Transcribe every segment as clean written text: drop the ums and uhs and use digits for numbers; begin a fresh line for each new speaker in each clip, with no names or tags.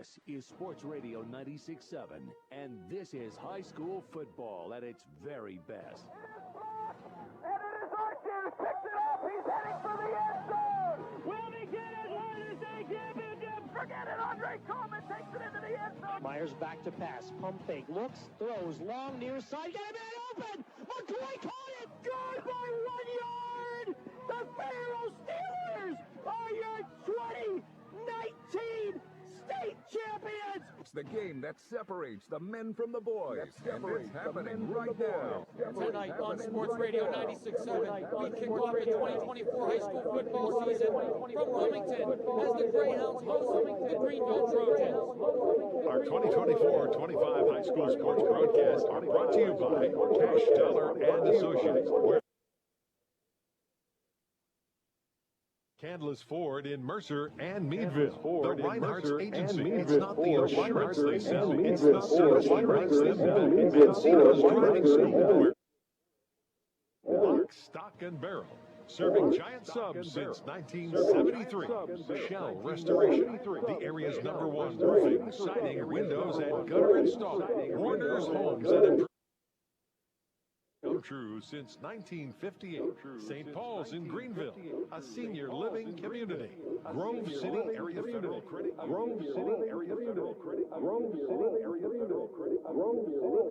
This is Sports Radio 96.7, and this is high school football at its very best.
And it is Archer, picks it up, he's heading for the end zone! Wilmington as wide as they give him, forget it, Andre Coleman takes it into the end zone!
Myers back to pass, pump fake, looks, throws, long near side, get a man open! McCoy caught it! Good by 1 yard! The Pharaoh Steelers are your 2019 state champions!
It's the game that separates the men from the boys. And it's happening right now.
Tonight on Sports Radio 96.7, we kick off the 2024 high school football season from Wilmington as the Greyhounds host the Greenville Trojans.
Our 2024-25 high school sports broadcasts are brought to you by Cash, Dollar, and Associates. Candless Ford in Mercer and Meadville. The Reinhardt's Agency. It's not the insurance they sell, it's the service that makes them better. Mendocino's Driving School. Lock, Stock, and Barrel. Serving giant subs since 1973. Shell Restoration. The area's #1 roofing, siding, windows, and gutter install. Warner's Homes and Improvements. True since 1958. St. Paul's in Greenville, a senior living community. Grove City Area Federal Credit. Grove City Area Federal Credit. Grove City Area Federal Credit. Grove City.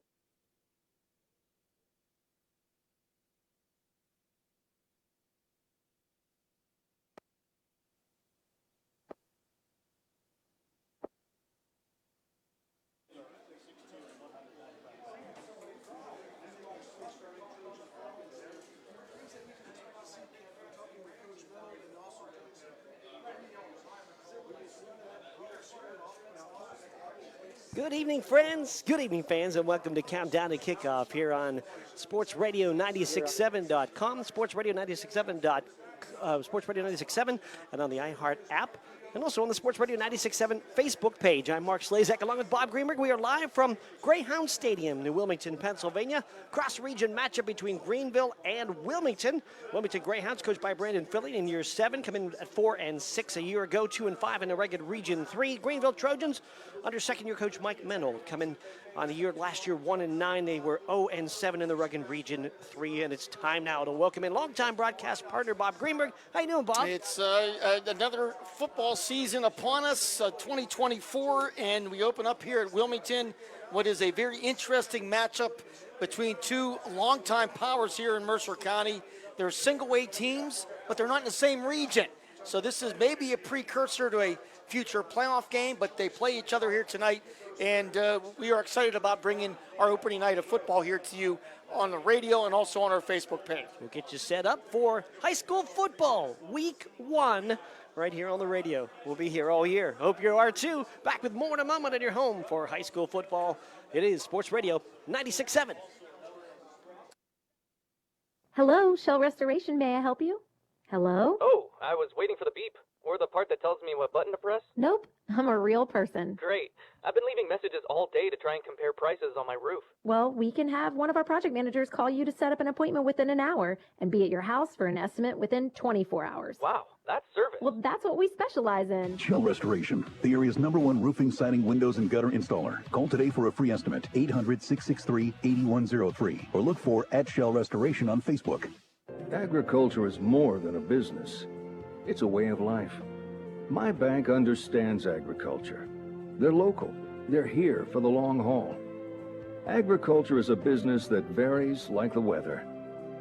Good evening, friends. Good evening, fans, and welcome to Countdown to Kickoff here on SportsRadio967.com, SportsRadio967, and on the iHeart app, and also on the Sports Radio 96.7 Facebook page. I'm Mark Slazak, along with Bob Greenberg. We are live from Greyhound Stadium in Wilmington, Pennsylvania. Cross-region matchup between Greenville and Wilmington. Wilmington Greyhounds, coached by Brandon Philly in year 7, come in at 4-6 a year ago, 2-5 in the rugged Region 3. Greenville Trojans, under second-year coach Mike Mennel, come in on the year last year 1-9. They were 0-7 in the rugged Region 3, and it's time now to welcome in longtime broadcast partner Bob Greenberg. How you doing, Bob?
It's another football season upon us, 2024, and we open up here at Wilmington what is a very interesting matchup between two longtime powers here in Mercer County. They're single-A teams, but they're not in the same region. So this is maybe a precursor to a future playoff game, but they play each other here tonight, and we are excited about bringing our opening night of football here to you on the radio and also on our Facebook page.
We'll get you set up for high school football, week 1, right here on the radio. We'll be here all year. Hope you are too. Back with more in a moment at your home for high school football. It is Sports Radio 96.7.
Hello, Shell Restoration. May I help you? Hello?
Oh, I was waiting for the beep. Or the part that tells me what button to press?
Nope, I'm a real person.
Great. I've been leaving messages all day to try and compare prices on my roof.
Well, we can have one of our project managers call you to set up an appointment within an hour and be at your house for an estimate within 24 hours.
Wow, that's service.
Well, that's what we specialize in.
Shell Restoration, the area's #1 roofing, siding, windows, and gutter installer. Call today for a free estimate, 800-663-8103, or look for @Shell Restoration on Facebook.
Agriculture is more than a business. It's a way of life. My bank understands agriculture. They're local. They're here for the long haul. Agriculture is a business that varies like the weather.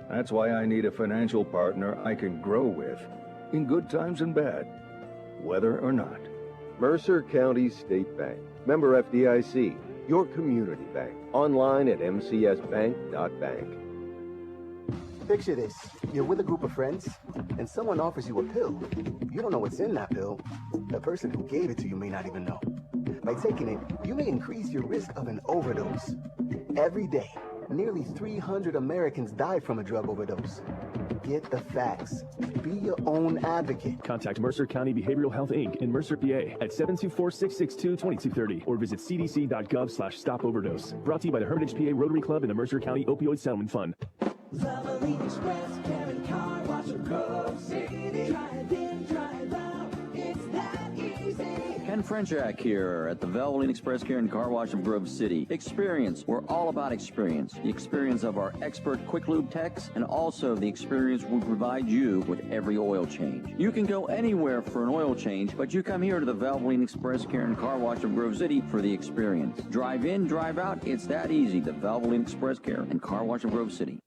That's why I need a financial partner I can grow with, in good times and bad, weather or not.
Mercer County State Bank. Member FDIC. Your community bank. Online at mcsbank.bank.
Picture this. You're with a group of friends, and someone offers you a pill. You don't know what's in that pill. The person who gave it to you may not even know. By taking it, you may increase your risk of an overdose. Every day, nearly 300 Americans die from a drug overdose. Get the facts. Be your own advocate.
Contact Mercer County Behavioral Health, Inc. in Mercer, PA at 724-662-2230 or visit cdc.gov/stop-overdose. Brought to you by the Hermitage PA Rotary Club and the Mercer County Opioid Settlement Fund.
Family Express, Kevin Car Wash, Grove City. Drive in, drive out, it's that easy.
Frenchak here at the Valvoline Express Care and Car Wash of Grove City. Experience. We're all about experience. The experience of our expert quick lube techs and also the experience we provide you with every oil change. You can go anywhere for an oil change, but you come here to the Valvoline Express Care and Car Wash of Grove City for the experience. Drive in, drive out. It's that easy. The Valvoline Express Care and Car Wash of Grove City.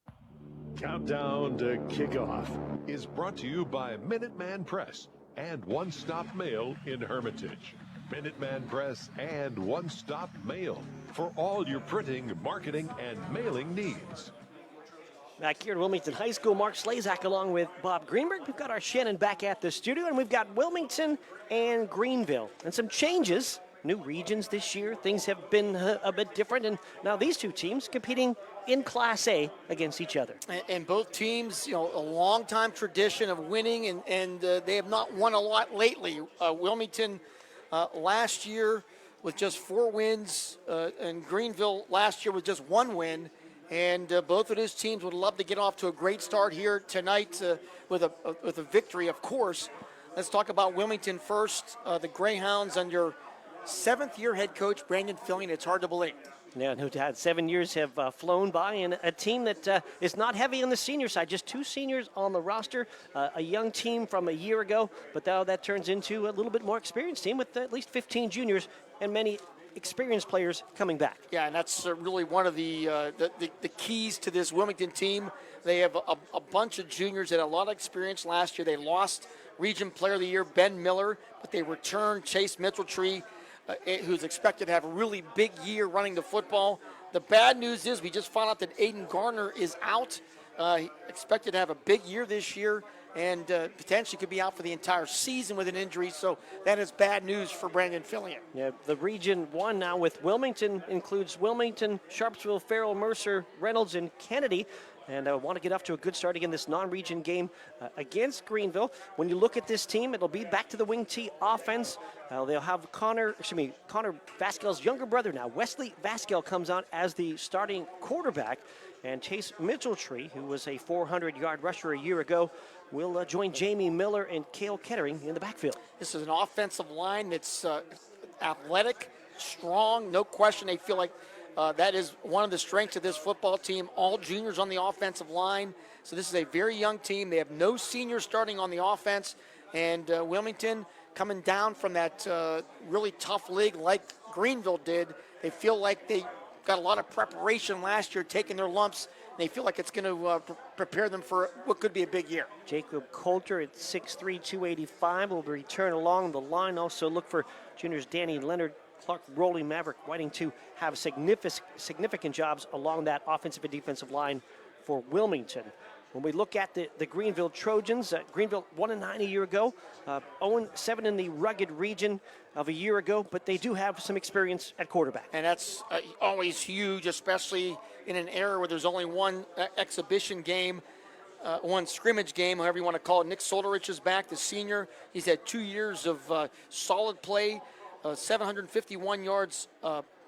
Countdown to kickoff is brought to you by Minuteman Press and One Stop Mail in Hermitage. Minuteman Press and One Stop Mail for all your printing, marketing, and mailing needs.
Back here at Wilmington High School, Mark Slazak along with Bob Greenberg. We've got our Shannon back at the studio, and we've got Wilmington and Greenville. And some changes, new regions this year. Things have been a bit different, and now these two teams competing in Class A against each other.
And both teams, a long-time tradition of winning, and they have not won a lot lately. Wilmington last year with just 4 wins, and Greenville last year with just 1 win. And both of those teams would love to get off to a great start here tonight with a victory, of course. Let's talk about Wilmington first. The Greyhounds under 7th-year head coach Brandon Fillion. It's hard to believe.
Yeah, no doubt. 7 years have flown by, and a team that is not heavy on the senior side. Just 2 seniors on the roster, a young team from a year ago, but now that turns into a little bit more experienced team with at least 15 juniors and many experienced players coming back.
Yeah, and that's really one of the keys to this Wilmington team. They have a bunch of juniors that had a lot of experience last year. They lost Region Player of the Year Ben Miller, but they returned Chase Mitchelltree, who's expected to have a really big year running the football. The bad news is we just found out that Aiden Garner is out. Expected to have a big year this year, and potentially could be out for the entire season with an injury, so that is bad news for Brandon Fillion.
Yeah, the Region 1 now with Wilmington includes Wilmington, Sharpsville, Farrell, Mercer, Reynolds, and Kennedy. And I want to get off to a good start again this non-region game against Greenville. When you look at this team, it'll be back to the wing T offense. They'll have Connor Vasquez's younger brother now. Wesley Vasquez comes out as the starting quarterback. And Chase Mitchelltree, who was a 400-yard rusher a year ago, will join Jamie Miller and Cale Kettering in the backfield.
This is an offensive line that's athletic, strong, no question. They feel like that is one of the strengths of this football team, all juniors on the offensive line. So this is a very young team. They have no seniors starting on the offense. And Wilmington coming down from that really tough league like Greenville did. They feel like they got a lot of preparation last year, taking their lumps. And they feel like it's going to prepare them for what could be a big year.
Jacob Coulter at 6'3", 285 will return along the line. Also look for juniors Danny Leonard, Clark Rowley, Maverick Whiting to have significant jobs along that offensive and defensive line for Wilmington. When we look at the Greenville Trojans, Greenville 1-9 a year ago, 0-7 in the rugged region of a year ago, but they do have some experience at quarterback.
And that's always huge, especially in an era where there's only one exhibition game, one scrimmage game, however you want to call it. Nick Solderich is back, the senior. He's had 2 years of solid play, 751 yards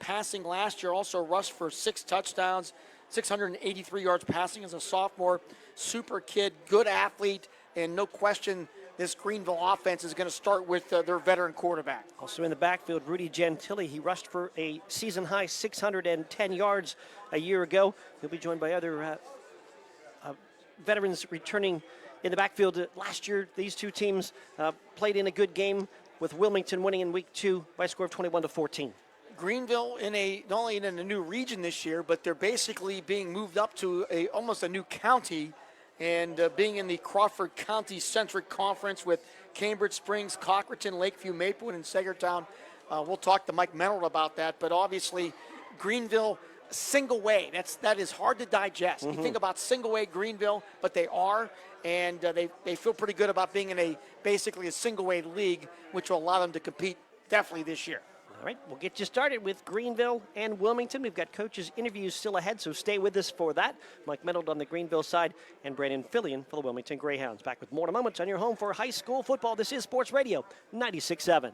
passing last year, also rushed for 6 touchdowns, 683 yards passing as a sophomore. Super kid, good athlete, and no question this Greenville offense is going to start with their veteran quarterback.
Also in the backfield, Rudy Gentili. He rushed for a season-high 610 yards a year ago. He'll be joined by other veterans returning in the backfield. Last year, these two teams played in a good game, with Wilmington winning in week 2 by a score of 21-14.
Greenville not only in a new region this year, but they're basically being moved up to almost a new county, and being in the Crawford County-centric conference with Cambridge Springs, Cochraton, Lakeview, Maplewood, and Sagertown. We'll talk to Mike Menold about that, but obviously Greenville, single way, that is hard to digest. You think about single way Greenville, but they are, and they feel pretty good about being in basically a single way league, which will allow them to compete definitely this year.
All right, we'll get you started with Greenville and Wilmington. We've got coaches' interviews still ahead, so stay with us for that. Mike Menold on the Greenville side and Brandon Fillion for the Wilmington Greyhounds. Back with more in a moment on your home for high school football. This is Sports Radio 96.7.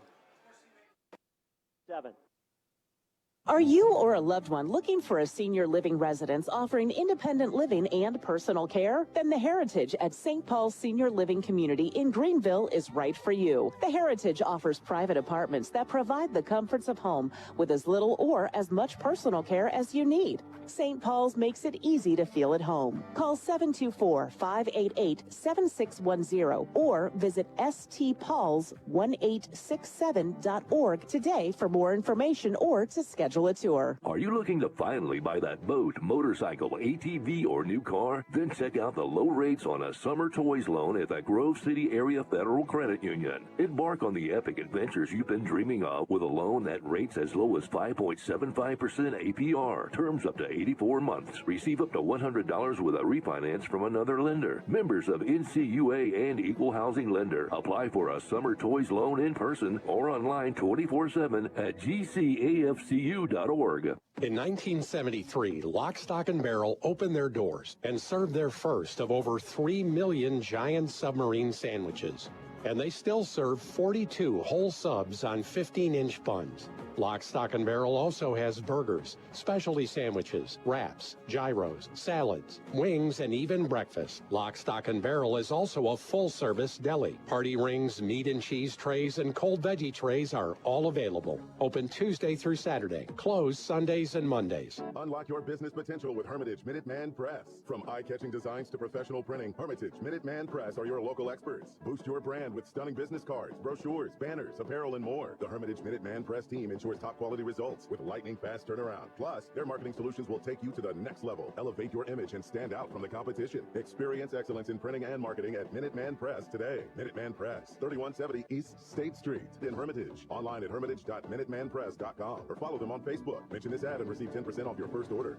Are you or a loved one looking for a senior living residence offering independent living and personal care? Then the Heritage at St. Paul's Senior Living Community in Greenville is right for you. The Heritage offers private apartments that provide the comforts of home with as little or as much personal care as you need. St. Paul's makes it easy to feel at home. Call 724-588-7610 or visit stpauls1867.org today for more information or to schedule a tour.
Are you looking to finally buy that boat, motorcycle, ATV, or new car? Then check out the low rates on a summer toys loan at the Grove City Area Federal Credit Union. Embark on the epic adventures you've been dreaming of with a loan that rates as low as 5.75% APR. Terms up to 84 months. Receive up to $100 with a refinance from another lender. Members of NCUA and Equal Housing Lender. Apply for a summer toys loan in person or online 24/7 at gcafcu.org.
In 1973, Lock, Stock, and Barrel opened their doors and served their first of over 3 million giant submarine sandwiches. And they still serve 42 whole subs on 15-inch buns. Lock, Stock, and Barrel also has burgers, specialty sandwiches, wraps, gyros, salads, wings, and even breakfast. Lock, Stock, and Barrel is also a full-service deli. Party rings, meat and cheese trays, and cold veggie trays are all available. Open Tuesday through Saturday. Closed Sundays and Mondays.
Unlock your business potential with Hermitage Minuteman Press. From eye-catching designs to professional printing, Hermitage Minuteman Press are your local experts. Boost your brand with stunning business cards, brochures, banners, apparel, and more. The Hermitage Minuteman Press team ensures top quality results with lightning fast turnaround. Plus, their marketing solutions will take you to the next level. Elevate your image and stand out from the competition. Experience excellence in printing and marketing at Minuteman Press today. Minuteman Press, 3170 East State Street in Hermitage. Online at hermitage.minutemanpress.com or follow them on Facebook. Mention this ad and receive 10% off your first order.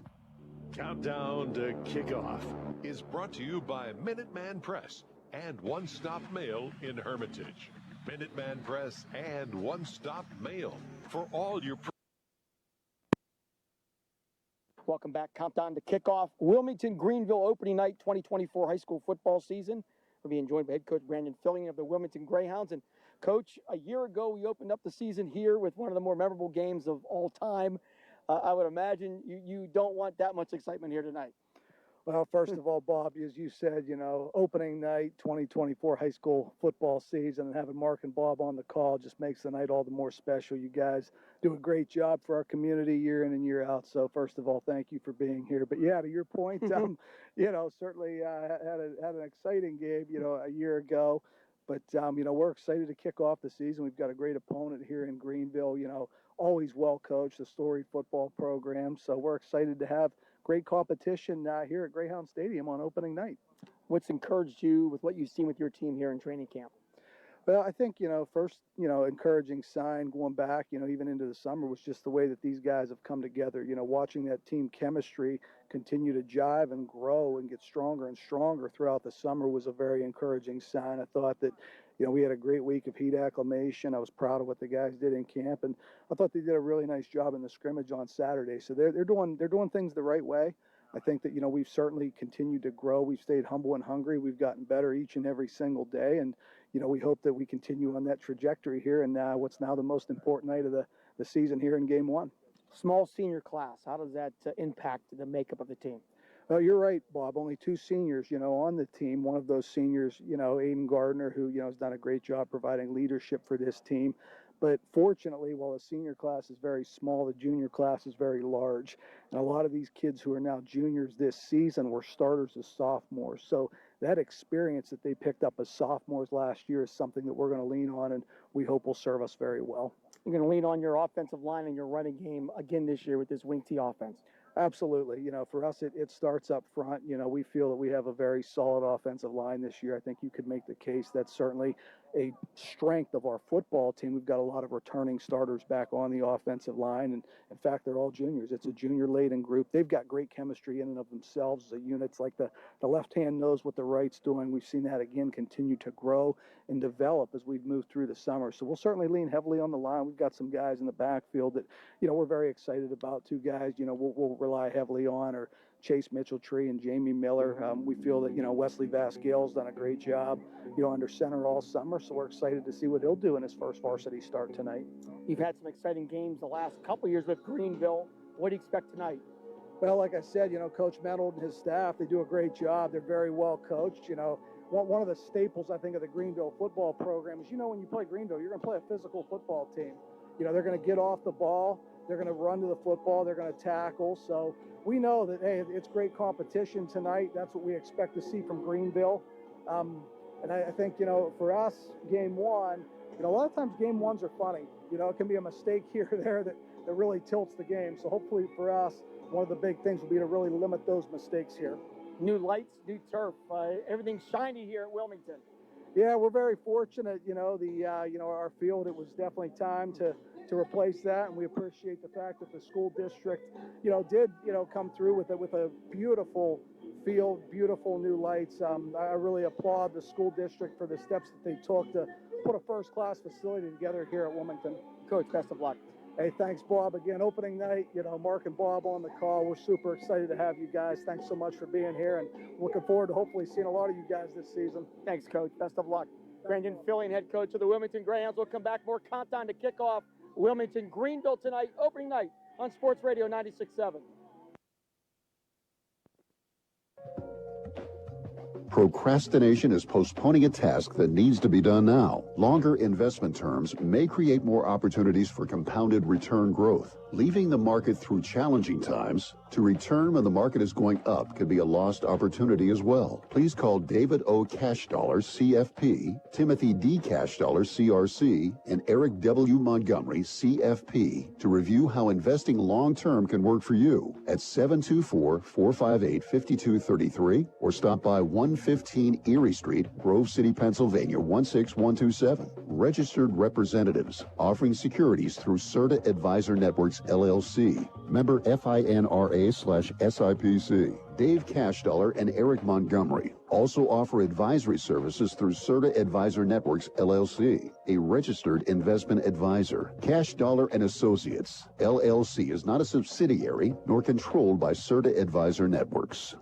Countdown to Kickoff is brought to you by Minuteman Press and One Stop Mail in Hermitage. Minuteman Press and One Stop Mail for all your...
Welcome back. Countdown to kickoff. Wilmington, Greenville, opening night 2024 high school football season. We're being joined by head coach Brandon Filling of the Wilmington Greyhounds. And coach, a year ago we opened up the season here with one of the more memorable games of all time. I would imagine you don't want that much excitement here tonight.
Well, first of all, Bob, as you said, opening night 2024 high school football season and having Mark and Bob on the call just makes the night all the more special. You guys do a great job for our community year in and year out. So first of all, thank you for being here. But yeah, to your point, certainly had an exciting game, a year ago. But, we're excited to kick off the season. We've got a great opponent here in Greenville, always well coached, a storied football program. So we're excited to have great competition here at Greyhound Stadium on opening night.
What's encouraged you with what you've seen with your team here in training camp?
Well, I think, first, encouraging sign going back, even into the summer was just the way that these guys have come together. Watching that team chemistry continue to jive and grow and get stronger and stronger throughout the summer was a very encouraging sign. I thought that, we had a great week of heat acclimation. I was proud of what the guys did in camp, and I thought they did a really nice job in the scrimmage on Saturday. So they're doing things the right way. I think that, we've certainly continued to grow. We've stayed humble and hungry. We've gotten better each and every single day. And, we hope that we continue on that trajectory here. And what's now the most important night of the season here in game one.
Small senior class, how does that impact the makeup of the team?
Well, you're right, Bob. Only two seniors, on the team. One of those seniors, Aiden Gardner, who, has done a great job providing leadership for this team. But fortunately, while the senior class is very small, the junior class is very large. And a lot of these kids who are now juniors this season were starters as sophomores. So that experience that they picked up as sophomores last year is something that we're going to lean on and we hope will serve us very well.
You're going to lean on your offensive line and your running game again this year with this wing T offense.
Absolutely. For us, it starts up front. We feel that we have a very solid offensive line this year. I think you could make the case that's certainly a strength of our football team. We've got a lot of returning starters back on the offensive line. And in fact, they're all juniors. It's a junior-laden group. They've got great chemistry in and of themselves as a unit. It's like the left hand knows what the right's doing. We've seen that again continue to grow and develop as we've moved through the summer. So we'll certainly lean heavily on the line. We've got some guys in the backfield that, we're very excited about. Two guys, we'll rely heavily on are Chase Mitchell-Tree and Jamie Miller. We feel that, Wesley Vasquez done a great job, under center all summer, so we're excited to see what he'll do in his first varsity start tonight.
You've had some exciting games the last couple years with Greenville. What do you expect tonight?
Well, like I said, Coach Menold and his staff, they do a great job. They're very well coached. One of the staples, I think, of the Greenville football program is, when you play Greenville, you're going to play a physical football team. They're going to get off the ball. They're going to run to the football. They're going to tackle. So we know that, hey, it's great competition tonight. That's what we expect to see from Greenville. And I think, for us, game one, a lot of times game ones are funny. It can be a mistake here or there that really tilts the game. So hopefully for us, one of the big things will be to really limit those mistakes here.
New lights, new turf, everything's shiny here at Wilmington.
Yeah, we're very fortunate. Our field, it was definitely time to replace that, and we appreciate the fact that the school district, did come through with a beautiful field, beautiful new lights. I really applaud the school district for the steps that they took to put a first-class facility together here at Wilmington.
Coach, best of luck.
Hey, thanks, Bob. Again, opening night, Mark and Bob on the call. We're super excited to have you guys. Thanks so much for being here, and looking forward to hopefully seeing a lot of you guys this season.
Thanks, Coach. Best of luck. Brandon Filling, head coach of the Wilmington Greyhounds, will come back. More countdown to kickoff. Wilmington, Greenville tonight, opening night on Sports Radio 96.7.
Procrastination is postponing a task that needs to be done now. Longer investment terms may create more opportunities for compounded return growth. Leaving the market through challenging times to return when the market is going up could be a lost opportunity as well. Please call David O. Cashdollar, CFP, Timothy D. Cashdollar, CRC, and Eric W. Montgomery, CFP, to review how investing long-term can work for you at 724-458-5233 or stop by 115 Erie Street, Grove City, Pennsylvania, 16127. Registered representatives offering securities through CERTA Advisor Networks, LLC. Member FINRA/SIPC. Dave Cashdollar and Eric Montgomery also offer advisory services through CERTA Advisor Networks, LLC, a registered investment advisor. Cashdollar and Associates, LLC is not a subsidiary nor controlled by CERTA Advisor Networks.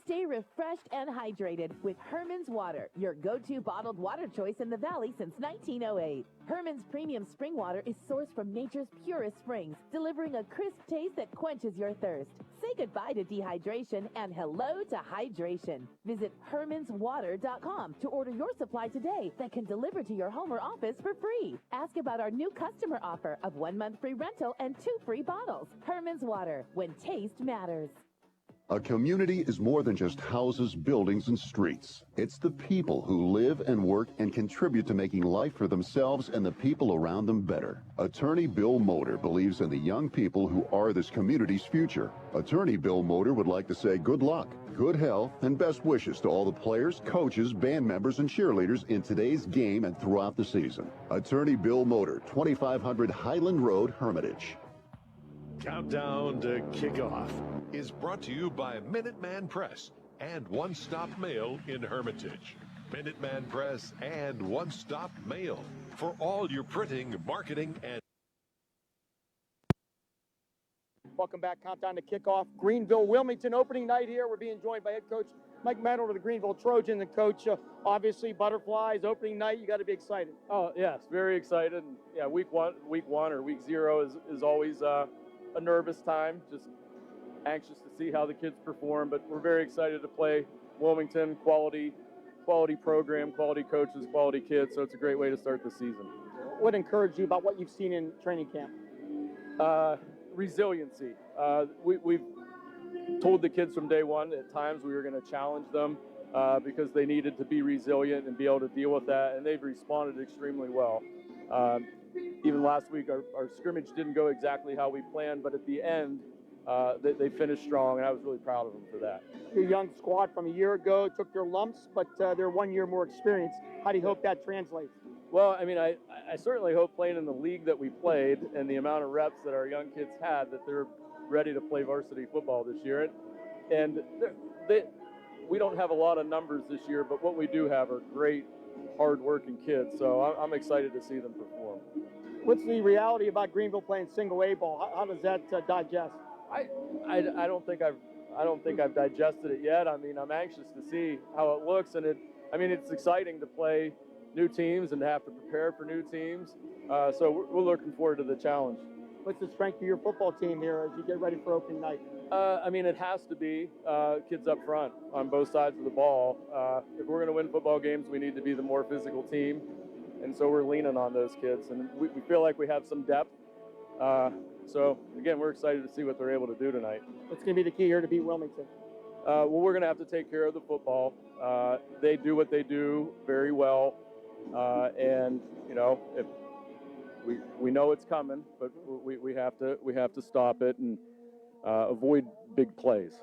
Stay refreshed and hydrated with Herman's Water, your go-to bottled water choice in the Valley since 1908. Herman's premium spring water is sourced from nature's purest springs, delivering a crisp taste that quenches your thirst. Say goodbye to dehydration and hello to hydration. Visit hermanswater.com to order your supply today that can deliver to your home or office for free. Ask about our new customer offer of 1 month free rental and 2 free bottles. Herman's Water, when taste matters.
A community is more than just houses, buildings, and streets. It's the people who live and work and contribute to making life for themselves and the people around them better. Attorney Bill Motor believes in the young people who are this community's future. Attorney Bill Motor would like to say good luck, good health, and best wishes to all the players, coaches, band members, and cheerleaders in today's game and throughout the season. Attorney Bill Motor, 2500 Highland Road, Hermitage.
Countdown to Kickoff is brought to you by Minuteman Press and One Stop Mail in Hermitage. Minuteman Press and One Stop Mail for all your printing, marketing, and...
Welcome back. Countdown to kickoff. Greenville, Wilmington, opening night here. We're being joined by head coach Mike Menold of the Greenville Trojans. And coach, obviously Butterflies, opening night, you got to be excited.
Oh, yes, very excited. Yeah, week one or week 0 is always a nervous time, just anxious to see how the kids perform, but we're very excited to play Wilmington. Quality program, quality coaches, quality kids, so it's a great way to start the season.
What encouraged you about what you've seen in training camp?
Resiliency. We've told the kids from day one at times we were going to challenge them because they needed to be resilient and be able to deal with that, and they've responded extremely well. Even last week, our scrimmage didn't go exactly how we planned, but at the end, they finished strong, and I was really proud of them for that.
Your young squad from a year ago took their lumps, but they're 1 year more experienced. How do you hope that translates?
Well, I mean, I certainly hope playing in the league that we played and the amount of reps that our young kids had, that they're ready to play varsity football this year. And we don't have a lot of numbers this year, but what we do have are great, hard-working kids, so I'm excited to see them perform.
What's the reality about Greenville playing single A ball? How does that digest?
I don't think I've digested it yet. I mean, I'm anxious to see how it looks, and it's exciting to play new teams and to have to prepare for new teams. So we're looking forward to the challenge.
What's the strength of your football team here as you get ready for opening night?
It has to be kids up front on both sides of the ball. If we're going to win football games, we need to be the more physical team, and so we're leaning on those kids. And we feel like we have some depth. So, again, we're excited to see what they're able to do tonight.
What's going to be the key here to beat Wilmington?
Well, we're going to have to take care of the football. They do what they do very well. And, if we know it's coming, but we have to stop it and avoid big plays.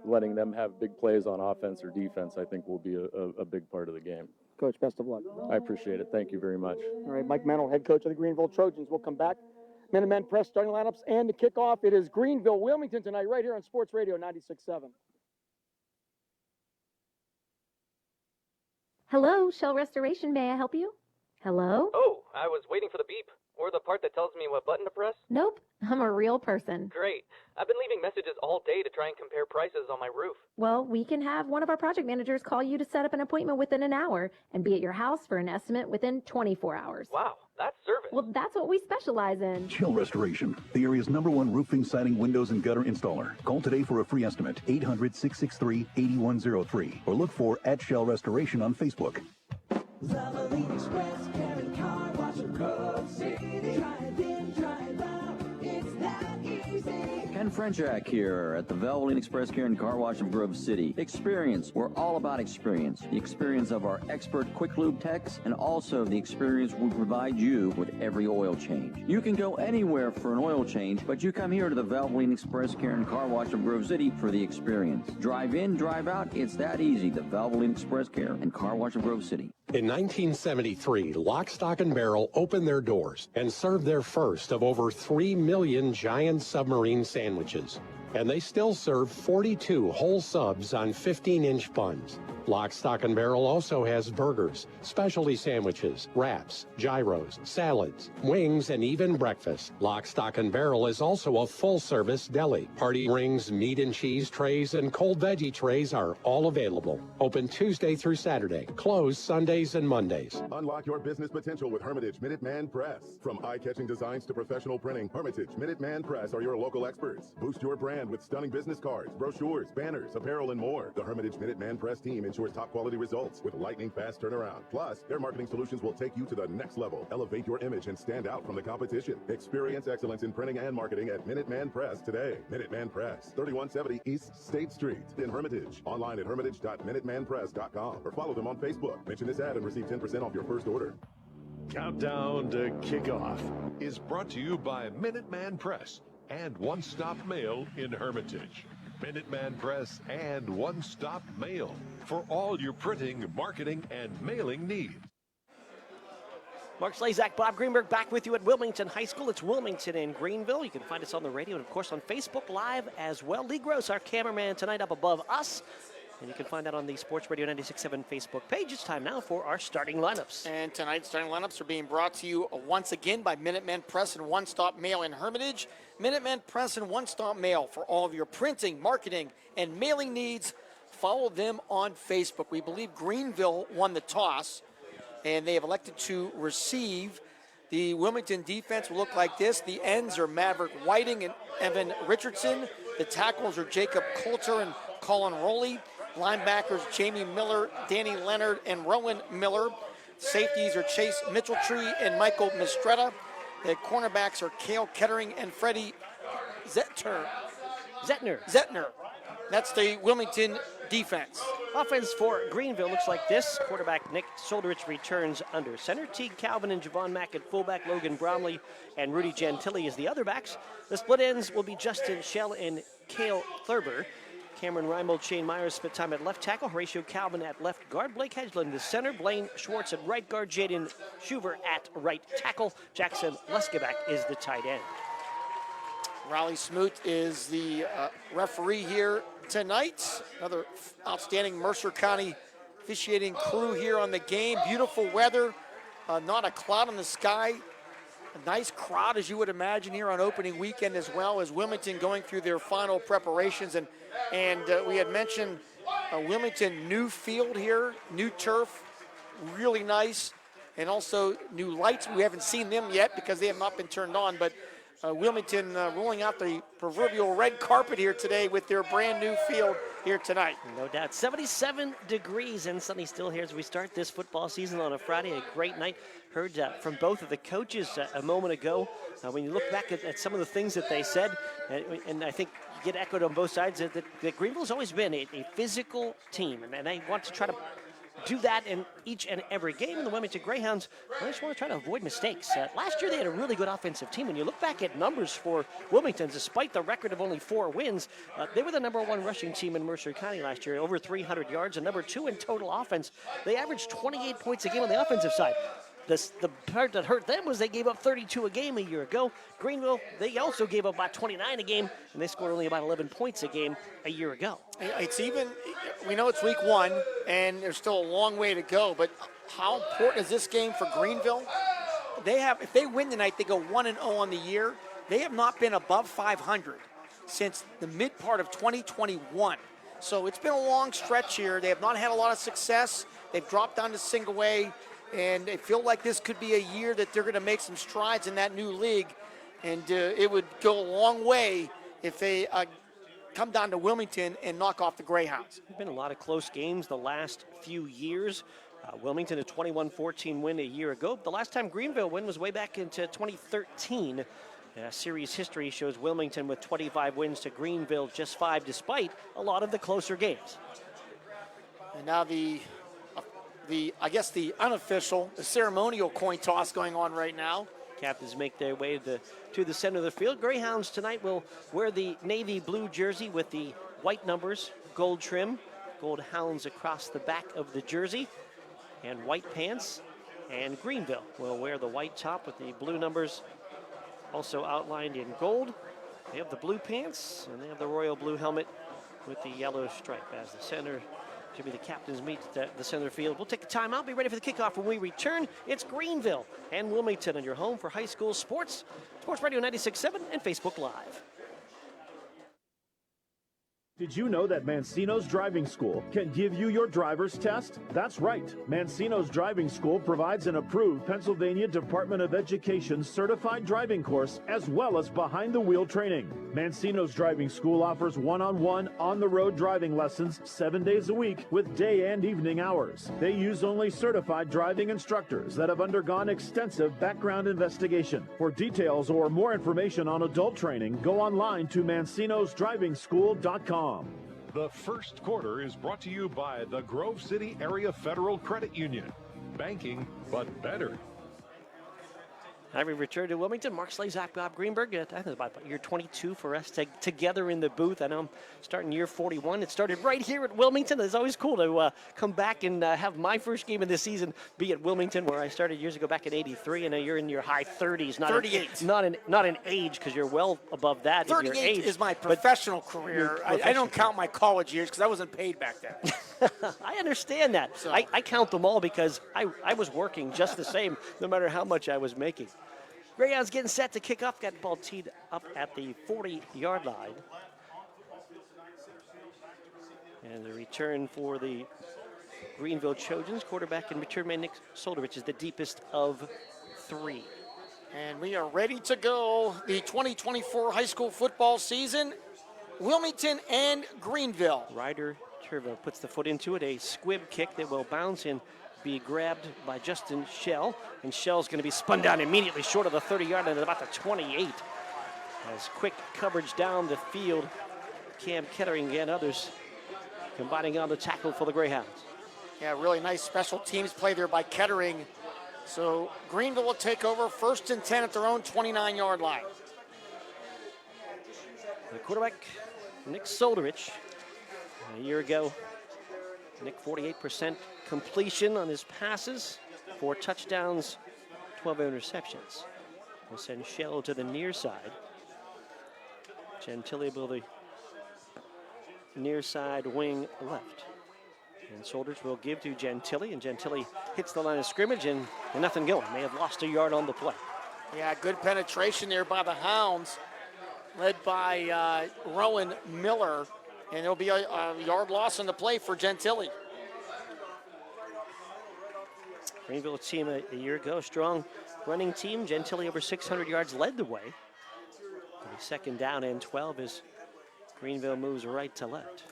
Letting them have big plays on offense or defense, I think, will be a big part of the game.
Coach, best of luck.
I appreciate it. Thank you very much.
All right, Mike Mantle, head coach of the Greenville Trojans. We'll come back. Minutemen Press starting lineups and the kickoff. It is Greenville, Wilmington tonight, right here on Sports Radio 96.7.
Hello, Shell Restoration. May I help you? Hello?
Oh, I was waiting for the beep. Or the part that tells me what button to press?
Nope, I'm a real person.
Great. I've been leaving messages all day to try and compare prices on my roof.
Well, we can have one of our project managers call you to set up an appointment within an hour and be at your house for an estimate within 24 hours.
Wow, that's service.
Well, that's what we specialize in.
Shell Restoration, the area's #1 roofing, siding, windows, and gutter installer. Call today for a free estimate, 800-663-8103, or look for @Shell Restoration on Facebook.
Valvoline Express, carry car wash of Grove City. Drive in, drive out, it's that easy.
Ken Frenchak here at the Valvoline Express Care and Car Wash of Grove City. Experience. We're all about experience. The experience of our expert quick lube techs and also the experience we provide you with every oil change. You can go anywhere for an oil change, but you come here to the Valvoline Express Care and Car Wash of Grove City for the experience. Drive in, drive out. It's that easy. The Valvoline Express Care and Car Wash of Grove City.
In 1973, Lock, Stock, and Barrel opened their doors and served their first of over 3 million giant submarine sandwiches. And they still serve 42 whole subs on 15-inch buns. Lock, Stock, and Barrel also has burgers, specialty sandwiches, wraps, gyros, salads, wings, and even breakfast. Lock, Stock, and Barrel is also a full-service deli. Party rings, meat and cheese trays, and cold veggie trays are all available. Open Tuesday through Saturday. Closed Sundays and Mondays.
Unlock your business potential with Hermitage Minuteman Press. From eye-catching designs to professional printing, Hermitage Minuteman Press are your local experts. Boost your brand with stunning business cards, brochures, banners, apparel, and more. The Hermitage Minuteman Press team ensures top-quality results with lightning-fast turnaround. Plus, their marketing solutions will take you to the next level. Elevate your image and stand out from the competition. Experience excellence in printing and marketing at Minuteman Press today. Minuteman Press, 3170 East State Street in Hermitage. Online at hermitage.minutemanpress.com or follow them on Facebook. Mention this ad and receive 10% off your first order.
Countdown to Kickoff is brought to you by Minuteman Press and One Stop Mail in Hermitage. Minuteman Press and One Stop Mail for all your printing, marketing, and mailing needs.
Mark Slazak, Bob Greenberg back with you at Wilmington High School. It's Wilmington in Greenville. You can find us on the radio and, of course, on Facebook Live as well. Lee Gross, our cameraman tonight up above us. And you can find that on the Sports Radio 96.7 Facebook page. It's time now for our starting lineups.
And tonight's starting lineups are being brought to you once again by Minutemen Press and One Stop Mail in Hermitage. Minutemen Press and One Stop Mail for all of your printing, marketing, and mailing needs. Follow them on Facebook. We believe Greenville won the toss, and they have elected to receive. The Wilmington defense will look like this. The ends are Maverick Whiting and Evan Richardson. The tackles are Jacob Coulter and Colin Rowley. Linebackers Jamie Miller, Danny Leonard, and Rowan Miller. Safeties are Chase Mitchelltree and Michael Mistretta. The cornerbacks are Cale Kettering and Freddie Zettner. That's the Wilmington defense.
Offense for Greenville looks like this. Quarterback Nick Solderich returns under center. Teague Calvin and Javon Mack at fullback. Logan Bromley and Rudy Gentili as the other backs. The split ends will be Justin Schell and Cale Thurber. Cameron Reimold, Shane Myers split time at left tackle. Horatio Calvin at left guard. Blake Hedgeland is center. Blaine Schwartz at right guard. Jaden Schuver at right tackle. Jackson Leskovac is the tight end.
Riley Smoot is the referee here tonight. Another outstanding Mercer County officiating crew here on the game. Beautiful weather, not a cloud in the sky. A nice crowd, as you would imagine, here on opening weekend as well, as Wilmington going through their final preparations. And we had mentioned Wilmington, new field here, new turf, really nice, and also new lights. We haven't seen them yet because they have not been turned on, but Wilmington rolling out the proverbial red carpet here today with their brand new field here tonight.
No doubt. 77 degrees and sunny still here as we start this football season on a Friday. A great night. Heard from both of the coaches a moment ago. When you look back at some of the things that they said, and I think you get echoed on both sides, that Greenville's always been a physical team, and they want to try to do that in each and every game. And the Wilmington Greyhounds, they just want to try to avoid mistakes. Last year they had a really good offensive team. When you look back at numbers for Wilmington, despite the record of only 4 wins, they were the #1 rushing team in Mercer County last year, over 300 yards, and #2 in total offense. They averaged 28 points a game on the offensive side. The part that hurt them was they gave up 32 a game a year ago. Greenville, they also gave up about 29 a game, and they scored only about 11 points a game a year ago.
It's even, we know it's week 1, and there's still a long way to go, but how important is this game for Greenville? If they win tonight, they go 1-0 on the year. They have not been above 500 since the mid part of 2021. So it's been a long stretch here. They have not had a lot of success. They've dropped down to single A. And they feel like this could be a year that they're going to make some strides in that new league. And it would go a long way if they come down to Wilmington and knock off the Greyhounds.
There's been a lot of close games the last few years. Wilmington, a 21-14 win a year ago. The last time Greenville win was way back into 2013. Series history shows Wilmington with 25 wins to Greenville just 5, despite a lot of the closer games.
And now the unofficial, the ceremonial coin toss going on right now.
Captains make their way to the center of the field. Greyhounds tonight will wear the navy blue jersey with the white numbers, gold trim, gold hounds across the back of the jersey, and white pants. And Greenville will wear the white top with the blue numbers also outlined in gold. They have the blue pants, and they have the royal blue helmet with the yellow stripe as the center. Should be the captains meet at the center field. We'll take a timeout, be ready for the kickoff when we return. It's Greenville and Wilmington on your home for high school sports. Sports Radio 96.7 and Facebook Live.
Did you know that Mancino's Driving School can give you your driver's test? That's right. Mancino's Driving School provides an approved Pennsylvania Department of Education certified driving course as well as behind-the-wheel training. Mancino's Driving School offers one-on-one, on-the-road driving lessons 7 days a week with day and evening hours. They use only certified driving instructors that have undergone extensive background investigation. For details or more information on adult training, go online to mancinosdrivingschool.com.
The first quarter is brought to you by the Grove City Area Federal Credit Union. Banking, but better.
Now we return to Wilmington. Mark Slazak, Bob Greenberg. I think it's about year 22 for us together in the booth. I know I'm starting year 41. It started right here at Wilmington. It's always cool to come back and have my first game of the season be at Wilmington, where I started years ago back in '83. And you're in your high 30s, not
38,
not in age, because you're well above that.
38
in your age,
is my professional career. I don't count my college years because I wasn't paid back then.
I understand that. So. I count them all because I was working just the same, no matter how much I was making. Greyhounds getting set to kick off. Got the ball teed up at the 40-yard line. And the return for the Greenville Trojans. Quarterback and return man Nick Solderich is the deepest of 3.
And we are ready to go. The 2024 high school football season. Wilmington and Greenville.
Ryder Turvo puts the foot into it. A squib kick that will bounce and be grabbed by Justin Shell, and Shell's going to be spun down immediately short of the 30-yard line at about the 28. As quick coverage down the field, Cam Kettering and others combining on the tackle for the Greyhounds.
Yeah, really nice special teams play there by Kettering. So Greenville will take over 1st and 10 at their own 29-yard line.
The quarterback, Nick Solderich. A year ago, Nick 48% completion on his passes, 4 touchdowns, 12 interceptions. We'll send Shell to the near side. Gentili will the near side wing left. And Solderich will give to Gentili, and Gentili hits the line of scrimmage and nothing going. May have lost a yard on the play.
Yeah, good penetration there by the Hounds, led by Rowan Miller. And it'll be a yard loss in the play for Gentili.
Greenville team a year ago, strong running team. Gentili over 600 yards led the way. It'll be second down and 12 as Greenville moves right to left.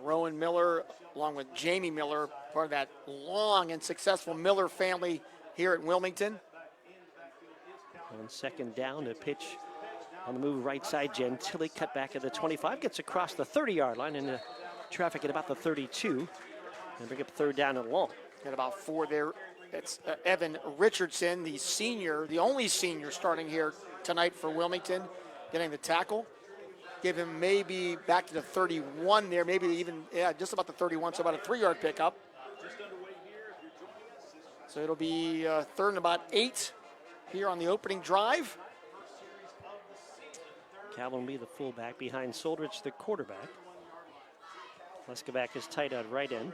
Rowan Miller, along with Jamie Miller, part of that long and successful Miller family here at Wilmington.
On second down, a pitch on the move right side. Gentili cut back at the 25, gets across the 30-yard line into traffic at about the 32, and bring up third down and long.
Got about 4 there. It's Evan Richardson, the senior, the only senior starting here tonight for Wilmington, getting the tackle. Give him maybe back to the 31 there, maybe even, just about the 31, so about a 3-yard pickup. So it'll be third and about 8 here on the opening drive.
Calvin will be the fullback behind Soldrich, the quarterback. Leskovac is tight at right end.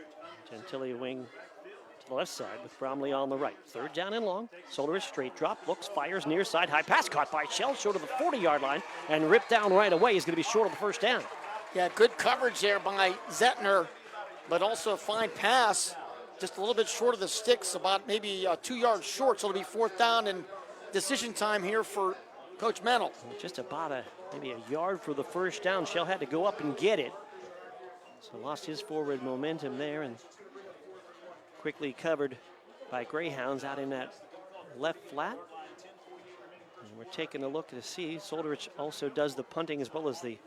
Gentili wing to the left side with Bromley on the right. Third down and long. Soldrich straight drop, looks, fires near side. High pass caught by Shell, short of the 40-yard line, and ripped down right away. He's going to be short of the first down.
Yeah, good coverage there by Zettner, but also a fine pass. Just a little bit short of the sticks, about maybe 2 yards short, so it'll be fourth down and decision time here for Coach Mennel.
Just about maybe a yard for the first down. Shell had to go up and get it. So lost his forward momentum there and quickly covered by Greyhounds out in that left flat. And we're taking a look to see. Soldrich also does the punting as well as the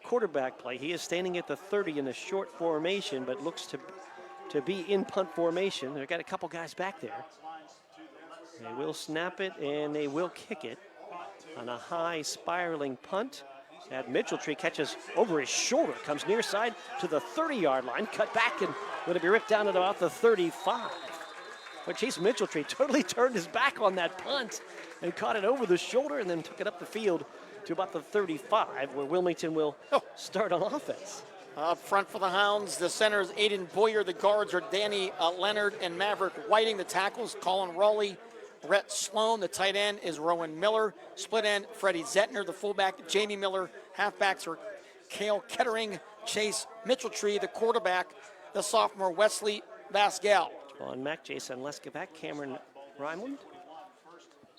quarterback play. He is standing at the 30 in a short formation, but looks to be in punt formation. They've got a couple guys back there. They will snap it and they will kick it on a high spiraling punt. That Mitchelltree catches over his shoulder, comes near side to the 30-yard line, cut back and going to be ripped down at about the 35. But Chase Mitchelltree totally turned his back on that punt and caught it over the shoulder and then took it up the field to about the 35, where Wilmington will start on offense.
Up front for the Hounds, the centers Aiden Boyer, the guards are Danny Leonard and Maverick Whiting, the tackles Colin Rowley, Rhett Sloan, the tight end is Rowan Miller, split end Freddie Zettner, the fullback Jamie Miller, halfbacks are Cale Kettering, Chase Mitchelltree, the quarterback, the sophomore Wesley Vasgal.
Javon Mack, Jason Leskovac, Cameron Ryland,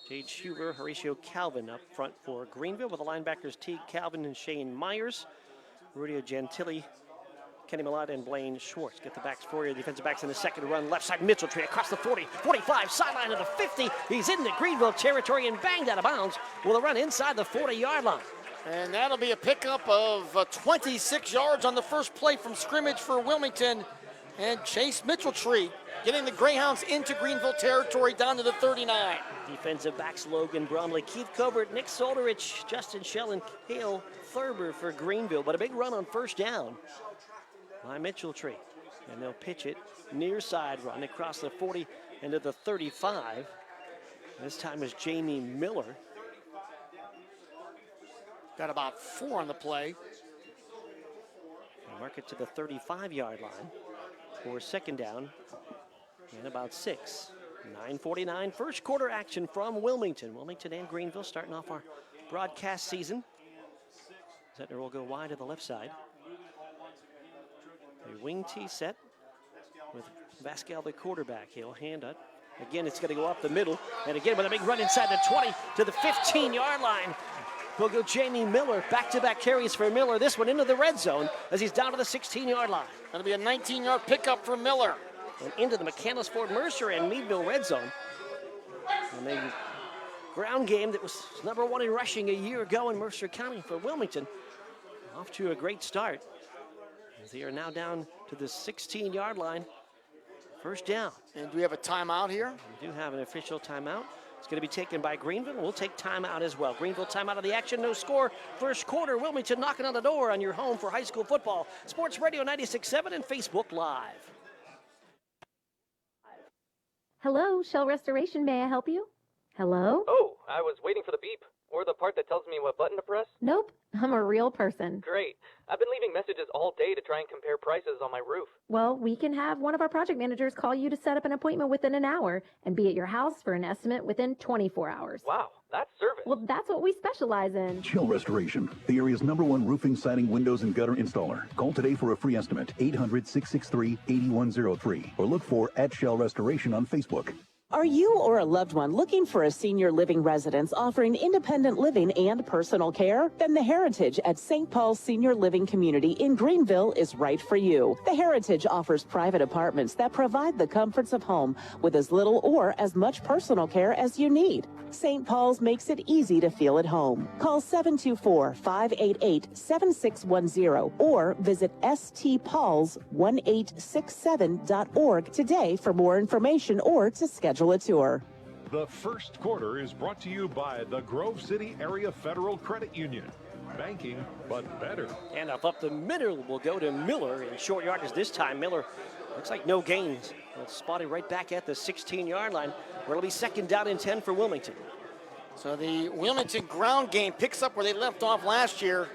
Jade Schuber, Horatio Calvin up front for Greenville with the linebackers Teague Calvin and Shane Myers, Rudio Gentili, Kenny Millard, and Blaine Schwartz. Get the backs for you. Defensive backs in the second run. Left side, Mitchelltree across the 40, 45, sideline to the 50. He's into Greenville territory and banged out of bounds with a run inside the 40-yard line.
And that'll be a pickup of 26 yards on the first play from scrimmage for Wilmington. And Chase Mitchelltree getting the Greyhounds into Greenville territory down to the 39.
Defensive backs Logan Bromley, Keith Covert, Nick Soldrich, Justin Shell, and Cale Thurber for Greenville. But a big run on first down by Mitchelltree. And they'll pitch it near side run across the 40 into the 35. This time is Jamie Miller.
Got about 4 on the play.
They mark it to the 35-yard line for second down and about 6. 9:49 first quarter action from Wilmington. Wilmington and Greenville starting off our broadcast season. Zettner will go wide to the left side. A wing tee set with Vascal, the quarterback. He'll hand it. Again, it's going to go up the middle. And again, with a big run inside the 20 to the 15-yard line. Will go Jamie Miller. Back-to-back carries for Miller. This one into the red zone as he's down to the 16-yard line.
That'll be a 19-yard pickup for Miller.
And into the McCandless Ford Mercer and Meadville red zone. And the ground game that was number 1 in rushing a year ago in Mercer County for Wilmington. Off to a great start. They are now down to the 16-yard line. First down.
And do we have a timeout here?
We do have an official timeout. It's going to be taken by Greenville. We'll take timeout as well. Greenville timeout of the action. No score. First quarter. Wilmington knocking on the door on your home for high school football. Sports Radio 96.7 and Facebook Live.
Hello, Shell Restoration. May I help you? Hello?
Oh, I was waiting for the beep. Or the part that tells me what button to press.
Nope. I'm a real person.
Great. I've been leaving messages all day to try and compare prices on my roof.
Well, we can have one of our project managers call you to set up an appointment within an hour and be at your house for an estimate within 24 hours.
Wow, that's service.
Well, that's what we specialize in.
Shell Restoration, the area's #1 roofing, siding, windows, and gutter installer. Call today for a free estimate, 800-663-8103, or look for @Shell Restoration on Facebook.
Are you or a loved one looking for a senior living residence offering independent living and personal care? Then the Heritage at St. Paul's Senior Living Community in Greenville is right for you. The Heritage offers private apartments that provide the comforts of home with as little or as much personal care as you need. St. Paul's makes it easy to feel at home. Call 724-588-7610 or visit stpauls1867.org today for more information or to schedule a tour.
The first quarter is brought to you by the Grove City Area Federal Credit Union. Banking, but better.
And up the middle will go to Miller in short yardage this time. Miller looks like no gains. Well, spotted right back at the 16-yard line, where it'll be 2nd down and 10 for Wilmington.
So the Wilmington ground game picks up where they left off last year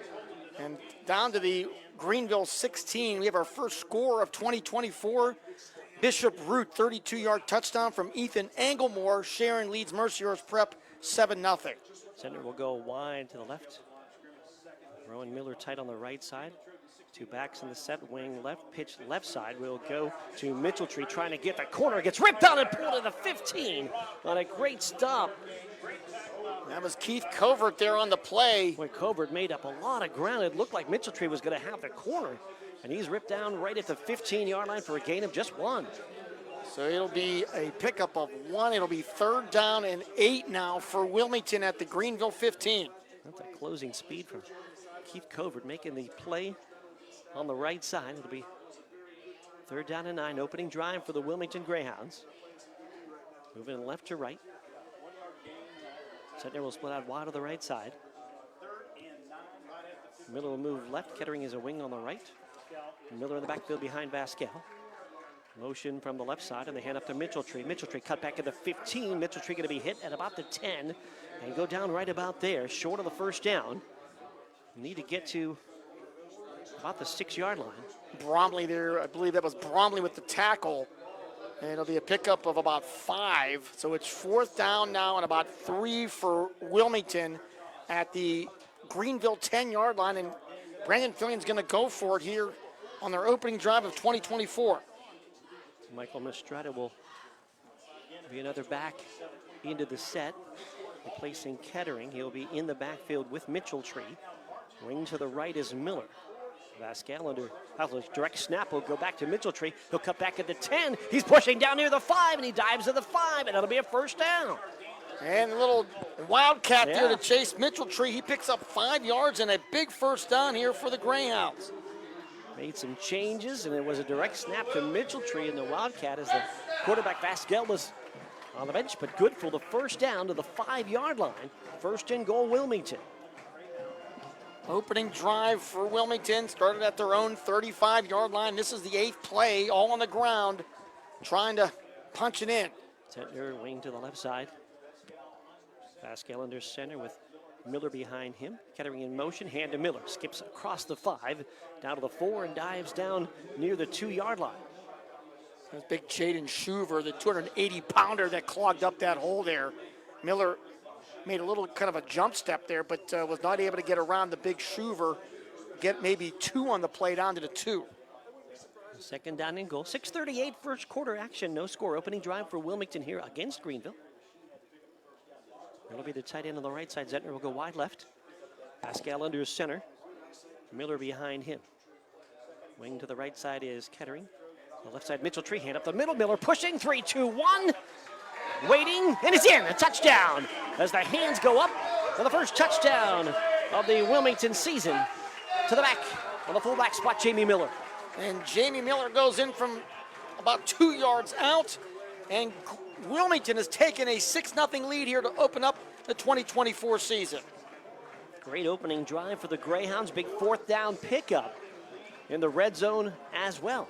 and down to the Greenville 16. We have our first score of 2024. Bishop Root, 32-yard touchdown from Ethan Anglemore. Sharon leads Mercyhurst Prep 7-0.
Center will go wide to the left. Rowan Miller tight on the right side. 2 backs in the set, wing left, pitch left side. Will go to Mitchelltree trying to get the corner. Gets ripped out and pulled to the 15 on a great stop.
That was Keith Covert there on the play.
Boy, Covert made up a lot of ground. It looked like Mitchelltree was going to have the corner. And he's ripped down right at the 15-yard line for a gain of just 1.
So it'll be a pickup of 1. It'll be 3rd down and 8 now for Wilmington at the Greenville 15.
That's a closing speed from Keith Covert making the play on the right side. It'll be 3rd down and 9, opening drive for the Wilmington Greyhounds. Moving left to right. Center will split out wide to the right side. Miller will move left. Kettering is a wing on the right. Miller in the backfield behind Vasquez. Motion from the left side, and they hand up to Mitchelltree. Mitchelltree cut back at the 15. Mitchelltree going to be hit at about the 10 and go down right about there, short of the 1st down. Need to get to about the 6-yard line.
Bromley there, I believe that was Bromley with the tackle. And it'll be a pickup of about 5. So it's 4th down now and about 3 for Wilmington at the Greenville 10-yard line. And Brandon Fillion's going to go for it here on their opening drive of 2024.
Michael Mistretta will be another back into the set, replacing Kettering. He'll be in the backfield with Mitchelltree. Wing to the right is Miller. Vasquez under direct snap will go back to Mitchelltree. He'll cut back at the 10. He's pushing down near the 5, and he dives to the 5, and that'll be a 1st down.
And a little wildcat there to chase Mitchelltree. He picks up 5 yards and a big 1st down here for the Greyhounds.
Made some changes, and it was a direct snap to Mitchelltree in the Wildcat as the quarterback Vasquez was on the bench, but good for the 1st down to the 5-yard line. 1st and goal, Wilmington.
Opening drive for Wilmington started at their own 35-yard line. This is the 8th play, all on the ground, trying to punch it in.
Centner wing to the left side. Vasquez under center with Miller behind him. Kettering in motion, hand to Miller. Skips across the 5, down to the 4, and dives down near the 2-yard line.
There's big Jaden Schuver, the 280-pounder that clogged up that hole there. Miller made a little kind of a jump step there, but was not able to get around the big Schuver. Get maybe 2 on the play down to the 2.
2nd down and goal. 6:38 first quarter action. No score. Opening drive for Wilmington here against Greenville. It'll be the tight end on the right side. Zentner will go wide left. Pascal under center. Miller behind him. Wing to the right side is Kettering. The left side, Mitchelltree, hand up the middle. Miller pushing, 3-2-1. Waiting, and it's in, a touchdown. As the hands go up for the first touchdown of the Wilmington season. To the back, on the fullback spot, Jamie Miller.
And Jamie Miller goes in from about 2 yards out. And Wilmington has taken a 6-0 lead here to open up the 2024 season.
Great opening drive for the Greyhounds. Big 4th down pickup in the red zone as well.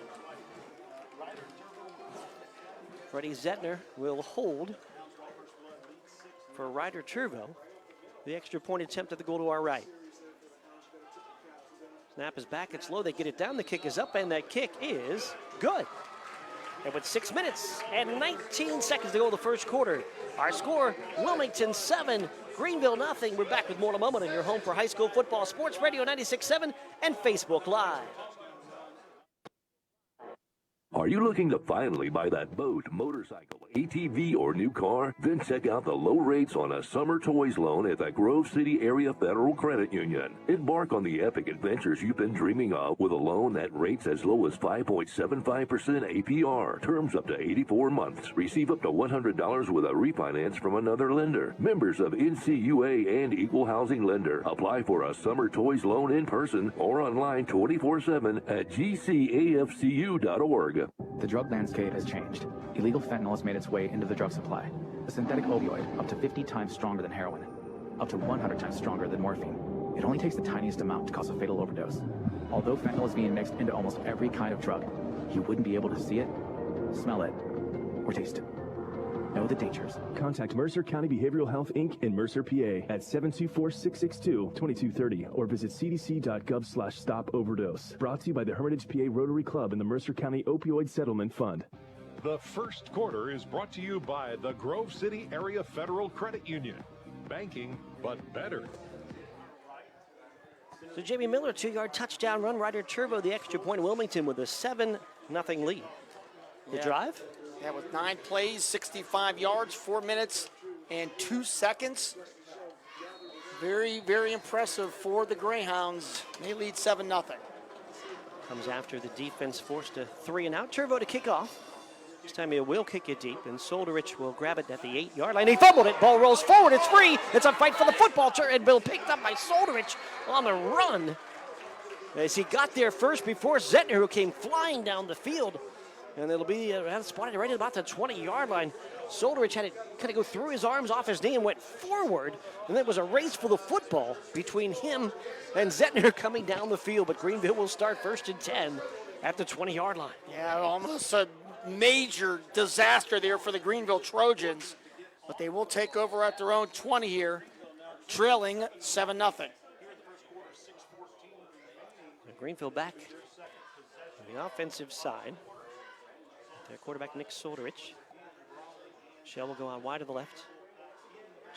Freddie Zettner will hold for Ryder Turvo. The extra point attempt at the goal to our right. Snap is back, it's low, they get it down, the kick is up, and that kick is good. And with 6 minutes and 19 seconds to go in the first quarter, our score, Wilmington 7, Greenville nothing. We're back with more in a moment on your home for high school football, Sports Radio 96.7 and Facebook Live.
Are you looking to finally buy that boat, motorcycle, ATV, or new car? Then check out the low rates on a summer toys loan at the Grove City Area Federal Credit Union. Embark on the epic adventures you've been dreaming of with a loan that rates as low as 5.75% APR. Terms up to 84 months. Receive up to $100 with a refinance from another lender. Members of NCUA and Equal Housing Lender. Apply for a summer toys loan in person or online 24/7 at gcafcu.org.
The drug landscape has changed. Illegal fentanyl has made its way into the drug supply. A synthetic opioid up to 50 times stronger than heroin, up to 100 times stronger than morphine. It only takes the tiniest amount to cause a fatal overdose. Although fentanyl is being mixed into almost every kind of drug, you wouldn't be able to see it, smell it, or taste it. Know the dangers.
Contact Mercer County Behavioral Health, Inc. in Mercer, PA at 724-662-2230 or visit cdc.gov/stop-overdose. Brought to you by the Hermitage PA Rotary Club and the Mercer County Opioid Settlement Fund.
The first quarter is brought to you by the Grove City Area Federal Credit Union. Banking, but better.
So Jamie Miller, 2-yard touchdown run. Ryder Turbo, the extra point. Wilmington with a 7-0 lead. The drive?
Yeah, with 9 plays, 65 yards, 4 minutes and 2 seconds. Very, very impressive for the Greyhounds. They lead 7-0.
Comes after the defense forced a 3-and-out. Turbo to kick off. This time he will kick it deep, and Solderich will grab it at the 8-yard line. He fumbled it. Ball rolls forward. It's free. It's a fight for the football. And Bill picked up by Solderich on the run as he got there first before Zettner, who came flying down the field. And it'll be spotted right at about the 20-yard line. Solderich had it kind of go through his arms off his knee and went forward. And it was a race for the football between him and Zettner coming down the field. But Greenville will start 1st and 10 at the 20-yard line.
Yeah, almost a major disaster there for the Greenville Trojans. But they will take over at their own 20 here, trailing 7-0.
Greenville back on the offensive side. Their quarterback, Nick Solderich. Shell will go out wide to the left.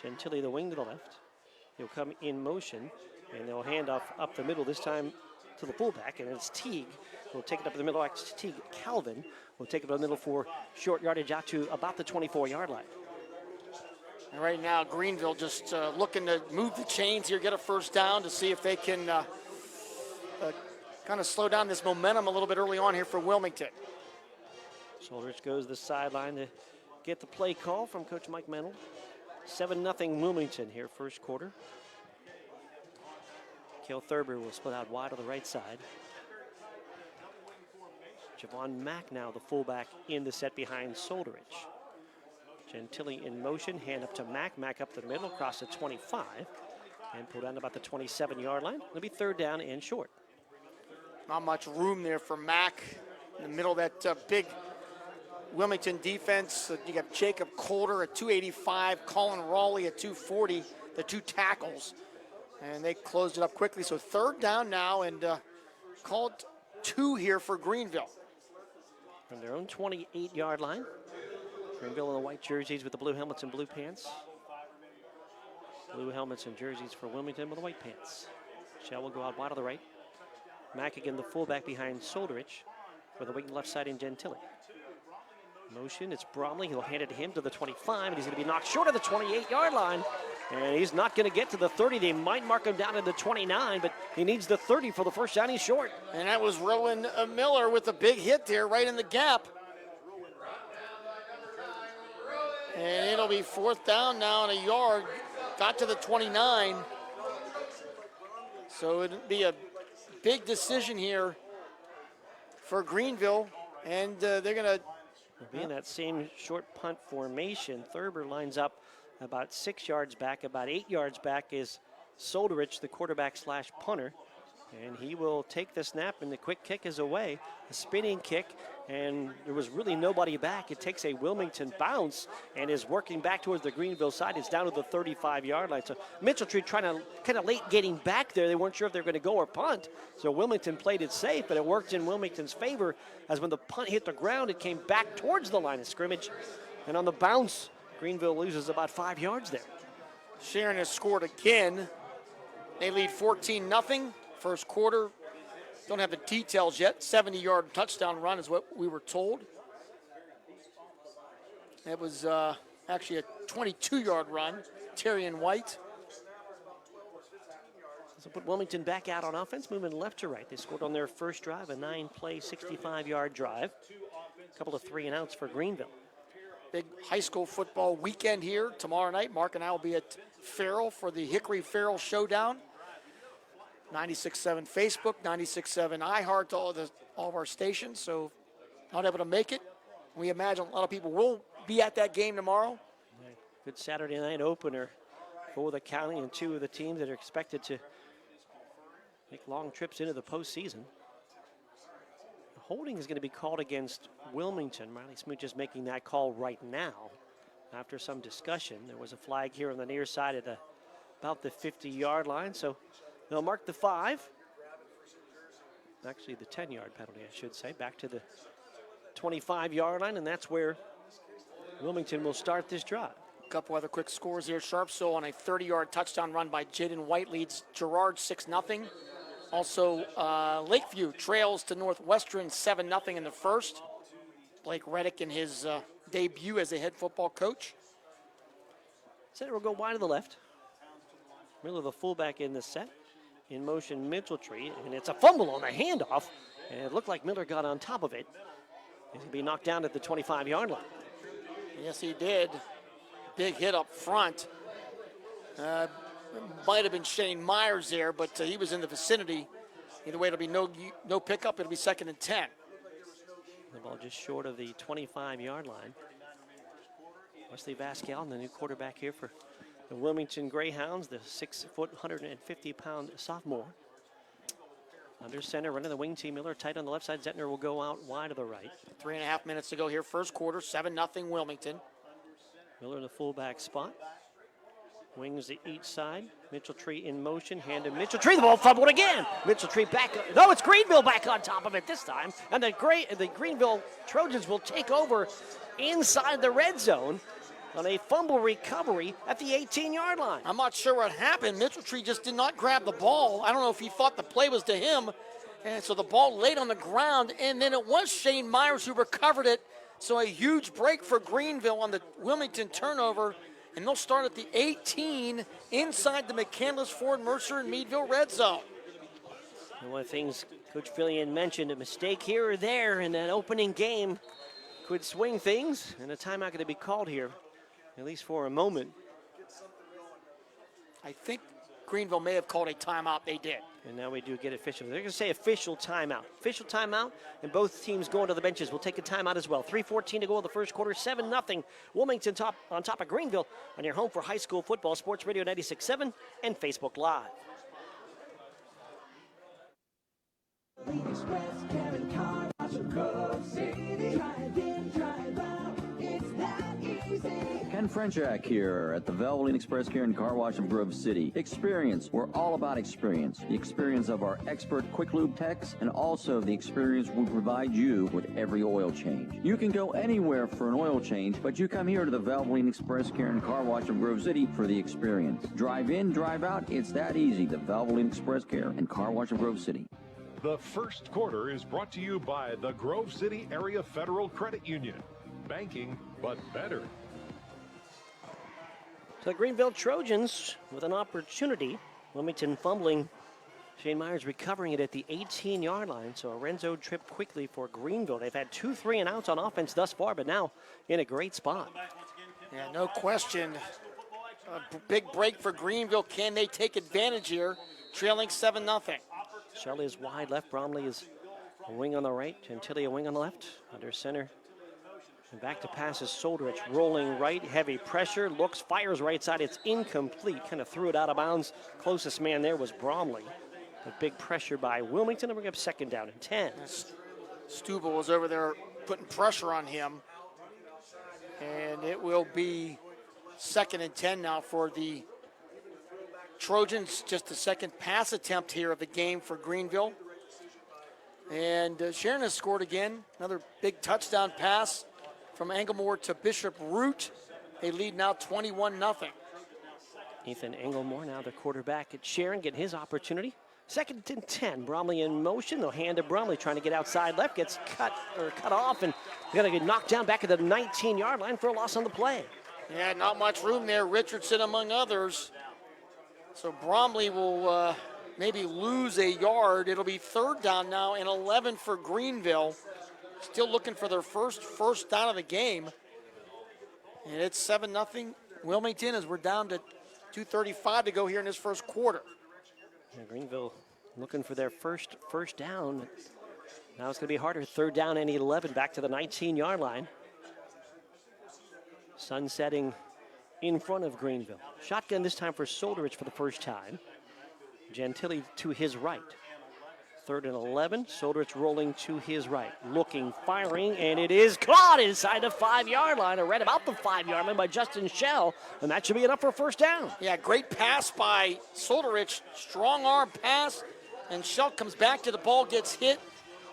Gentili, the wing to the left. He'll come in motion, and they'll hand off up the middle, this time to the fullback, and it's Teague. We'll take it up the middle. Teague Calvin will take it up the middle for short yardage out to about the 24-yard line.
And right now, Greenville just looking to move the chains here, get a first down to see if they can kind of slow down this momentum a little bit early on here for Wilmington.
Solderich goes to the sideline to get the play call from Coach Mike Mennel. 7-0 Wilmington here, first quarter. Cale Thurber will split out wide on the right side. Javon Mack now the fullback in the set behind Solderich. Gentili in motion, hand up to Mack. Mack up the middle, across the 25, and pull down about the 27-yard line. It'll be 3rd down and short.
Not much room there for Mack in the middle of that big Wilmington defense. You got Jacob Coulter at 285, Colin Raleigh at 240, the 2 tackles. And they closed it up quickly. So 3rd down now, and called 2 here for Greenville.
From their own 28-yard line. Greenville in the white jerseys with the blue helmets and blue pants. Blue helmets and jerseys for Wilmington with the white pants. Shell will go out wide to the right. Mack again, the fullback behind Solderich for the wing left side in Gentili. Motion, it's Bromley. He'll hand it to him to the 25, and he's going to be knocked short of the 28-yard line. And he's not going to get to the 30. They might mark him down to the 29, but he needs the 30 for the first down. He's short.
And that was Rowan Miller with a big hit there right in the gap. And it'll be 4th down now and a yard. Got to the 29. So it'll be a big decision here for Greenville. And they're going to
be in that same short punt formation. Thurber lines up about 6 yards back. About 8 yards back is Solderich, the quarterback slash punter. And he will take the snap, and the quick kick is away. A spinning kick, and there was really nobody back. It takes a Wilmington bounce and is working back towards the Greenville side. It's down to the 35-yard line. So Mitchell-Tree trying to kind of late getting back there. They weren't sure if they were going to go or punt. So Wilmington played it safe, but it worked in Wilmington's favor, as when the punt hit the ground, it came back towards the line of scrimmage. And on the bounce, Greenville loses about 5 yards there.
Sharon has scored again. They lead 14-0. First quarter. Don't have the details yet. 70-yard touchdown run is what we were told. It was actually a 22-yard run. Tyrion White.
So put Wilmington back out on offense, moving left to right. They scored on their first drive, a 9-play, 65-yard drive. A couple of 3-and-outs for Greenville.
Big high school football weekend here tomorrow night. Mark and I will be at Farrell for the Hickory-Farrell Showdown. 96.7 Facebook, 96.7 iHeart, all of our stations. So not able to make it. We imagine a lot of people will be at that game tomorrow.
Good Saturday night opener for the county and two of the teams that are expected to make long trips into the postseason. Holding is going to be called against Wilmington. Riley Smoot just making that call right now. After some discussion, there was a flag here on the near side at about the 50-yard line. So they'll mark the 5. Actually, the 10-yard penalty, I should say. Back to the 25-yard line, and that's where Wilmington will start this drive.
A couple other quick scores here. Sharpsville on a 30-yard touchdown run by Jaden White leads Girard 6-0. Also, Lakeview trails to Northwestern 7-0 in the first. Blake Reddick in his debut as a head football coach.
Center will go wide to the left. Miller, the fullback in the set. In motion, Mitchell-Tree, and it's a fumble on the handoff. And it looked like Miller got on top of it. He's going to be knocked down at the 25-yard line.
Yes, he did. Big hit up front. Might have been Shane Myers there, but he was in the vicinity. Either way, it'll be no pickup. It'll be 2nd and 10.
The ball just short of the 25-yard line. Wesley Vascal, the new quarterback here for the Wilmington Greyhounds, the 6-foot, 150-pound sophomore. Under center, running the wing team. Miller tight on the left side. Zettner will go out wide to the right.
3.5 minutes to go here. First quarter, 7-0 Wilmington.
Miller in the fullback spot. Wings to each side. Mitchell-Tree in motion. Hand to Mitchell-Tree. The ball fumbled again. Mitchell-Tree back. No, it's Greenville back on top of it this time. And the Greenville Trojans will take over inside the red zone on a fumble recovery at the 18-yard line.
I'm not sure what happened. Mitchell-Tree just did not grab the ball. I don't know if he thought the play was to him. And so the ball laid on the ground. And then it was Shane Myers who recovered it. So a huge break for Greenville on the Wilmington turnover. And they'll start at the 18 inside the McCandless, Ford, Mercer, and Meadville red zone.
And one of the things Coach Fillion mentioned, a mistake here or there in that opening game could swing things. And a timeout going to be called here, at least for a moment.
I think Greenville may have called a timeout. They did.
And now we do get official. They're going to say official timeout. Official timeout, and both teams going to the benches will take a timeout as well. 3:14 to go in the first quarter, 7-0. Wilmington on top of Greenville on your home for high school football, Sports Radio 96.7 and Facebook Live.
Ken Frenchak here at the Valvoline Express Care and Car Wash of Grove City. Experience. We're all about experience. The experience of our expert quick lube techs and also the experience we provide you with every oil change. You can go anywhere for an oil change, but you come here to the Valvoline Express Care and Car Wash of Grove City for the experience. Drive in, drive out. It's that easy. The Valvoline Express Care and Car Wash of Grove City.
The first quarter is brought to you by the Grove City Area Federal Credit Union. Banking, but better.
So the Greenville Trojans with an opportunity. Wilmington fumbling. Shane Myers recovering it at the 18-yard line. So a red zone trip quickly for Greenville. They've had 2 3-and-outs on offense thus far, but now in a great spot.
Yeah, no question. A big break for Greenville. Can they take advantage here? Trailing 7-0.
Shelley is wide left. Bromley is a wing on the right. Gentili a wing on the left. Under center. And back to pass is Soldrich, rolling right, heavy pressure, looks, fires right side, it's incomplete, kind of threw it out of bounds. Closest man there was Bromley. A big pressure by Wilmington, and we're going to have 2nd down and 10.
Stubel was over there putting pressure on him. And it will be 2nd and 10 now for the Trojans. Just the 2nd pass attempt here of the game for Greenville. And Sharon has scored again. Another big touchdown pass from Englemore to Bishop Root. They lead now 21-0.
Ethan Englemore now the quarterback at Sharon, getting his opportunity. 2nd and 10. Bromley in motion. They'll hand to Bromley, trying to get outside left. Gets cut off, and going to get knocked down back at the 19-yard line for a loss on the play.
Yeah, not much room there. Richardson among others. So Bromley will maybe lose a yard. It'll be 3rd down now and 11 for Greenville. Still looking for their first down of the game. And it's 7-0 Wilmington as we're down to 2:35 to go here in this first quarter.
Yeah, Greenville looking for their first down. Now it's going to be harder. 3rd down and 11 back to the 19-yard line. Sun setting in front of Greenville. Shotgun this time for Solderich for the first time. Gentili to his right. 3rd and 11. Solderich rolling to his right. Looking, firing, and it is caught inside the 5-yard line, or right about the 5-yard line by Justin Schell, and that should be enough for a first down.
Yeah, great pass by Solderich. Strong arm pass, and Schell comes back to the ball, gets hit,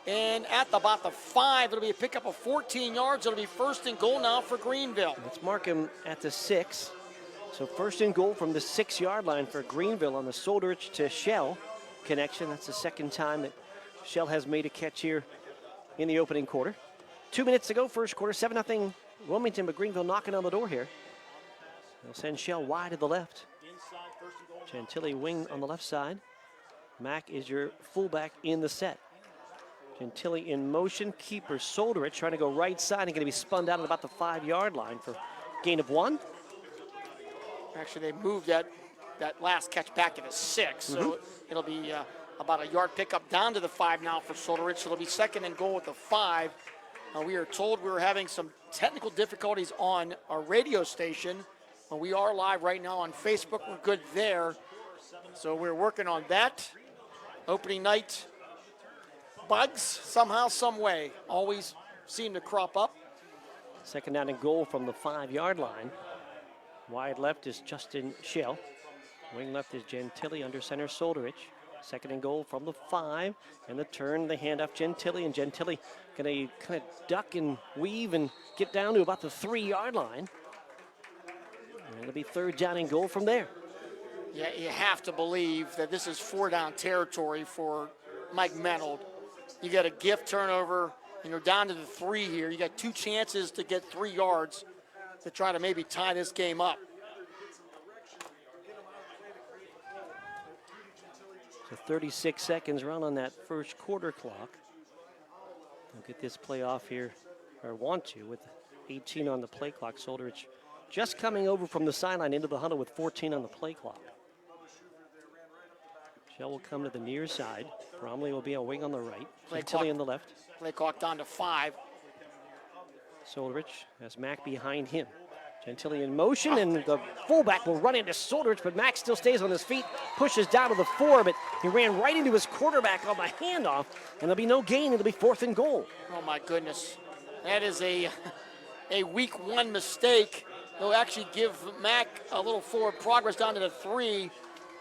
and at about the 5, it'll be a pickup of 14 yards. It'll be 1st and goal now for Greenville.
Let's mark him at the 6. So 1st and goal from the 6-yard line for Greenville on the Solderich to Schell connection. That's the 2nd time that Schell has made a catch here in the opening quarter. 2 minutes to go, first quarter, 7-0 Wilmington, but Greenville knocking on the door here. They'll send Schell wide to the left. Gentili wing on the left side. Mack is your fullback in the set. Gentili in motion, keeper Solderich trying to go right side and going to be spun down at about the 5-yard line for gain of 1.
Actually, they moved that last catch back to the 6, so it'll be about a yard pickup down to the 5 now for Solderich. So it'll be 2nd and goal at the 5. We are told we were having some technical difficulties on our radio station. We are live right now on Facebook. We're good there. So we're working on that. Opening night bugs, somehow, some way, always seem to crop up.
2nd down and goal from the 5-yard line. Wide left is Justin Schell. Wing left is Gentili, under center Solderich. 2nd and goal from the 5. And the turn, the handoff Gentili, and Gentili going to kind of duck and weave and get down to about the 3-yard line. And it'll be 3rd down and goal from there.
Yeah, you have to believe that this is 4-down territory for Mike Menold. You got a gift turnover, and you're down to the 3 here. You got 2 chances to get 3 yards to try to maybe tie this game up.
So 36 seconds run on that first quarter clock. We'll get this play off here, or want to, with 18 on the play clock. Solderich just coming over from the sideline into the huddle with 14 on the play clock. Schell will come to the near side. Bromley will be a wing on the right. Gentili on the left.
Play clock down to 5.
Solderich has Mack behind him. Gentili in motion, and the fullback will run into Solderich, but Mack still stays on his feet, pushes down to the 4, but he ran right into his quarterback on the handoff, and there'll be no gain. It'll be 4th and goal.
Oh, my goodness. That is a week 1 mistake. They'll actually give Mack a little forward progress down to the 3.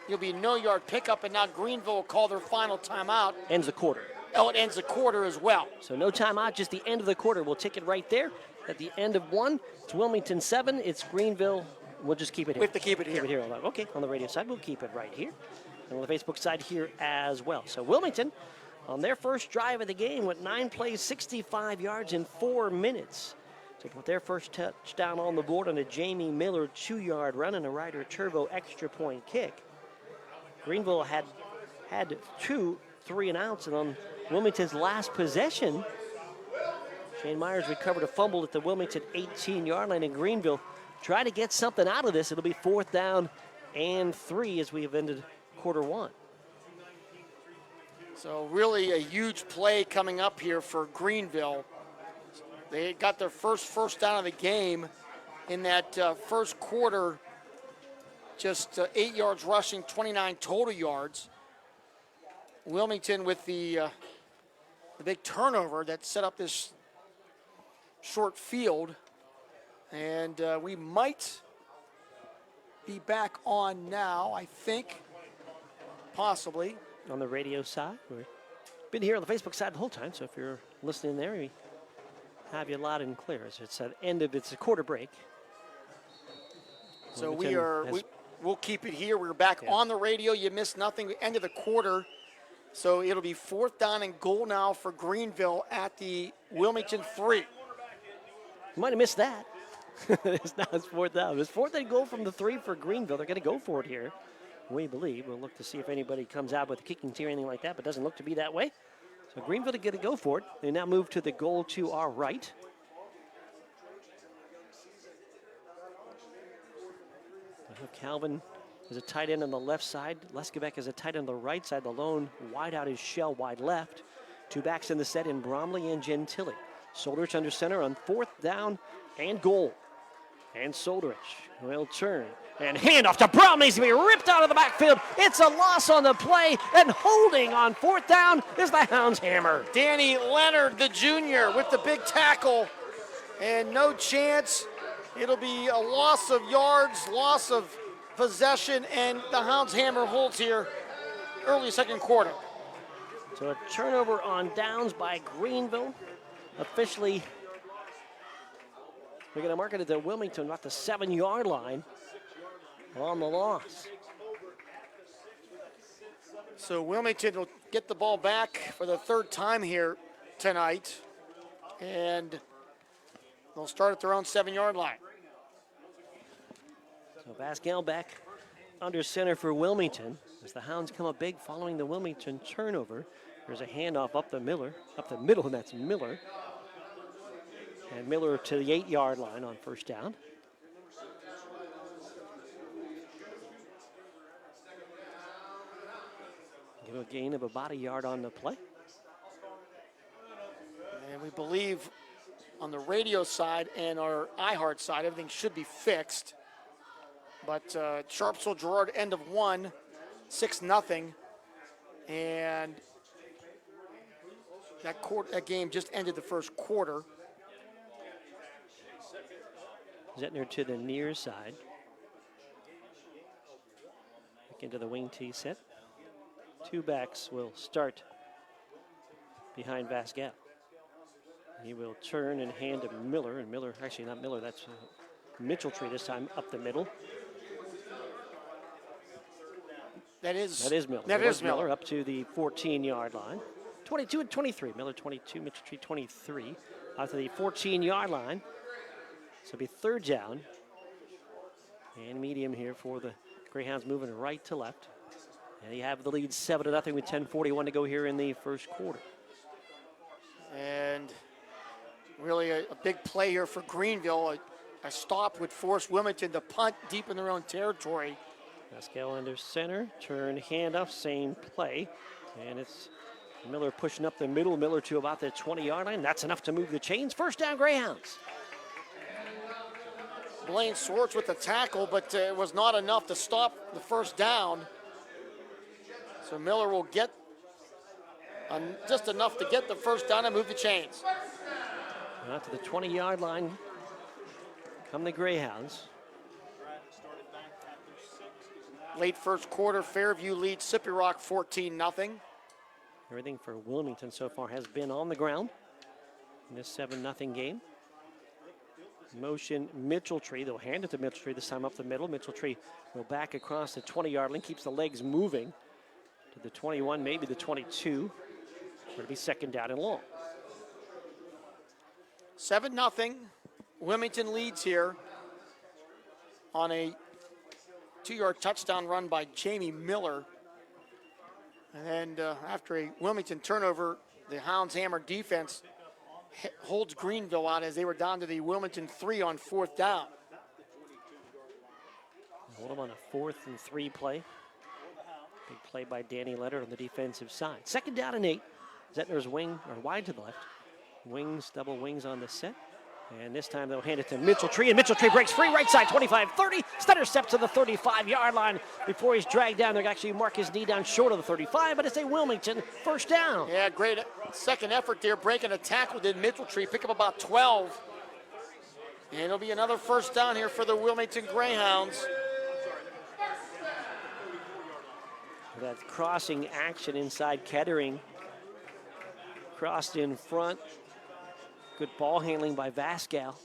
He'll be no yard pickup, and now Greenville will call their final timeout.
Ends the quarter.
Oh, it ends the quarter as well.
So no timeout, just the end of the quarter. We'll take it right there. At the end of 1, it's Wilmington 7, it's Greenville. We'll just keep it here.
We have to keep it here.
Keep it here. Okay, on the radio side, we'll keep it right here. And on the Facebook side here as well. So Wilmington, on their first drive of the game, went 9 plays, 65 yards in 4 minutes. To put their first touchdown on the board on a Jamie Miller 2-yard run and a Ryder Turbo extra point kick. Greenville had 2 3-and-outs, and on Wilmington's last possession, Shane Myers recovered a fumble at the Wilmington 18-yard line, and Greenville try to get something out of this. It'll be 4th down and 3 as we have ended quarter 1.
So really a huge play coming up here for Greenville. They got their first down of the game in that first quarter. Just 8 yards rushing, 29 total yards. Wilmington with the big turnover that set up this short field. And we might be back on now, I think, possibly.
On the radio side. We've been here on the Facebook side the whole time, so if you're listening there, we have you loud and clear. It's at the end of it's a quarter break.
So we'll keep it here. We're back on the radio. You missed nothing. End of the quarter. So it'll be 4th down and goal now for Greenville at the Wilmington 3.
You might have missed that. It's 4th down. It's 4th and goal from the 3 for Greenville. They're going to go for it here, we believe. We'll look to see if anybody comes out with a kicking tee or anything like that, but doesn't look to be that way. So Greenville going to go for it. They now move to the goal to our right. Calvin is a tight end on the left side. Leskebeck is a tight end on the right side. The lone wide out is Shell wide left. 2 backs in the set in Bromley and Gentili. Soldrich under center on 4th down and goal. And Soldrich will turn and hand off to Bromley. He's going to be ripped out of the backfield. It's a loss on the play, and holding on 4th down is the Hounds hammer.
Danny Leonard, the junior, with the big tackle, and no chance. It'll be a loss of yards, loss of possession, and the Hounds hammer holds here early second quarter.
So a turnover on downs by Greenville. Officially, we're going to mark it at the Wilmington, about the 7-yard line on the loss.
So Wilmington will get the ball back for the 3rd time here tonight, and they'll start at their own 7-yard line.
So Vasquez back under center for Wilmington as the Hounds come up big following the Wilmington turnover. There's a handoff up the middle, and that's Miller. And Miller to the 8-yard line on 1st down. Give a gain of about a yard on the play.
And we believe on the radio side and our iHeart side, everything should be fixed. But Sharpsville Girard, end of 1, 6-0. And that game just ended the first quarter.
Zettner to the near side. Back into the wing tee set. 2 backs will start behind Vasquez. He will turn and hand to Miller, and Miller, actually not Miller, that's Mitchell-Tree this time up the middle.
That is
Miller.
That is
Miller up to the 14-yard line. 22 and 23. Miller 22, Mitchell-Tree 23. Out to the 14-yard line. So it'll be 3rd down. And medium here for the Greyhounds, moving right to left. And you have the lead 7-0 with 10:41 to go here in the first quarter.
And really a big play here for Greenville. A stop would force Wilmington to punt deep in their own territory.
Pascal under center, turn, handoff, same play. And it's Miller pushing up the middle, Miller to about the 20-yard line. That's enough to move the chains. 1st down, Greyhounds.
Blaine Swartz with the tackle, but it was not enough to stop the 1st down. So Miller will get just enough to get the 1st down and move the chains.
Out to the 20-yard line come the Greyhounds.
Late first quarter, Fairview leads Sippy Rock 14-0.
Everything for Wilmington so far has been on the ground in this 7-0 game. Motion Mitchell-Tree. They'll hand it to Mitchell-Tree this time up the middle. Mitchell-Tree will back across the 20-yard line, keeps the legs moving to the 21, maybe the 22. It'll be 2nd down and long.
7-0. Wilmington leads here on a 2-yard touchdown run by Jamie Miller. And after a Wilmington turnover, the Hounds hammer defense holds Greenville out as they were down to the Wilmington 3 on 4th down.
Hold them on a 4th and 3 play. Big play by Danny Leonard on the defensive side. 2nd down and 8. Zettner's wing, or wide to the left. Wings, double wings on the set. And this time they'll hand it to Mitchell-Tree, and Mitchell-Tree breaks free, right side, 25-30. Stutter steps to the 35-yard line before he's dragged down. They'll actually mark his knee down short of the 35, but it's a Wilmington first down.
Yeah, great second effort there, breaking a tackle, did Mitchell-Tree, pick up about 12. And it'll be another first down here for the Wilmington Greyhounds.
That crossing action inside Kettering. Crossed in front. Good ball handling by Vascal.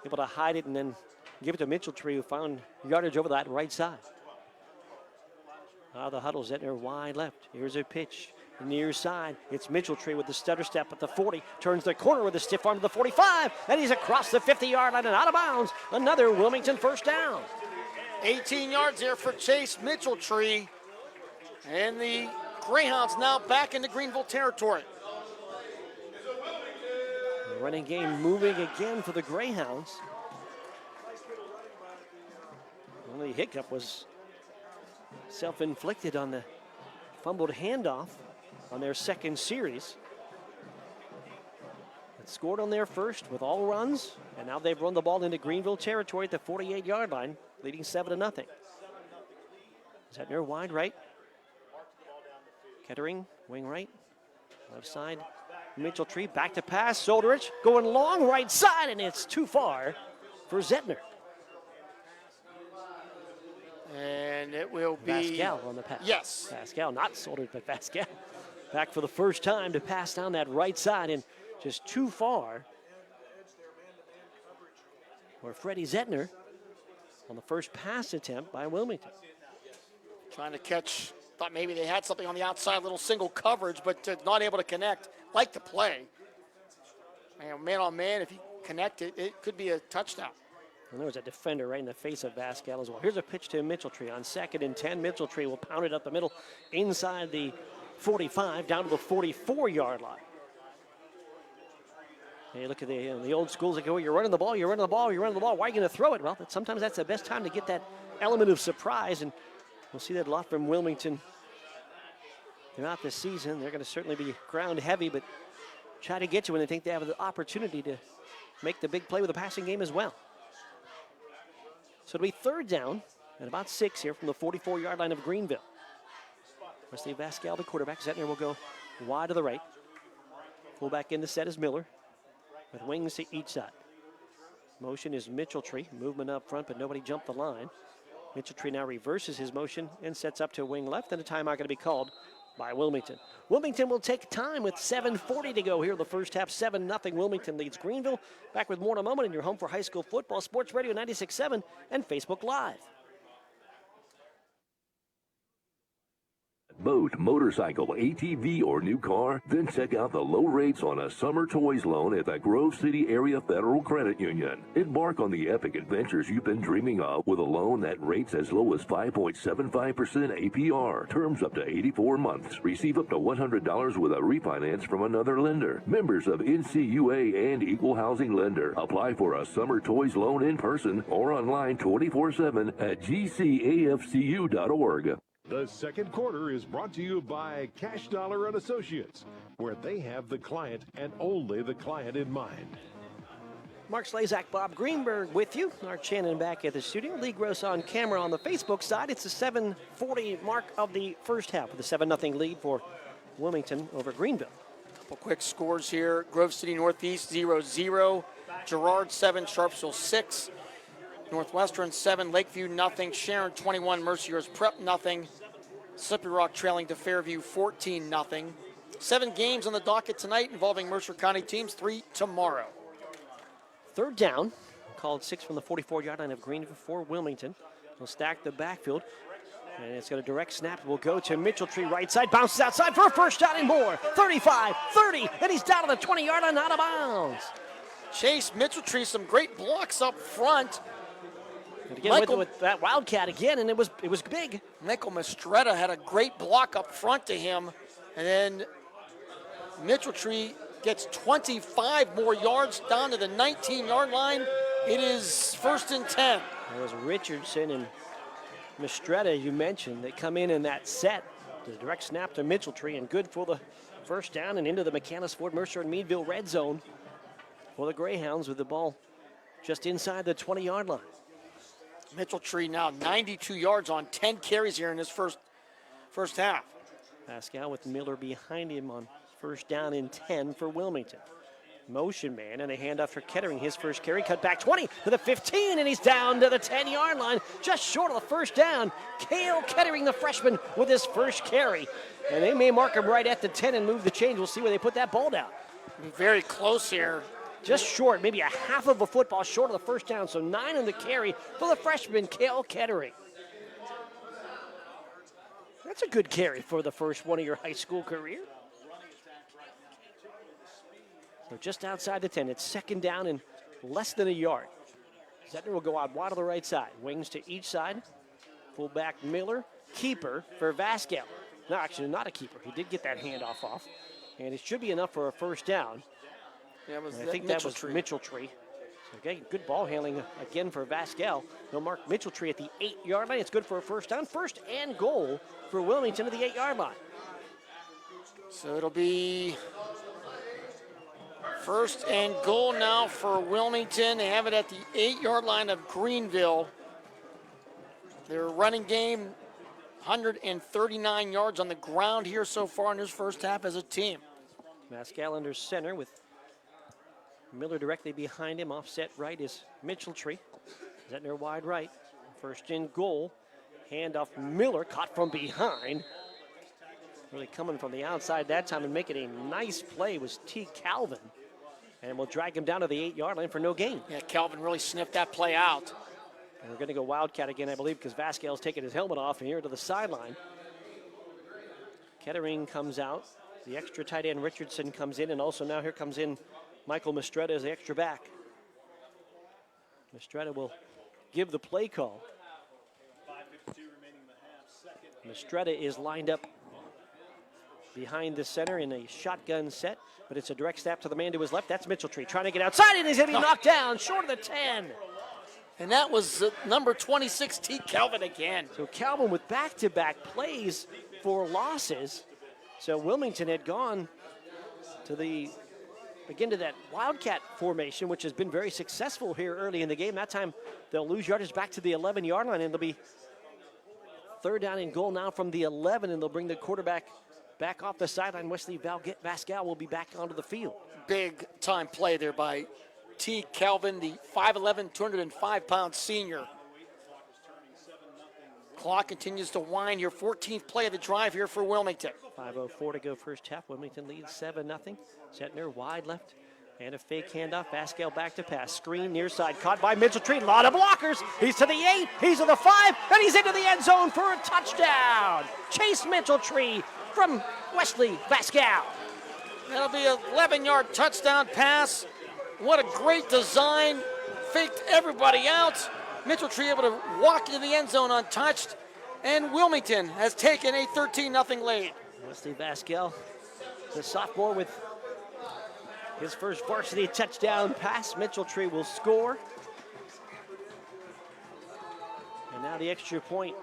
Able to hide it and then give it to Mitchell-Tree, who found yardage over that right side. The huddle, Zettner wide left. Here's a pitch. Near side, it's Mitchell-Tree with the stutter step at the 40. Turns the corner with a stiff arm to the 45. And he's across the 50-yard line and out of bounds. Another Wilmington first down.
18 yards there for Chase Mitchell-Tree. And the Greyhounds now back into Greenville territory.
The running game moving again for the Greyhounds. Only hiccup was self-inflicted on the fumbled handoff on their second series. It scored on their first with all runs, and now they've run the ball into Greenville territory at the 48-yard line, leading 7-0. Zettner wide right. Kettering, wing right. Left side, Mitchell-Tree, back to pass. Solderich going long right side, and it's too far for Zettner.
And it will be
Vascal on the pass.
Yes.
Vascal, not Solderich, but Vascal. Back for the first time to pass down that right side, and just too far for Freddie Zettner on the first pass attempt by Wilmington.
Trying to catch, thought maybe they had something on the outside, little single coverage, but not able to connect. Like the play. Man on man, if you connect it, it could be a touchdown.
And there was a defender right in the face of Vascal as well. Here's a pitch to Mitchell-Tree on 2nd and 10. Mitchell-Tree will pound it up the middle inside the 45 down to the 44-yard line. And you look at the old schools that go, you're running the ball, you're running the ball, you're running the ball. Why are you going to throw it? Well, sometimes that's the best time to get that element of surprise, and we'll see that a lot from Wilmington throughout the season. They're going to certainly be ground heavy, but try to get you when they think they have the opportunity to make the big play with the passing game as well. So it'll be third down and about 6 here from the 44-yard line of Greenville. Wesley Vascal, the quarterback. Zettner will go wide to the right. Fullback in the set is Miller with wings to each side. Motion is Mitchell-Tree. Movement up front, but nobody jumped the line. Mitchell-Tree now reverses his motion and sets up to wing left, and a timeout going to be called by Wilmington. Wilmington will take time with 7:40 to go here in the first half. 7-0. Wilmington leads Greenville. Back with more in a moment in your home for high school football, Sports Radio 96.7 and Facebook Live.
Boat, motorcycle, ATV, or new car? Then check out the low rates on a summer toys loan at the Grove City Area Federal Credit Union. Embark on the epic adventures you've been dreaming of with a loan that rates as low as 5.75% APR. Terms up to 84 months. Receive up to $100 with a refinance from another lender. Members of NCUA and Equal Housing Lender. Apply for a summer toys loan in person or online 24/7 at gcafcu.org.
The second quarter is brought to you by Cash Dollar and Associates, where they have the client and only the client in mind.
Mark Slazak, Bob Greenberg with you. Art Shannon back at the studio. Lee Gross on camera on the Facebook side. It's the 7:40 mark of the first half with a 7-0 lead for Wilmington over Greenville.
Couple quick scores here. Grove City Northeast 0-0. Girard 7, Sharpsville 6. Northwestern 7, Lakeview nothing. Sharon 21, Mercyhurst Prep nothing. Slippery Rock trailing to Fairview 14-0. 7 games on the docket tonight involving Mercer County teams, 3 tomorrow.
Third down, called 6 from the 44-yard line of Greenville for Wilmington. They'll stack the backfield, and it's got a direct snap. Will go to Mitchell-Tree right side, bounces outside for a first down and more. 35, 30, and he's down to the 20-yard line, out of bounds.
Chase Mitchell-Tree, some great blocks up front.
And again, with that Wildcat again, and it was big.
Michael Mistretta had a great block up front to him, and then Mitchell-Tree gets 25 more yards down to the 19-yard line. It is first and 10.
There was Richardson and Mistretta, you mentioned, that come in that set. The direct snap to Mitchell-Tree, and good for the first down and into the McCannis Ford Mercer and Meadville red zone for the Greyhounds with the ball just inside the 20-yard line.
Mitchell-Tree now 92 yards on 10 carries here in his first half.
Pascal with Miller behind him on first down and 10 for Wilmington. Motion man and a handoff for Kettering. His first carry, cut back 20 to the 15, and he's down to the 10-yard line, just short of the first down. Cale Kettering, the freshman, with his first carry. And they may mark him right at the 10 and move the change. We'll see where they put that ball down.
Very close here.
Just short, maybe a half of a football short of the first down, so 9 on the carry for the freshman, Cale Kettering. That's a good carry for the first one of your high school career. So just outside the 10, it's second down and less than a yard. Zettner will go out wide to the right side. Wings to each side. Fullback Miller, keeper for Vasquez. No, actually not a keeper. He did get that handoff off. And it should be enough for a first down.
Yeah,
I think that was Mitchell-Tree. So okay, good ball handling again for Vasquez. They'll mark Mitchell-Tree at the 8-yard line. It's good for a first down. First and goal for Wilmington at the 8-yard line.
So it'll be first and goal now for Wilmington. They have it at the 8-yard line of Greenville. Their running game, 139 yards on the ground here so far in this first half as a team.
Pascal under center with Miller directly behind him. Offset right is Mitchell-Tree. Zettner wide right. First and goal. Handoff Miller, caught from behind. Really coming from the outside that time and making a nice play was T. Calvin. And we'll drag him down to the 8-yard line for no gain.
Yeah, Calvin really sniffed that play out.
And we're going to go Wildcat again, I believe, because Vasquez's taking his helmet off and here to the sideline. Kettering comes out. The extra tight end Richardson comes in, and also now here comes in Michael Mistretta as the extra back. Mistretta will give the play call. Mistretta is lined up behind the center in a shotgun set, but it's a direct snap to the man to his left. That's Mitchell-Tree trying to get outside, and he's going to be knocked down short of the 10.
And that was number 26, T. Calvin again.
So Calvin with back-to-back plays for losses. So Wilmington had gone to that Wildcat formation, which has been very successful here early in the game. That time they'll lose yardage back to the 11-yard line, and it'll be third down and goal now from the 11, and they'll bring the quarterback back off the sideline. Wesley Vasquez will be back onto the field.
Big time play there by T. Calvin, the 5'11", 205-pound senior. Clock continues to wind. Your 14th play of the drive here for Wilmington.
5:04 to go first half. Wilmington leads 7-0. Zettner wide left and a fake handoff. Vasquez back to pass. Screen near side. Caught by Mitchell-Tree. A lot of blockers. He's to the 8. He's to the 5. And he's into the end zone for a touchdown. Chase Mitchell-Tree from Wesley Vasquez.
That'll be an 11-yard touchdown pass. What a great design. Faked everybody out. Mitchell-Tree able to walk into the end zone untouched. And Wilmington has taken a 13-0 lead.
Wesley Vasquez, the sophomore, with his first varsity touchdown pass. Mitchell-Tree will score. And now the extra point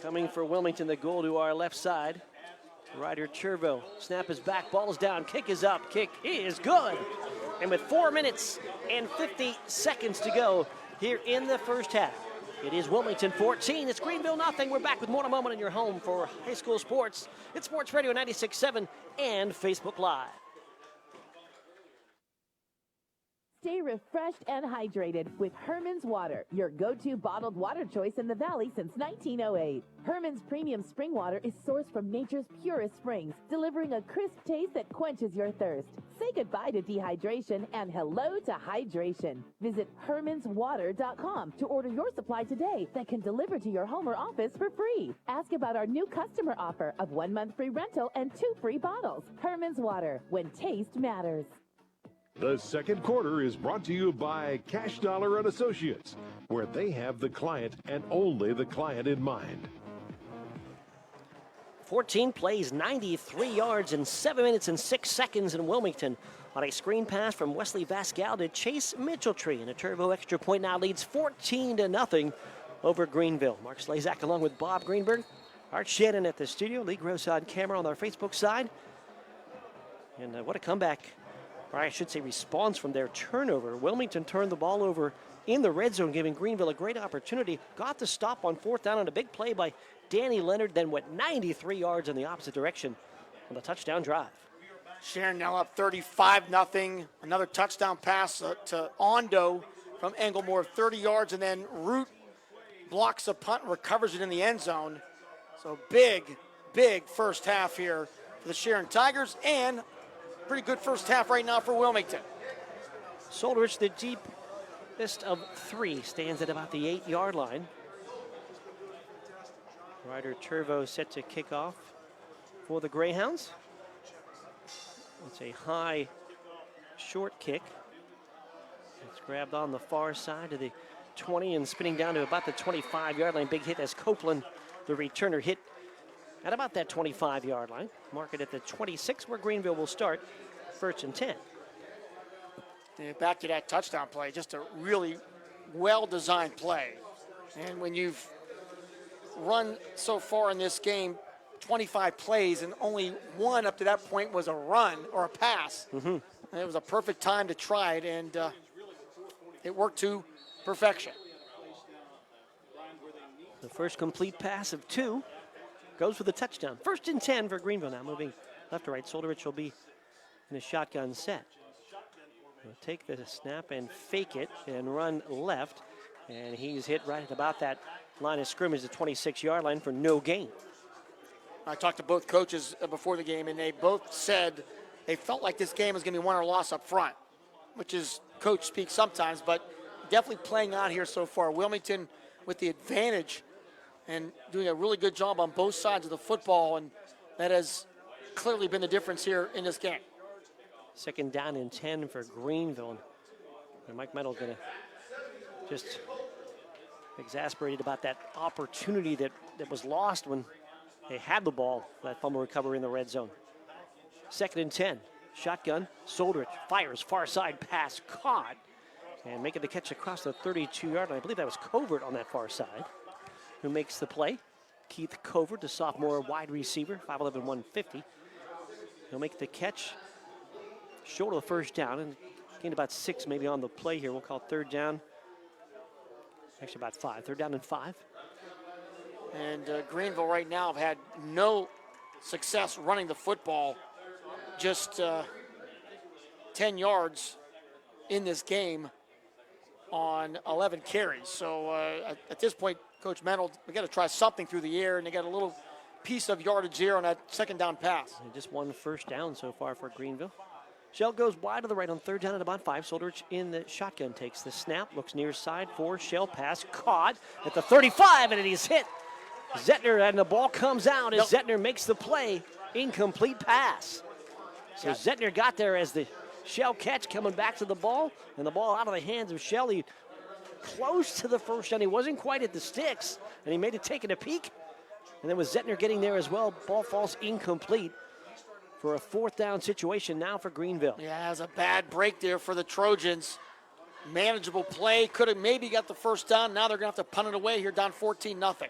coming for Wilmington, the goal to our left side. Ryder Chervo, snap is back, ball is down, kick is up, kick is good. And with 4 minutes and 50 seconds to go here in the first half, it is Wilmington 14, it's Greenville nothing. We're back with more in a moment in your home for high school sports. It's Sports Radio 96.7 and Facebook Live.
Stay refreshed and hydrated with Herman's Water, your go-to bottled water choice in the Valley since 1908. Herman's premium spring water is sourced from nature's purest springs, delivering a crisp taste that quenches your thirst. Say goodbye to dehydration and hello to hydration. Visit hermanswater.com to order your supply today that can deliver to your home or office for free. Ask about our new customer offer of 1 month free rental and 2 free bottles. Herman's Water, when taste matters.
The second quarter is brought to you by Cash Dollar and Associates, where they have the client and only the client in mind.
14 plays, 93 yards in 7 minutes and 6 seconds in Wilmington on a screen pass from Wesley Vasquez to Chase Mitchell-Tree. And a Turbo extra point now leads 14-0 over Greenville. Mark Slazak along with Bob Greenberg. Art Shannon at the studio. Lee Gross on camera on our Facebook side. And what a comeback or I should say response from their turnover. Wilmington turned the ball over in the red zone, giving Greenville a great opportunity. Got the stop on 4th down on a big play by Danny Leonard, then went 93 yards in the opposite direction on the touchdown drive.
Sharon now up 35-0. Another touchdown pass to Ondo from Englemore, 30 yards, and then Root blocks a punt and recovers it in the end zone. So big first half here for the Sharon Tigers, and pretty good first half right now for Wilmington.
Soldrich, the deepest of 3, stands at about the 8-yard line. Ryder Turvo set to kick off for the Greyhounds. It's a high, short kick. It's grabbed on the far side of the 20 and spinning down to about the 25-yard line. Big hit as Copeland, the returner, hit at about that 25-yard line. Mark it at the 26, where Greenville will start 1st and 10.
Yeah, back to that touchdown play, just a really well-designed play. And when you've run so far in this game, 25 plays, and only one up to that point was a run or a pass. And it was a perfect time to try it, and it worked to perfection.
The first complete pass of 2 goes for the touchdown. 1st and 10 for Greenville now, moving left to right. Soldrich will be in a shotgun set. He'll take the snap and fake it and run left, and he's hit right at about that line of scrimmage, the 26-yard line, for no gain.
I talked to both coaches before the game, and they both said they felt like this game was going to be won or lost up front, which is coach speak sometimes, but definitely playing out here so far. Wilmington with the advantage and doing a really good job on both sides of the football, and that has clearly been the difference here in this game.
2nd down and 10 for Greenville. And Mike Meadow's going to just exasperated about that opportunity that was lost when they had the ball, that fumble recovery in the red zone. 2nd and 10, shotgun, Soldrich fires, far side pass, caught, and making the catch across the 32-yard line. I believe that was Covert on that far side, who makes the play. Keith Covert, the sophomore wide receiver, 5'11", 150. He'll make the catch short of the 1st down, and gained about 6 maybe on the play here. We'll call 3rd down, actually about 5, 3rd down and 5.
And Greenville right now have had no success running the football, just 10 yards in this game on 11 carries. So at this point, Coach Mennel, we got to try something through the air, and they got a little piece of yardage here on that 2nd down pass.
And just 1 1st down so far for Greenville. Shell goes wide to the right on 3rd down at about 5. Soldrich in the shotgun, takes the snap, looks near side for Shell, pass caught at the 35, and he's hit Zettner, and the ball comes out as Zettner makes the play. Incomplete pass. So Zettner got there as the Shell catch, coming back to the ball, and the ball out of the hands of Shell. He close to the 1st down. He wasn't quite at the sticks, and he made it taking a peek. And then with Zettner getting there as well, ball falls incomplete for a 4th down situation now for Greenville.
Yeah, it was a bad break there for the Trojans. Manageable play, could have maybe got the 1st down. Now they're going to have to punt it away here, down 14-0.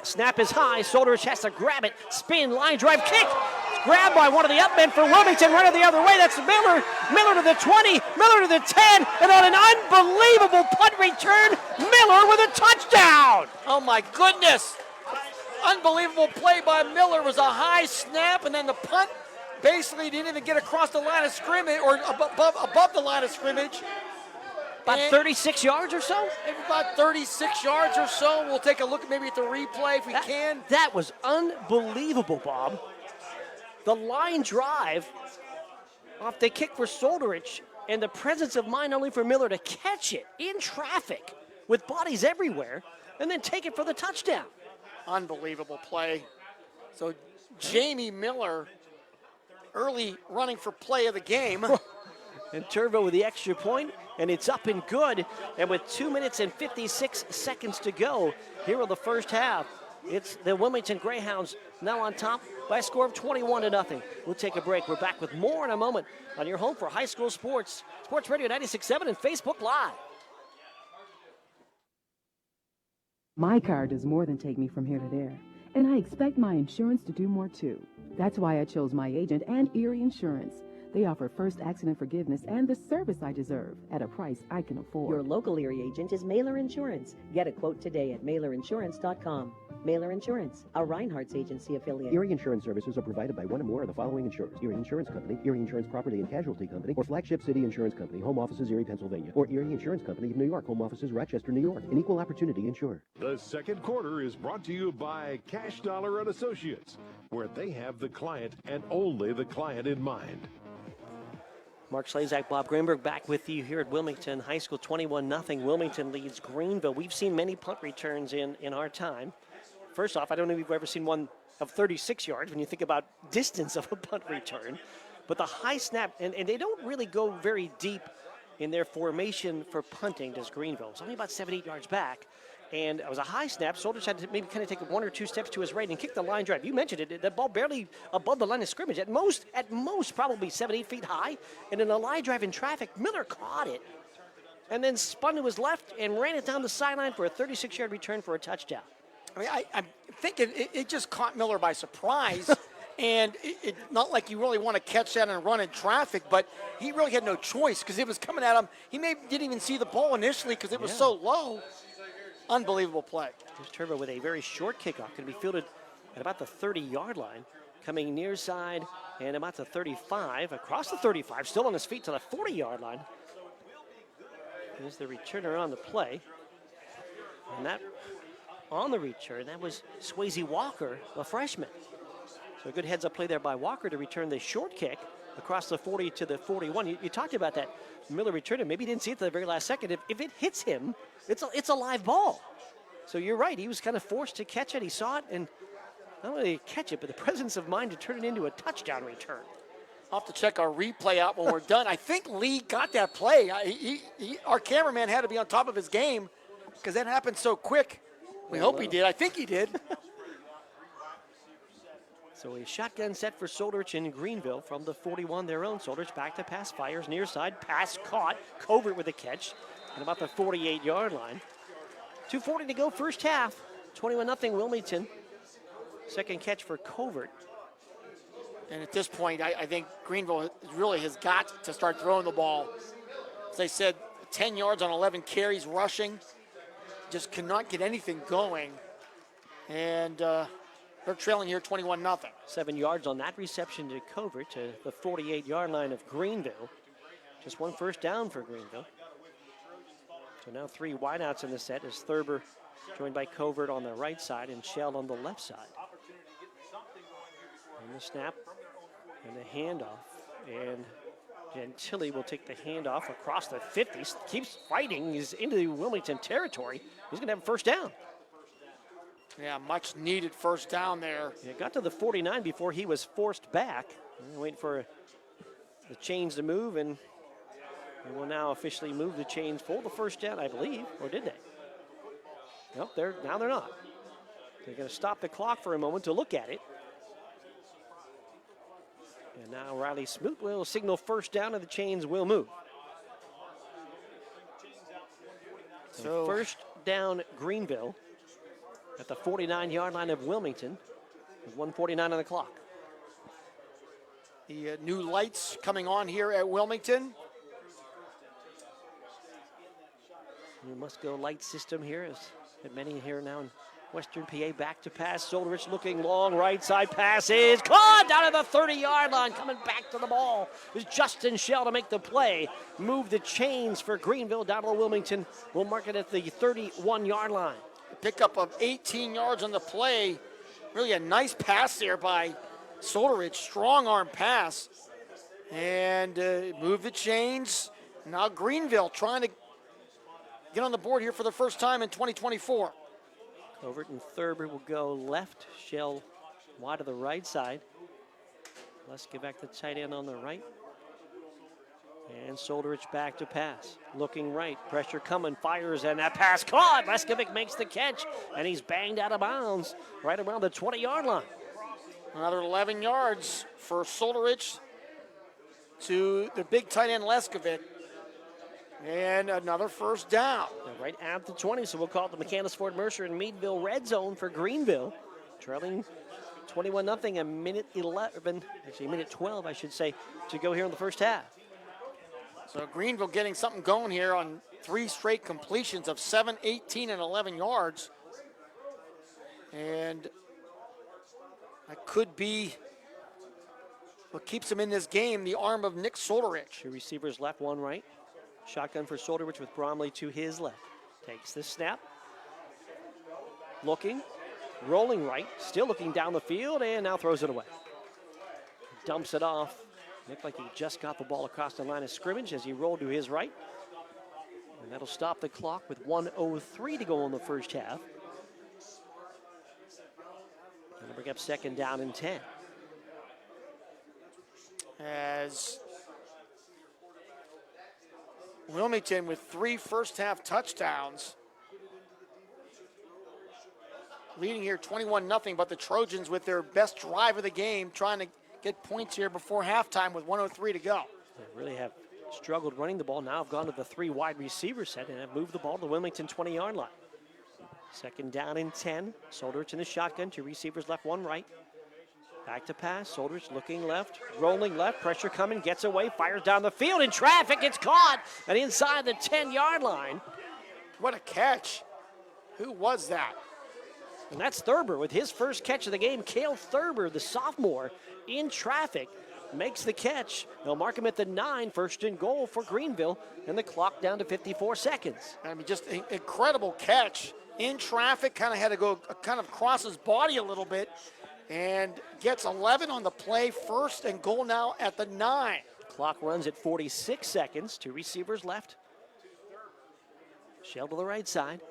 Snap is high. Soldrich has to grab it. Spin, line drive, kick. It's grabbed by one of the upmen for Wilmington. Running the other way. That's Miller. Miller to the 20. Miller to the 10. And on an unbelievable punt return, Miller with a touchdown.
Oh, my goodness. Unbelievable play by Miller. It was a high snap, and then the punt basically didn't even get across the line of scrimmage or above the line of scrimmage.
About 36 yards or so?
Maybe about 36 yards or so. We'll take a look maybe at the replay if we can.
That was unbelievable, Bob. The line drive off the kick for Soldrich, and the presence of mind only for Miller to catch it in traffic with bodies everywhere and then take it for the touchdown.
Unbelievable play. So Jamie Miller early running for play of the game.
And Turbo with the extra point, and it's up and good. And with 2 minutes and 56 seconds to go here in the 1st half, it's the Wilmington Greyhounds now on top by a score of 21-0. We'll take a break. We're back with more in a moment on your home for high school sports. Sports Radio 96.7 and Facebook Live.
My car does more than take me from here to there, and I expect my insurance to do more too. That's why I chose my agent and Erie Insurance. They offer first accident forgiveness and the service I deserve at a price I can afford.
Your local Erie agent is Mailer Insurance. Get a quote today at mailerinsurance.com. Mailer Insurance, a Reinhardt's agency affiliate.
Erie Insurance services are provided by one or more of the following insurers: Erie Insurance Company, Erie Insurance Property and Casualty Company, or Flagship City Insurance Company, home offices Erie, Pennsylvania, or Erie Insurance Company of New York, home offices Rochester, New York. An equal opportunity insurer.
The second quarter is brought to you by Cash Dollar and Associates, where they have the client and only the client in mind.
Mark Slazak, Bob Greenberg back with you here at Wilmington High School. 21-0. Wilmington leads Greenville. We've seen many punt returns in our time. First off, I don't know if you've ever seen one of 36 yards when you think about distance of a punt return. But the high snap, and they don't really go very deep in their formation for punting, does Greenville. It's only about 7-8 yards back. And it was a high snap. Soldiers had to maybe kind of take 1 or 2 steps to his right and kick the line drive. You mentioned it. The ball barely above the line of scrimmage. At most, probably 7-8 feet high. And in a line drive in traffic, Miller caught it and then spun to his left and ran it down the sideline for a 36-yard return for a touchdown.
I mean, I'm thinking it just caught Miller by surprise. And it not like you really want to catch that and run in traffic, but he really had no choice because it was coming at him. He maybe didn't even see the ball initially because it was so low. Unbelievable play.
Here's Turbo with a very short kickoff. Going to be fielded at about the 30-yard line. Coming near side and about the 35. Across the 35, still on his feet to the 40-yard line. Here's the returner on the play. And that on the return, that was Swayze Walker, a freshman. So a good heads-up play there by Walker to return the short kick across the 40 to the 41. You talked about that. Miller returned it. Maybe he didn't see it to the very last second. If it hits him, it's a live ball. So you're right. He was kind of forced to catch it. He saw it, and not only catch it, but the presence of mind to turn it into a touchdown return.
I'll have to check our replay out when we're done. I think Lee got that play. Our cameraman had to be on top of his game because that happened so quick. We hope he did. I think he did.
So a shotgun set for Soldrich in Greenville from the 41, their own. Soldrich back to pass, fires near side, pass caught. Covert with a catch at about the 48-yard line. 2:40 to go first half. 21-0 Wilmington. Second catch for Covert.
And at this point, I think Greenville really has got to start throwing the ball. As I said, 10 yards on 11 carries rushing. Just cannot get anything going. And they're trailing here 21-0.
7 yards on that reception to Covert to the 48-yard line of Greenville. Just one first down for Greenville. So now 3 wideouts in the set as Thurber joined by Covert on the right side and Shell on the left side. And the snap and the handoff. And Gentili will take the handoff across the 50. Keeps fighting. He's into the Wilmington territory. He's going to have a first down.
Yeah, much needed first down there.
Yeah, got to the 49 before he was forced back. Waiting for the chains to move, and they will now officially move the chains for the first down, I believe. Or did they? Nope, now they're not. They're going to stop the clock for a moment to look at it. And now Riley Smoot will signal first down, and the chains will move. So first down, Greenville at the 49-yard line of Wilmington with 1:49 on the clock.
The new lights coming on here at Wilmington.
New must-go light system here, as many here now in Western PA. Back to pass. Soldrich looking long. Right side pass is caught down at the 30-yard line. Coming back to the ball is Justin Shell to make the play. Move the chains for Greenville. Down to Wilmington. We'll mark it at the 31-yard line.
Pickup of 18 yards on the play. Really a nice pass there by Soldrich. Strong arm pass. And move the chains. Now Greenville trying to get on the board here for the first time in 2024.
Covert and Thurber will go left. Shell wide to the right side. Let's get back to tight end on the right. And Soldrich back to pass. Looking right. Pressure coming. Fires, and that pass caught. Leskovic makes the catch, and he's banged out of bounds right around the 20-yard line.
Another 11 yards for Soldrich to the big tight end Leskovic. And another first down.
Right at the 20, so we'll call it the McCandless Ford Mercer and Meadville red zone for Greenville. Trailing 21-0, a minute 11, actually a minute 12, I should say, to go here in the first half.
So Greenville getting something going here on 3 straight completions of 7, 18, and 11 yards. And that could be what keeps him in this game, the arm of Nick Solderich.
2 receivers left, 1 right. Shotgun for Solderich with Bromley to his left. Takes the snap. Looking, rolling right, still looking down the field, and now throws it away. Dumps it off. Looked like he just got the ball across the line of scrimmage as he rolled to his right. And that'll stop the clock with 1:03 to go in the first half. And bring up 2nd down and 10.
As Wilmington with 3 first-half touchdowns, leading here 21-0, but the Trojans with their best drive of the game trying to get points here before halftime with 1:03 to go.
They really have struggled running the ball. Now have gone to the 3 wide receiver set and have moved the ball to the Wilmington 20-yard line. 2nd down and 10. Solderich in the shotgun, 2 receivers left, 1 right. Back to pass, Solderich looking left, rolling left, pressure coming, gets away, fires down the field in traffic, it's caught, and inside the 10-yard line.
What a catch. Who was that?
And that's Thurber with his first catch of the game. Cale Thurber, the sophomore, in traffic, makes the catch. They'll mark him at the 9, 1st and goal for Greenville, and the clock down to 54 seconds.
I mean, just an incredible catch. In traffic, kind of had to go kind of cross his body a little bit, and gets 11 on the play, 1st and goal now at the 9.
Clock runs at 46 seconds, 2 receivers left. Shell to the right side.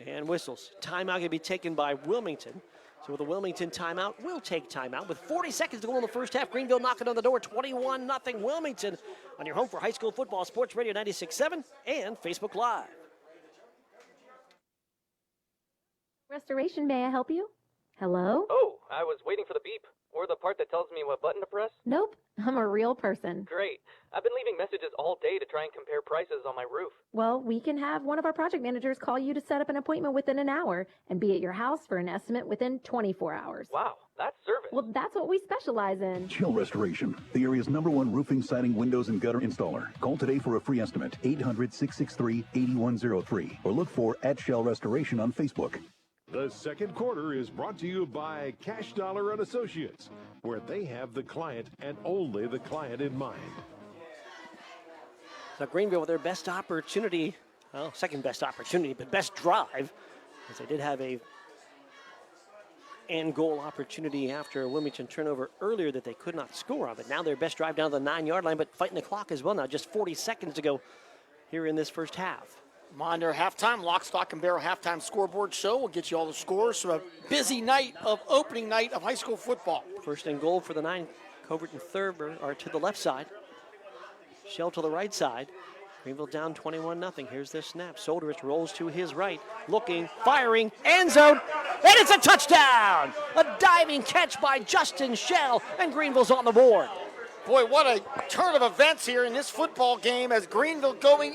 And whistles. Timeout going to be taken by Wilmington. So with a Wilmington timeout, we'll take timeout. With 40 seconds to go in the first half, Greenville knocking on the door, 21-0 Wilmington on your home for high school football, Sports Radio 96.7 and Facebook Live.
Restoration, may I help you? Hello?
Oh, I was waiting for the beep, or the part that tells me what button to press.
Nope, I'm a real person.
Great. I've been leaving messages all day to try and compare prices on my roof.
Well, we can have one of our project managers call you to set up an appointment within an hour and be at your house for an estimate within 24 hours.
Wow, that's service.
Well, that's what we specialize in.
Shell Restoration, the area's #1 roofing, siding, windows, and gutter installer. Call today for a free estimate, 800-663-8103, or look for @Shell Restoration on Facebook.
The second quarter is brought to you by Cash Dollar and Associates, where they have the client and only the client in mind.
So Greenville with their best opportunity, well, second best opportunity, but best drive, as they did have a end goal opportunity after a Wilmington turnover earlier that they could not score on. But now their best drive down to the 9-yard line, but fighting the clock as well now. Just 40 seconds to go here in this first half.
On their halftime, Lock, Stock, and Barrel halftime scoreboard show. We'll get you all the scores. So a busy night of opening night of high school football.
1st and goal for the 9. Covert and Thurber are to the left side. Shell to the right side. Greenville down 21-0. Here's the snap. Solderich rolls to his right. Looking, firing, end zone, and it's a touchdown! A diving catch by Justin Shell, and Greenville's on the board.
Boy, what a turn of events here in this football game as Greenville going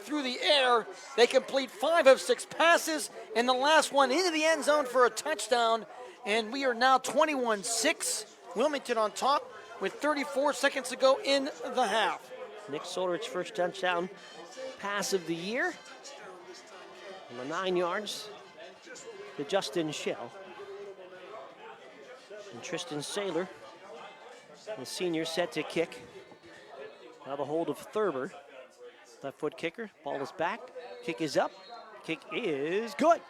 through the air. They complete 5 of 6 passes, and the last one into the end zone for a touchdown. And we are now 21-6. Wilmington on top with 34 seconds to go in the half.
Nick Solderich's first touchdown pass of the year. On the 9 yards to Justin Shell. And Tristan Saylor, the senior, set to kick. Now the hold of Thurber. Left foot kicker. Ball is back. Kick is up. Kick is good.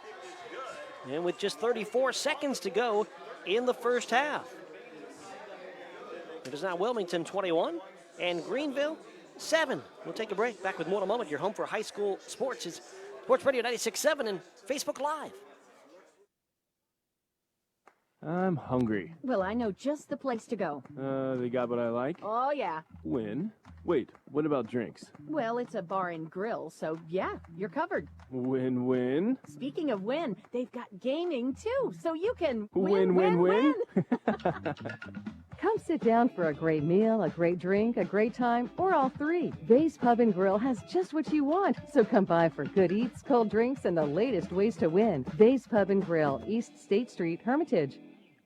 And with just 34 seconds to go in the first half. It is now Wilmington 21 and Greenville 7. We'll take a break. Back with more in a moment. Your home for high school sports is Sports Radio 96.7 and Facebook Live.
I'm hungry.
Well, I know just the place to go.
They got what I like?
Oh, yeah.
Win. Wait, what about drinks?
Well, it's a bar and grill, so yeah, you're covered.
Win-win.
Speaking of win, they've got gaming too, so you can
win.
Come sit down for a great meal, a great drink, a great time, or all three. Bay's Pub and Grill has just what you want. So come by for good eats, cold drinks, and the latest ways to win. Bay's Pub and Grill, East State Street, Hermitage.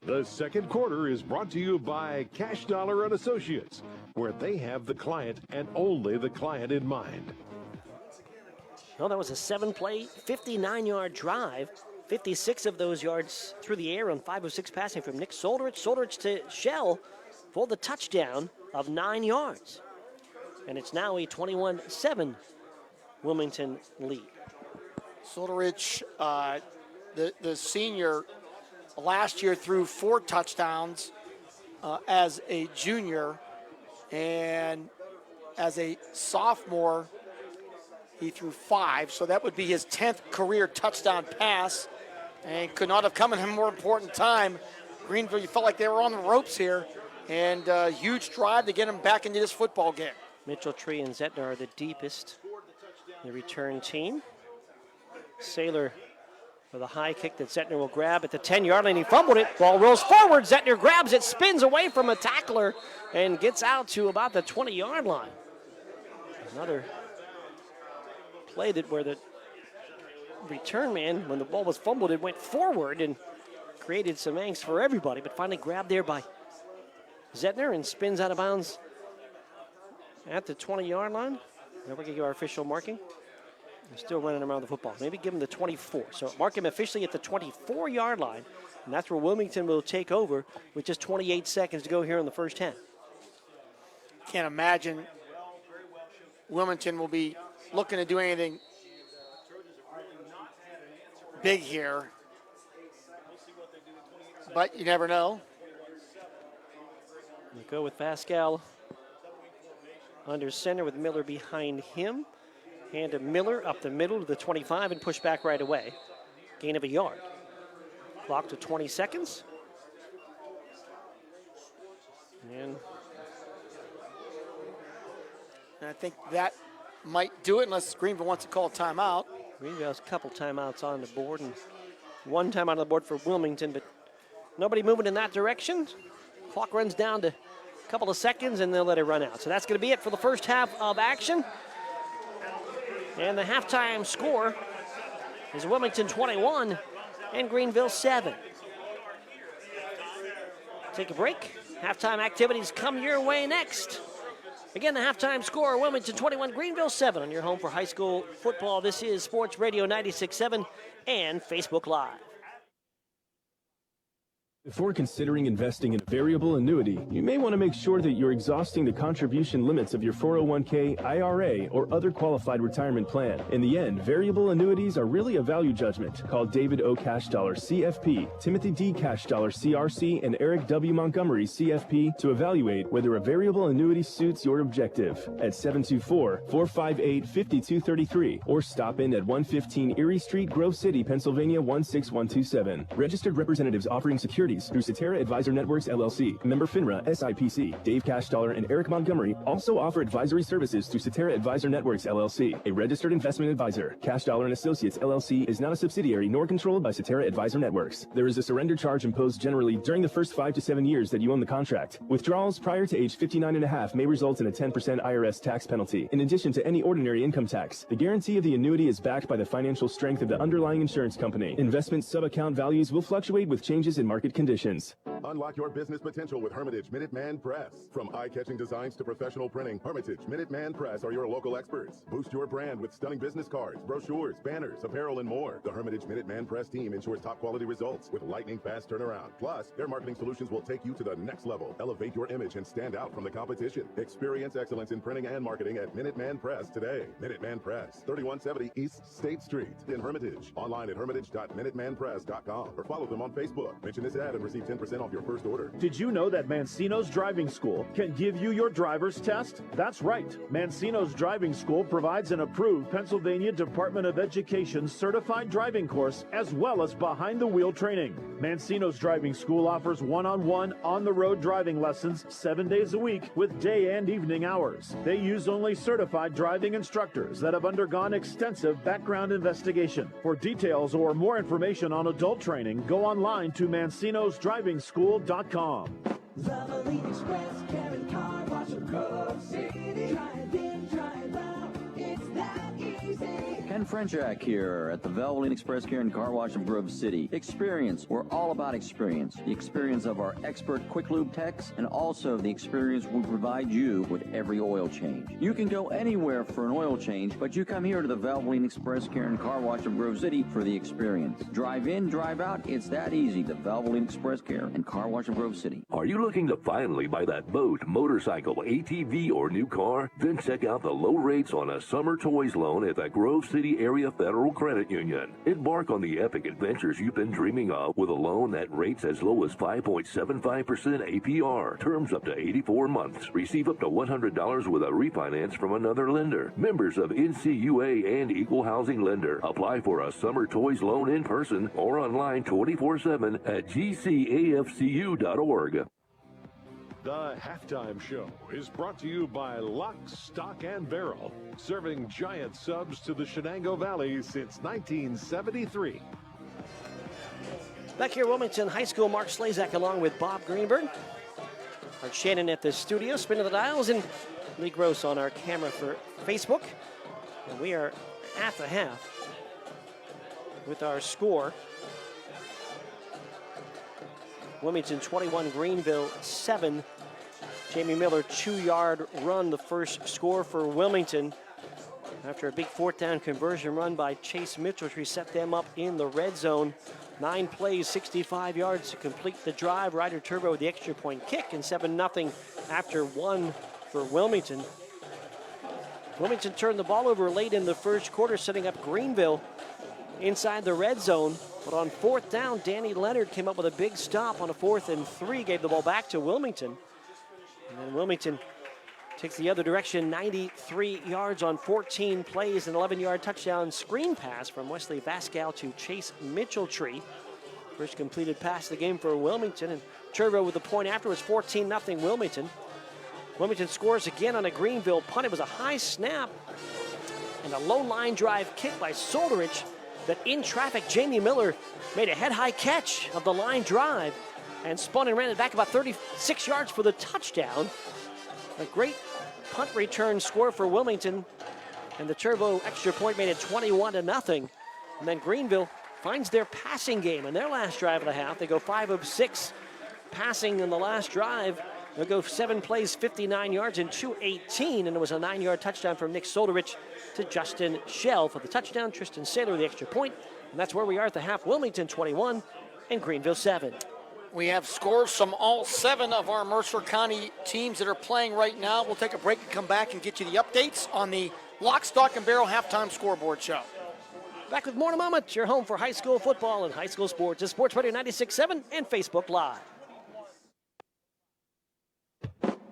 The second quarter is brought to you by Cash Dollar and Associates, where they have the client and only the client in mind.
Well, that was a 7-play, 59-yard drive. 56 of those yards through the air on 5 of 6 passing from Nick Solderich. Solderich to Shell for the touchdown of 9 yards. And it's now a 21-7 Wilmington lead.
Solderich, the senior, last year threw 4 touchdowns as a junior, and as a sophomore, he threw 5, so that would be his 10th career touchdown pass, and could not have come in a more important time. Greenville, you felt like they were on the ropes here, and a huge drive to get him back into this football game.
Mitchell, Tree, and Zettner are the deepest, the return team. Saylor with a high kick that Zettner will grab at the 10-yard line. He fumbled it. Ball rolls forward. Zettner grabs it, spins away from a tackler, and gets out to about the 20-yard line. Another play where the return man, when the ball was fumbled, it went forward and created some angst for everybody, but finally grabbed there by Zettner and spins out of bounds at the 20-yard line. Now we can give our official marking. They're still running around the football. Maybe give him the 24. So mark him officially at the 24-yard line, and that's where Wilmington will take over with just 28 seconds to go here in the first half.
Can't imagine Wilmington will be looking to do anything big here, but you never know.
We go with Pascal under center with Miller behind him. Hand to Miller up the middle to the 25 and push back right away. Gain of a yard. Clock to 20 seconds. And
I think that might do it unless Greenville wants to call a timeout.
Greenville has a couple timeouts on the board and one timeout on the board for Wilmington, but nobody moving in that direction. Clock runs down to a couple of seconds and they'll let it run out. So that's going to be it for the first half of action. And the halftime score is Wilmington 21 and Greenville 7. Take a break. Halftime activities come your way next. Again, the halftime score, Wilmington 21, Greenville 7 on your home for high school football. This is Sports Radio 96.7 and Facebook Live.
Before considering investing in a variable annuity, you may want to make sure that you're exhausting the contribution limits of your 401k, IRA, or other qualified retirement plan. In the end, variable annuities are really a value judgment. Call David O. Cashdollar, CFP, Timothy D. Cashdollar, CRC, and Eric W. Montgomery, CFP, to evaluate whether a variable annuity suits your objective at 724-458-5233 or stop in at 115 Erie Street, Grove City, Pennsylvania 16127. Registered representatives offering securities through Cetera Advisor Networks, LLC. Member FINRA, SIPC. Dave Cashdollar and Eric Montgomery also offer advisory services through Cetera Advisor Networks, LLC. A registered investment advisor. Cashdollar and Associates, LLC is not a subsidiary nor controlled by Cetera Advisor Networks. There is a surrender charge imposed generally during the first 5 to 7 years that you own the contract. Withdrawals prior to age 59.5 may result in a 10% IRS tax penalty, in addition to any ordinary income tax. The guarantee of the annuity is backed by the financial strength of the underlying insurance company. Investment sub-account values will fluctuate with changes in market conditions.
Unlock your business potential with Hermitage Minuteman Press. From eye-catching designs to professional printing, Hermitage Minuteman Press are your local experts. Boost your brand with stunning business cards, brochures, banners, apparel, and more. The Hermitage Minuteman Press team ensures top-quality results with lightning-fast turnaround. Plus, their marketing solutions will take you to the next level. Elevate your image and stand out from the competition. Experience excellence in printing and marketing at Minuteman Press today. Minuteman Press, 3170 East State Street in Hermitage. Online at hermitage.minutemanpress.com or follow them on Facebook. Mention this ad and receive 10% off your first order.
Did you know that Mancino's Driving School can give you your driver's test? That's right. Mancino's Driving School provides an approved Pennsylvania Department of Education certified driving course as well as behind-the-wheel training. Mancino's Driving School offers one-on-one, on-the-road driving lessons 7 days a week with day and evening hours. They use only certified driving instructors that have undergone extensive background investigation. For details or more information on adult training, go online to mancinosdrivingschool.com.
Valvoline Express, Karen Car Wash of Grove City. Drive in, drive out, it's that easy.
Ken Frenchak here at the Valvoline Express Care and Car Wash of Grove City. Experience. We're all about experience. The experience of our expert quick lube techs and also the experience we provide you with every oil change. You can go anywhere for an oil change, but you come here to the Valvoline Express Care and Car Wash of Grove City for the experience. Drive in, drive out. It's that easy. The Valvoline Express Care and Car Wash of Grove City.
Are you looking to finally buy that boat, motorcycle, ATV, or new car? Then check out the low rates on a summer toys loan at the Grove City Area Federal Credit Union. Embark on the epic adventures you've been dreaming of with a loan that rates as low as 5.75% APR. Terms up to 84 months. Receive up to $100 with a refinance from another lender. Members of NCUA and Equal Housing Lender. Apply for a summer toys loan in person or online 24/7 at gcafcu.org.
The Halftime Show is brought to you by Lock, Stock, and Barrel, serving giant subs to the Shenango Valley since 1973.
Back here at Wilmington High School, Mark Slazak along with Bob Greenberg. Art Shannon at the studio, spinning the dials, and Lee Gross on our camera for Facebook. And we are at the half with our score. Wilmington 21, Greenville 7. Jamie Miller 2-yard run, the first score for Wilmington. After a big fourth down conversion run by Chase Mitchell, set them up in the red zone. 9 plays, 65 yards to complete the drive. Ryder Turbo with the extra point kick, and 7-0 after 1 for Wilmington. Wilmington turned the ball over late in the first quarter, setting up Greenville inside the red zone. But on fourth down, Danny Leonard came up with a big stop on a 4th and 3, gave the ball back to Wilmington. And then Wilmington takes the other direction, 93 yards on 14 plays, an 11-yard touchdown screen pass from Wesley Vascal to Chase Mitchell-Tree. First completed pass of the game for Wilmington, and Turbo with the point afterwards, 14-0 Wilmington. Wilmington scores again on a Greenville punt. It was a high snap and a low line drive kick by Solderich that in traffic, Jamie Miller made a head-high catch of the line drive and spun and ran it back about 36 yards for the touchdown. A great punt return score for Wilmington, and the Turbo extra point made it 21-0. And then Greenville finds their passing game in their last drive of the half. They go 5 of 6 passing in the last drive. They'll go 7 plays, 59 yards, and 218, and it was a 9-yard touchdown from Nick Solderich to Justin Shell for the touchdown. Tristan Saylor the extra point, and that's where we are at the half. Wilmington 21 and Greenville 7.
We have scores from all 7 of our Mercer County teams that are playing right now. We'll take a break and come back and get you the updates on the Lock, Stock, and Barrel halftime scoreboard show.
Back with more in a moment. Your home for high school football and high school sports is Sports Radio 96.7 and Facebook Live.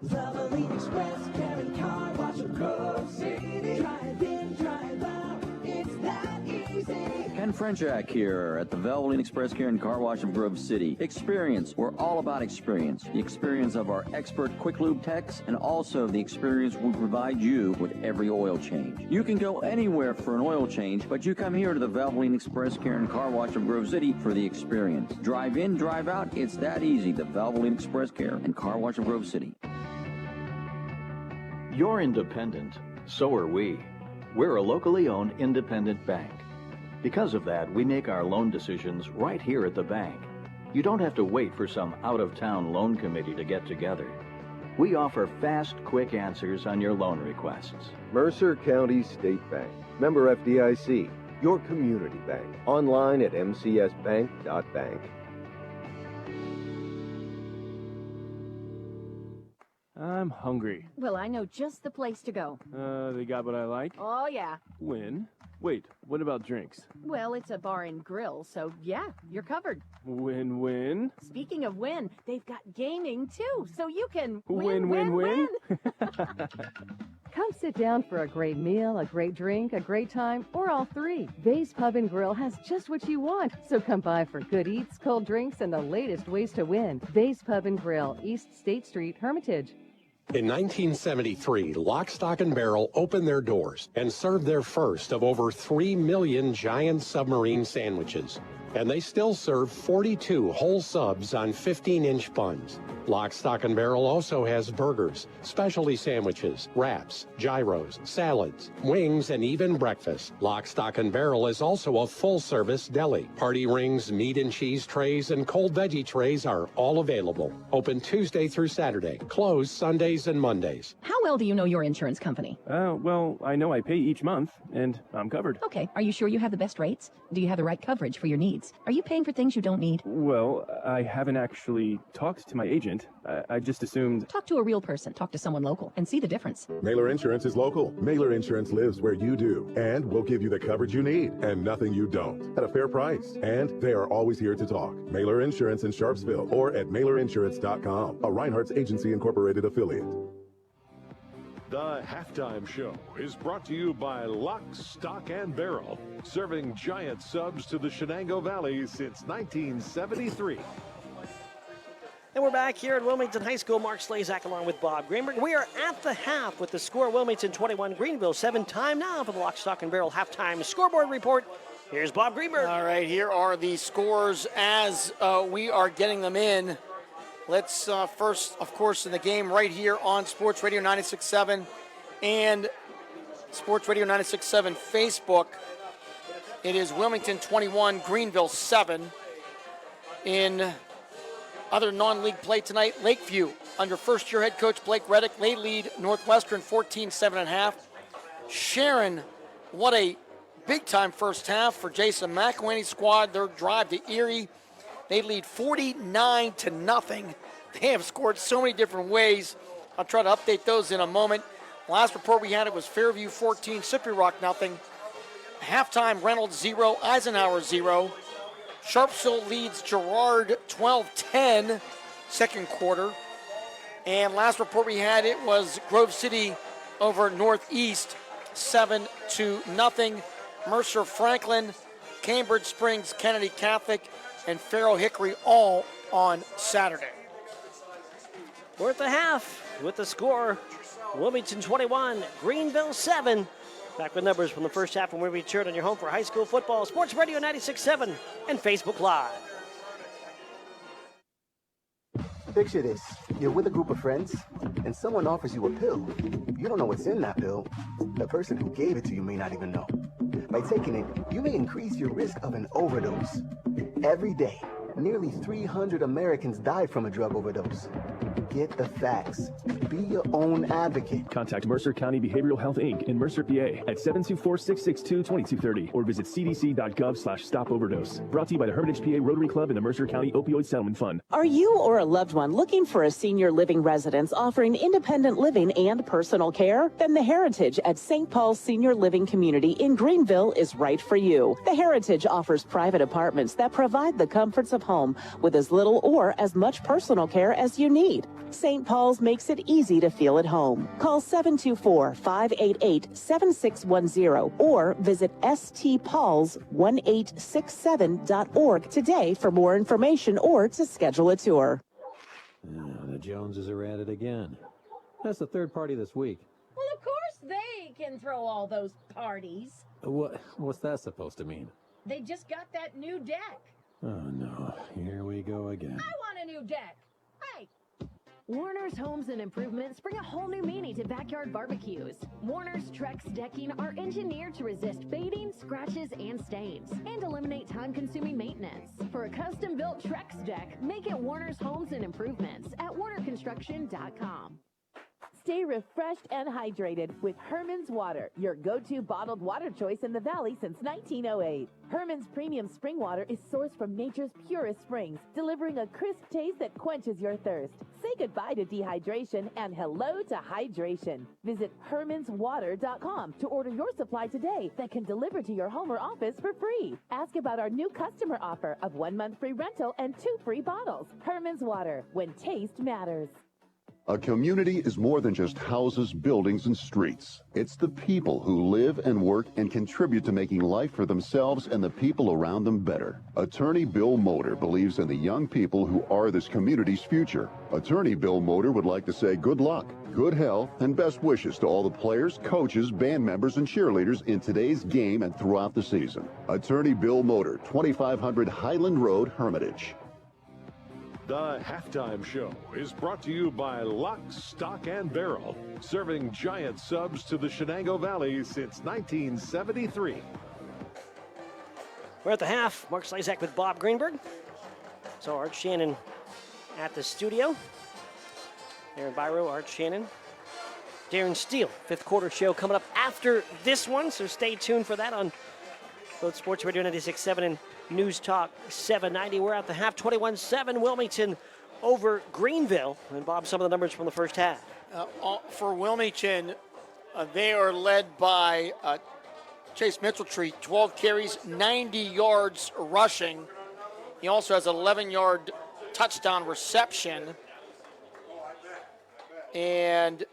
Valvoline Express Care and Car Wash of Grove City. Drive in, drive out, it's that easy.
Ken Frenchak here at the Valvoline Express Care and Car Wash of Grove City. Experience. We're all about experience. The experience of our expert quick lube techs and also the experience we provide you with every oil change. You can go anywhere for an oil change, but you come here to the Valvoline Express Care and Car Wash of Grove City for the experience. Drive in, drive out. It's that easy. The Valvoline Express Care and Car Wash of Grove City.
You're independent. So are we. We're a locally owned independent bank. Because of that, we make our loan decisions right here at the bank. You don't have to wait for some out-of-town loan committee to get together. We offer fast, quick answers on your loan requests.
Mercer County State Bank. Member FDIC. Your community bank. Online at mcsbank.bank.
I'm hungry.
Well, I know just the place to go.
They got what I like?
Oh, yeah.
Win. Wait, what about drinks?
Well, it's a bar and grill, so yeah, you're covered.
Win-win.
Speaking of win, they've got gaming too, so you can
win.
Come sit down for a great meal, a great drink, a great time, or all three. Vase Pub and Grill has just what you want, so come by for good eats, cold drinks, and the latest ways to win. Vase Pub and Grill, East State Street, Hermitage.
In 1973, Lock, Stock, and Barrel opened their doors and served their first of over 3 million giant submarine sandwiches. And they still serve 42 whole subs on 15-inch buns. Lock, Stock, and Barrel also has burgers, specialty sandwiches, wraps, gyros, salads, wings, and even breakfast. Lock, Stock, and Barrel is also a full-service deli. Party rings, meat and cheese trays, and cold veggie trays are all available. Open Tuesday through Saturday. Closed Sundays and Mondays.
How well do you know your insurance company?
Well, I know I pay each month, and I'm covered.
Okay. Are you sure you have the best rates? Do you have the right coverage for your needs? Are you paying for things you don't need?
Well, I haven't actually talked to my agent. I just assumed...
Talk to a real person. Talk to someone local and see the difference.
Mailer Insurance is local. Mailer Insurance lives where you do, and will give you the coverage you need and nothing you don't at a fair price. And they are always here to talk. Mailer Insurance in Sharpsville or at mailerinsurance.com, a Reinhardt's Agency Incorporated affiliate.
The Halftime Show is brought to you by Lock, Stock, and Barrel, serving giant subs to the Shenango Valley since 1973.
And we're back here at Wilmington High School. Mark Slazak along with Bob Greenberg. We are at the half with the score Wilmington 21, Greenville 7. Time now for the Lock, Stock, and Barrel halftime scoreboard report. Here's Bob Greenberg.
All right, here are the scores as we are getting them in. Let's first, of course, in the game right here on Sports Radio 96.7 and Sports Radio 96.7 Facebook. It is Wilmington 21, Greenville 7. In other non-league play tonight, Lakeview, under first-year head coach Blake Reddick, they lead Northwestern 14-7.5. Sharon, what a big-time first half for Jason McElwainey's squad. Their drive to Erie, they lead 49-0. They have scored so many different ways. I'll try to update those in a moment. Last report we had, it was Fairview 14, Cypress Rock 0. Halftime, Reynolds 0, Eisenhower 0. Sharpsville leads Girard 12-10, second quarter. And last report we had, it was Grove City over Northeast 7-0. Mercer Franklin, Cambridge Springs, Kennedy Catholic, and Farrow Hickory all on Saturday.
We're at the half with the score Wilmington 21, Greenville 7. Back with numbers from the first half when we cheered on your home for high school football, Sports Radio 96.7 and Facebook Live.
Picture this. You're with a group of friends, and someone offers you a pill. You don't know what's in that pill. The person who gave it to you may not even know. By taking it, you may increase your risk of an overdose. Every day, nearly 300 Americans die from a drug overdose. Get the facts. Be your own advocate.
Contact Mercer County Behavioral Health, Inc. in Mercer, PA at 724-662-2230 or visit cdc.gov/stop-overdose. Brought to you by the Hermitage PA Rotary Club and the Mercer County Opioid Settlement Fund.
Are you or a loved one looking for a senior living residence offering independent living and personal care? Then the Heritage at St. Paul's Senior Living Community in Greenville is right for you. The Heritage offers private apartments that provide the comforts of home with as little or as much personal care as you need. St. Paul's makes it easy to feel at home. Call 724-588-7610 or visit stpauls1867.org today for more information or to schedule a tour.
The Joneses are at it again. That's the third party this week.
Well, of course they can throw all those parties.
What's that supposed to mean?
They just got that new deck.
Oh, no. Here we go again.
I want a new deck. Hey!
Warner's Homes and Improvements bring a whole new meaning to backyard barbecues. Warner's Trex decking are engineered to resist fading, scratches, and stains, and eliminate time-consuming maintenance. For a custom-built Trex deck, make it Warner's Homes and Improvements at warnerconstruction.com.
Stay refreshed and hydrated with Herman's Water, your go-to bottled water choice in the Valley since 1908. Herman's premium spring water is sourced from nature's purest springs, delivering a crisp taste that quenches your thirst. Say goodbye to dehydration and hello to hydration. Visit hermanswater.com to order your supply today that can deliver to your home or office for free. Ask about our new customer offer of 1 month free rental and 2 free bottles. Herman's Water, when taste matters.
A community is more than just houses, buildings, and streets. It's the people who live and work and contribute to making life for themselves and the people around them better. Attorney Bill Motor believes in the young people who are this community's future. Attorney Bill Motor would like to say good luck, good health, and best wishes to all the players, coaches, band members, and cheerleaders in today's game and throughout the season. Attorney Bill Motor, 2500 Highland Road, Hermitage.
The halftime show is brought to you by Lock, Stock, and Barrel, serving giant subs to the Shenango Valley since 1973.
We're at the half. Mark Slazak with Bob Greenberg. So Art Shannon at the studio. Aaron Byro, Art Shannon, Darren Steele. Fifth quarter show coming up after this one, so stay tuned for that on both Sports Radio 96.7 and News Talk 790. We're at the half, 21-7, Wilmington over Greenville. And Bob, some of the numbers from the first half.
For Wilmington, they are led by Chase Mitchelltree, 12 carries, 90 yards rushing. He also has an 11-yard touchdown reception. And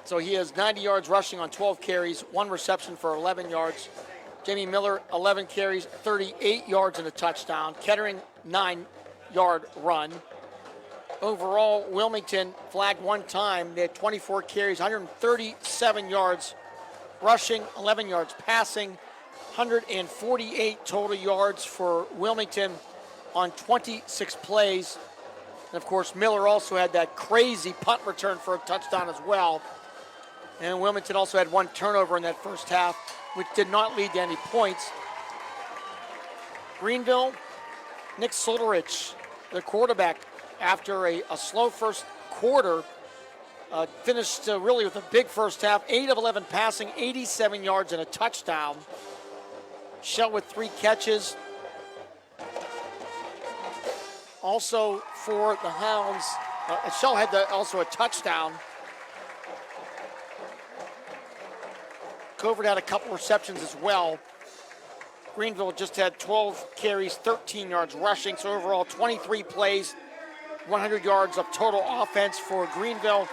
so he has 90 yards rushing on 12 carries, 1 reception for 11 yards. Jamie Miller, 11 carries, 38 yards and a touchdown. Kettering, 9-yard run. Overall, Wilmington flagged 1 time. They had 24 carries, 137 yards rushing, 11 yards passing, 148 total yards for Wilmington on 26 plays. And, of course, Miller also had that crazy punt return for a touchdown as well. And Wilmington also had 1 turnover in that first half, which did not lead to any points. Greenville, Nick Solderich, the quarterback, after a slow first quarter, finished really with a big first half, 8 of 11 passing, 87 yards and a touchdown. Shell with 3 catches. Also for the Hounds, Shell had also a touchdown. Covert had a couple receptions as well. Greenville just had 12 carries, 13 yards rushing, so overall 23 plays, 100 yards of total offense for Greenville.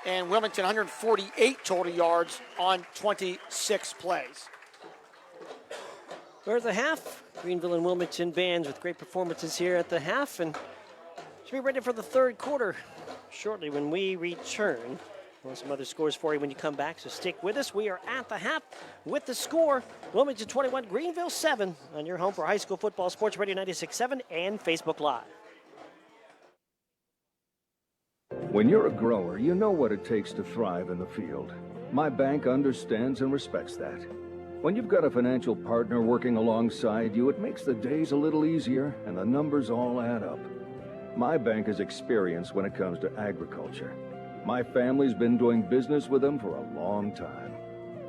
And Wilmington, 148 total yards on 26 plays.
We're at the half. Greenville and Wilmington bands with great performances here at the half, and should be ready for the third quarter shortly when we return. We'll have some other scores for you when you come back, so stick with us. We are at the half with the score. Wilmington 21, Greenville 7 on your home for high school football, Sports Radio 96.7 and Facebook Live.
When you're a grower, you know what it takes to thrive in the field. My bank understands and respects that. When you've got a financial partner working alongside you, it makes the days a little easier and the numbers all add up. My bank has experience when it comes to agriculture. My family's been doing business with them for a long time.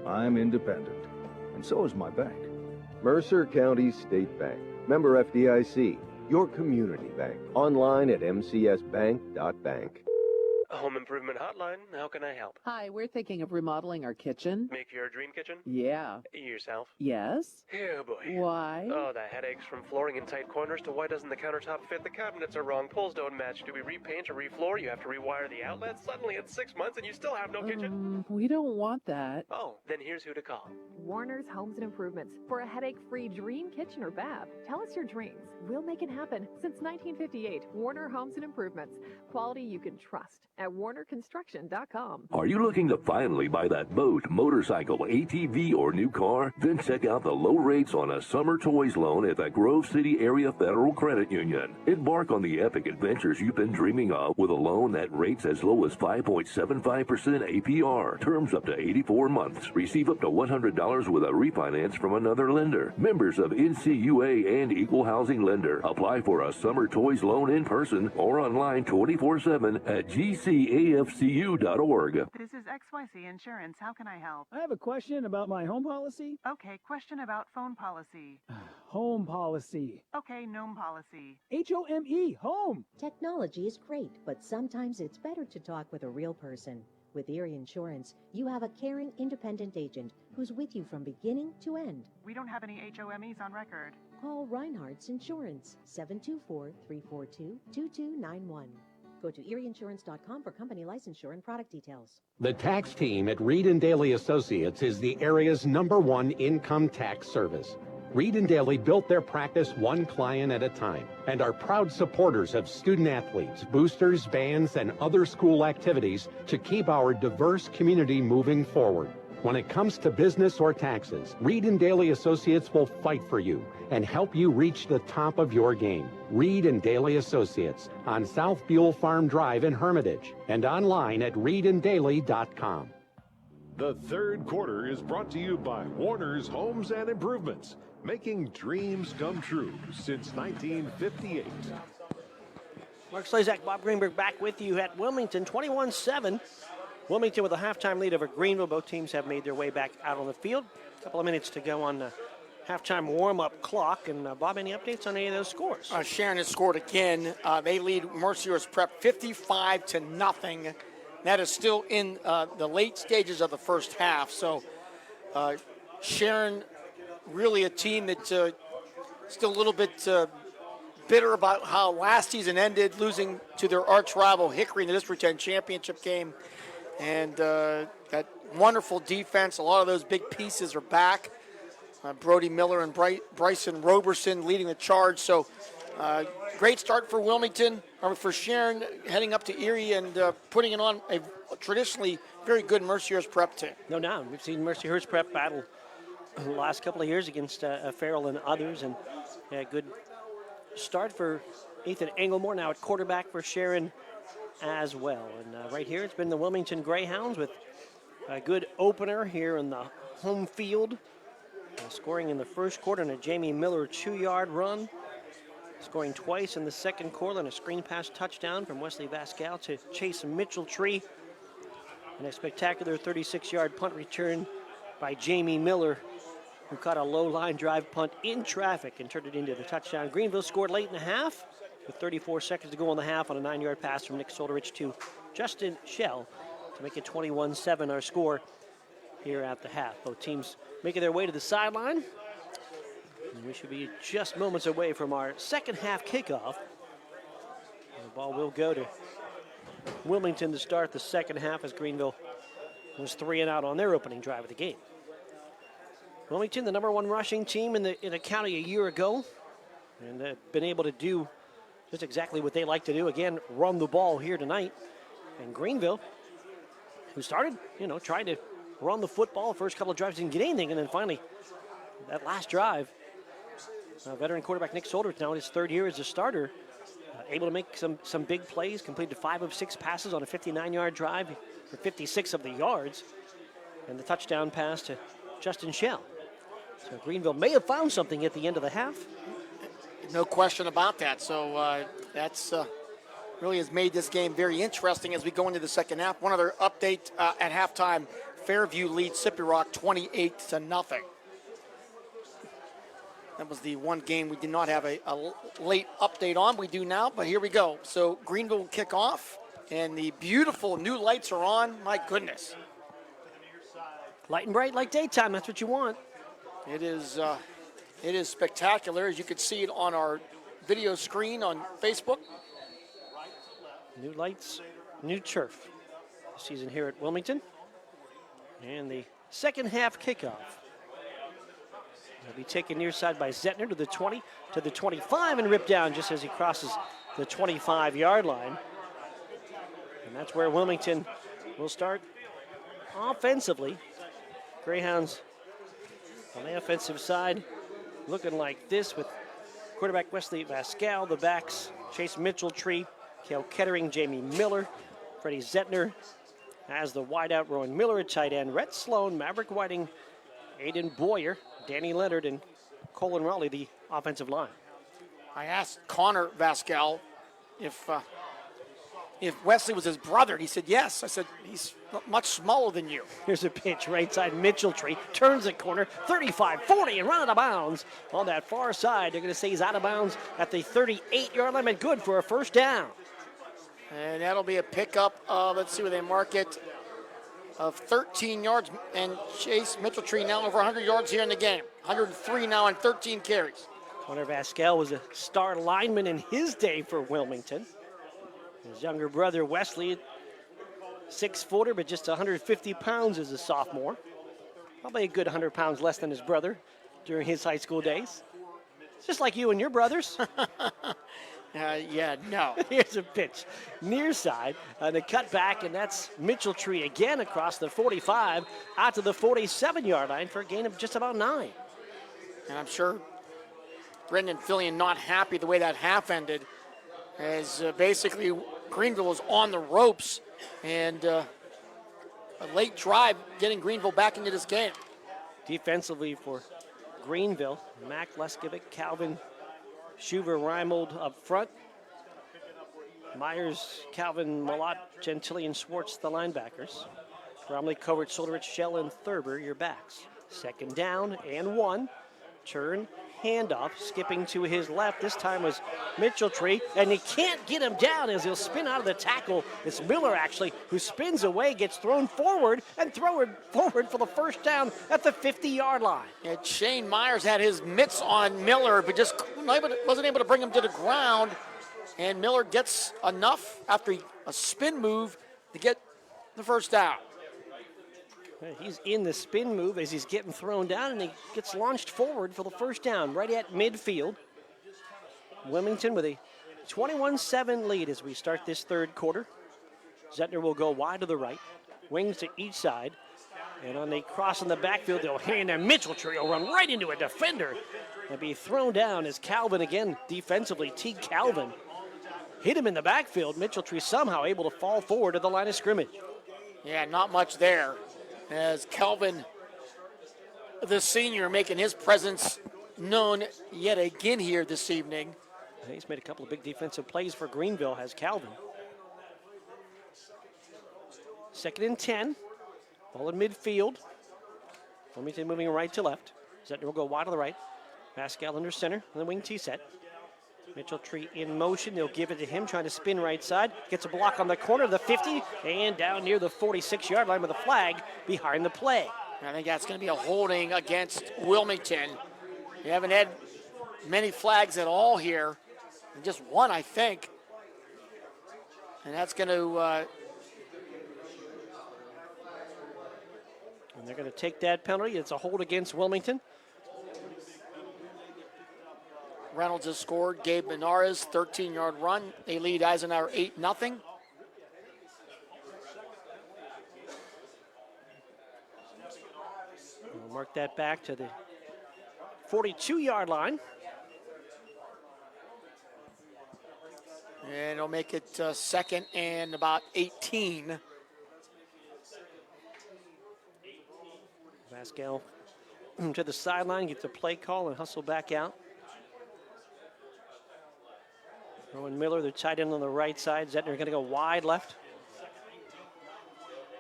I'm independent, and so is my bank.
Mercer County State Bank. Member FDIC. Your community bank. Online at mcsbank.bank.
Home Improvement Hotline, how can I help?
Hi, we're thinking of remodeling our kitchen.
Make your dream kitchen?
Yeah.
Yourself?
Yes?
Oh boy.
Why?
Oh, the headaches from flooring in tight corners to why doesn't the countertop fit? The cabinets are wrong, pulls don't match. Do we repaint or refloor? You have to rewire the outlets. Suddenly it's 6 months and you still have no kitchen?
We don't want that.
Oh, then here's who to call.
Warner's Homes and Improvements. For a headache-free dream kitchen or bath, tell us your dreams. We'll make it happen. Since 1958, Warner Homes and Improvements. Quality you can trust at warnerconstruction.com.
Are you looking to finally buy that boat, motorcycle, ATV, or new car? Then check out the low rates on a summer toys loan at the Grove City Area Federal Credit Union. Embark on the epic adventures you've been dreaming of with a loan that rates as low as 5.75% APR. Terms up to 84 months. Receive up to $100 with a refinance from another lender. Members of NCUA and Equal Housing Lender. Apply for a summer toys loan in person or online 24/7 at gcafcu.org.
This is XYZ Insurance. How can I help?
I have a question about my home policy.
Okay, question about phone policy.
Home policy.
Okay, gnome policy.
HOME, home.
Technology is great, but sometimes it's better to talk with a real person. With Erie Insurance, you have a caring, independent agent who's with you from beginning to end.
We don't have any HOMEs on record.
Call Reinhardt's Insurance, 724-342-2291. Go to erieinsurance.com for company licensure and product details.
The tax team at Reed & Daly Associates is the area's #1 income tax service. Reed & Daly built their practice one client at a time and are proud supporters of student athletes, boosters, bands, and other school activities to keep our diverse community moving forward. When it comes to business or taxes, Reed & Daly Associates will fight for you and help you reach the top of your game. Reed & Daly Associates on South Buell Farm Drive in Hermitage and online at reedanddaly.com.
The third quarter is brought to you by Warner's Homes and Improvements, making dreams come true since 1958.
Mark Slazak, Bob Greenberg back with you at Wilmington, 21-7. Wilmington with a halftime lead over Greenville. Both teams have made their way back out on the field. A couple of minutes to go on the halftime warm-up clock. And Bob, any updates on any of those scores?
Sharon has scored again. They lead Mercyhurst Prep 55-0. That is still in the late stages of the first half. So Sharon, really a team that's still a little bit bitter about how last season ended, losing to their arch rival Hickory in the District 10 championship game. And that wonderful defense, a lot of those big pieces are back. Brody Miller and Bryson Roberson leading the charge. So great start for Wilmington, or for Sharon, heading up to Erie and putting it on a traditionally very good Mercyhurst Prep team.
No doubt. We've seen Mercyhurst Prep battle the last couple of years against Farrell and others. And a good start for Ethan Englemore, now at quarterback for Sharon as well. And right here, it's been the Wilmington Greyhounds with a good opener here in the home field. Scoring in the first quarter in a Jamie Miller 2-yard run. Scoring twice in the second quarter and a screen pass touchdown from Wesley Vascal to Chase Mitchell-Tree. And a spectacular 36-yard punt return by Jamie Miller, who caught a low line drive punt in traffic and turned it into the touchdown. Greenville scored late in the half with 34 seconds to go in the half on a 9-yard pass from Nick Solderich to Justin Schell to make it 21-7 our score here at the half. Both teams making their way to the sideline. And we should be just moments away from our second half kickoff. And the ball will go to Wilmington to start the second half as Greenville was 3 and out on their opening drive of the game. Wilmington, the #1 rushing team in the county a year ago, and been able to do just exactly what they like to do. Again, run the ball here tonight. And Greenville, who started, trying to run the football, the first couple of drives didn't get anything, and then finally, that last drive, veteran quarterback Nick Solderich, now in his third year as a starter, able to make some big plays, completed 5 of 6 passes on a 59-yard drive for 56 of the yards, and the touchdown pass to Justin Schell. So Greenville may have found something at the end of the half.
No question about that. So that's really has made this game very interesting as we go into the second half. One other update at halftime, Fairview leads Sippy Rock 28-0. That was the one game we did not have a late update on. We do now, but here we go. So Greenville will kick off, and the beautiful new lights are on. My goodness.
Light and bright like daytime, that's what you want.
It is spectacular, as you can see it on our video screen on Facebook.
New lights, new turf. This season here at Wilmington. And the second half kickoff will be taken near side by Zettner to the 20, to the 25, and ripped down just as he crosses the 25-yard line. And that's where Wilmington will start offensively. Greyhounds on the offensive side looking like this with quarterback Wesley Vascal, the backs Chase Mitchell-Tree, Cale Kettering, Jamie Miller, Freddie Zettner as the wideout, Rowan Miller at tight end, Rhett Sloan, Maverick Whiting, Aiden Boyer, Danny Leonard, and Colin Raleigh, the offensive line.
I asked Connor Vascal if Wesley was his brother. He said yes. I said, he's much smaller than you.
Here's a pitch right side. Mitchell-Tree turns the corner, 35-40, and run out of bounds on that far side. They're going to say he's out of bounds at the 38-yard line, and good for a first down.
And that'll be a pickup of, let's see where they mark it, of 13 yards. And Chase Mitchell-Tree now over 100 yards here in the game. 103 now on 13 carries.
Connor Vascal was a star lineman in his day for Wilmington. His younger brother, Wesley, 6-footer, but just 150 pounds as a sophomore. Probably a good 100 pounds less than his brother during his high school days. It's just like you and your brothers.
Yeah, no.
Here's a pitch. Near side, the cut back, and that's Mitchell-Tree again across the 45, out to the 47-yard line for a gain of just about 9.
And I'm sure Brendan Fillion not happy the way that half ended, as basically Greenville was on the ropes, and a late drive getting Greenville back into this game.
Defensively for Greenville, Mac Leskovic, Calvin Schuver, Reimold up front. Myers, Calvin, Malott, Gentili, and Schwartz, the linebackers. Bromley, Covert, Solderich, Shell, and Thurber, your backs. 2nd down and 1. Turn, handoff, skipping to his left. This time was Mitchell-Tree, and he can't get him down as he'll spin out of the tackle. It's Miller, actually, who spins away, gets thrown forward, and thrown forward for the first down at the 50-yard line.
Yeah, Shane Myers had his mitts on Miller, but just wasn't able to bring him to the ground. And Miller gets enough after a spin move to get the first down.
He's in the spin move as he's getting thrown down, and he gets launched forward for the first down right at midfield. Wilmington with a 21-7 lead as we start this third quarter. Zettner will go wide to the right, wings to each side, and on the cross in the backfield, they'll hand, and Mitchell-Tree will run right into a defender and be thrown down as Calvin again defensively. Teague Calvin hit him in the backfield. Mitchell-Tree somehow able to fall forward to the line of scrimmage.
Yeah, not much there, as Calvin, the senior, making his presence known yet again here this evening.
He's made a couple of big defensive plays for Greenville, has Calvin. 2nd and 10. Ball in midfield. Wilmington moving right to left. Zettner will go wide to the right. Pascal under center on the wing tee set. Mitchell-Tree in motion. They'll give it to him, trying to spin right side. Gets a block on the corner of the 50 and down near the 46-yard line with a flag behind the play.
I think that's going to be a holding against Wilmington. We haven't had many flags at all here. Just one, I think. And that's going to...
and they're going to take that penalty. It's a hold against Wilmington.
Reynolds has scored. Gabe Menarez, 13-yard run. They lead Eisenhower 8-0.
We'll mark that back to the 42-yard line.
And it'll make it 2nd and about 18.
Pascal to the sideline, gets a play call and hustle back out. Rowan Miller, the tight end on the right side. Zettner going to go wide left.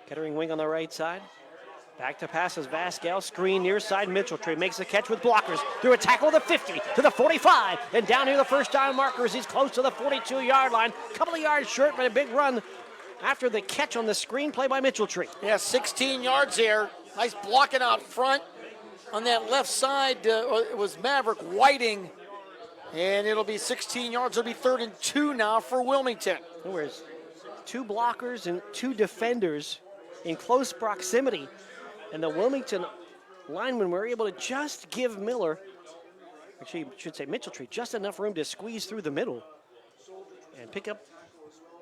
Kettering wing on the right side. Back to passes, Vasquez, screen near side. Mitchell-Tree makes the catch with blockers through a tackle to the 50, to the 45, and down near the first down markers. He's close to the 42-yard line. Couple of yards short, but a big run after the catch on the screen play by Mitchell-Tree.
Yeah, 16 yards here. Nice blocking out front. On that left side, it was Maverick Whiting. And it'll be 16 yards. It'll be 3rd and 2 now for Wilmington.
Whereas 2 blockers and 2 defenders in close proximity. And the Wilmington linemen were able to just give Miller, actually, I should say Mitchell-Tree, just enough room to squeeze through the middle and pick up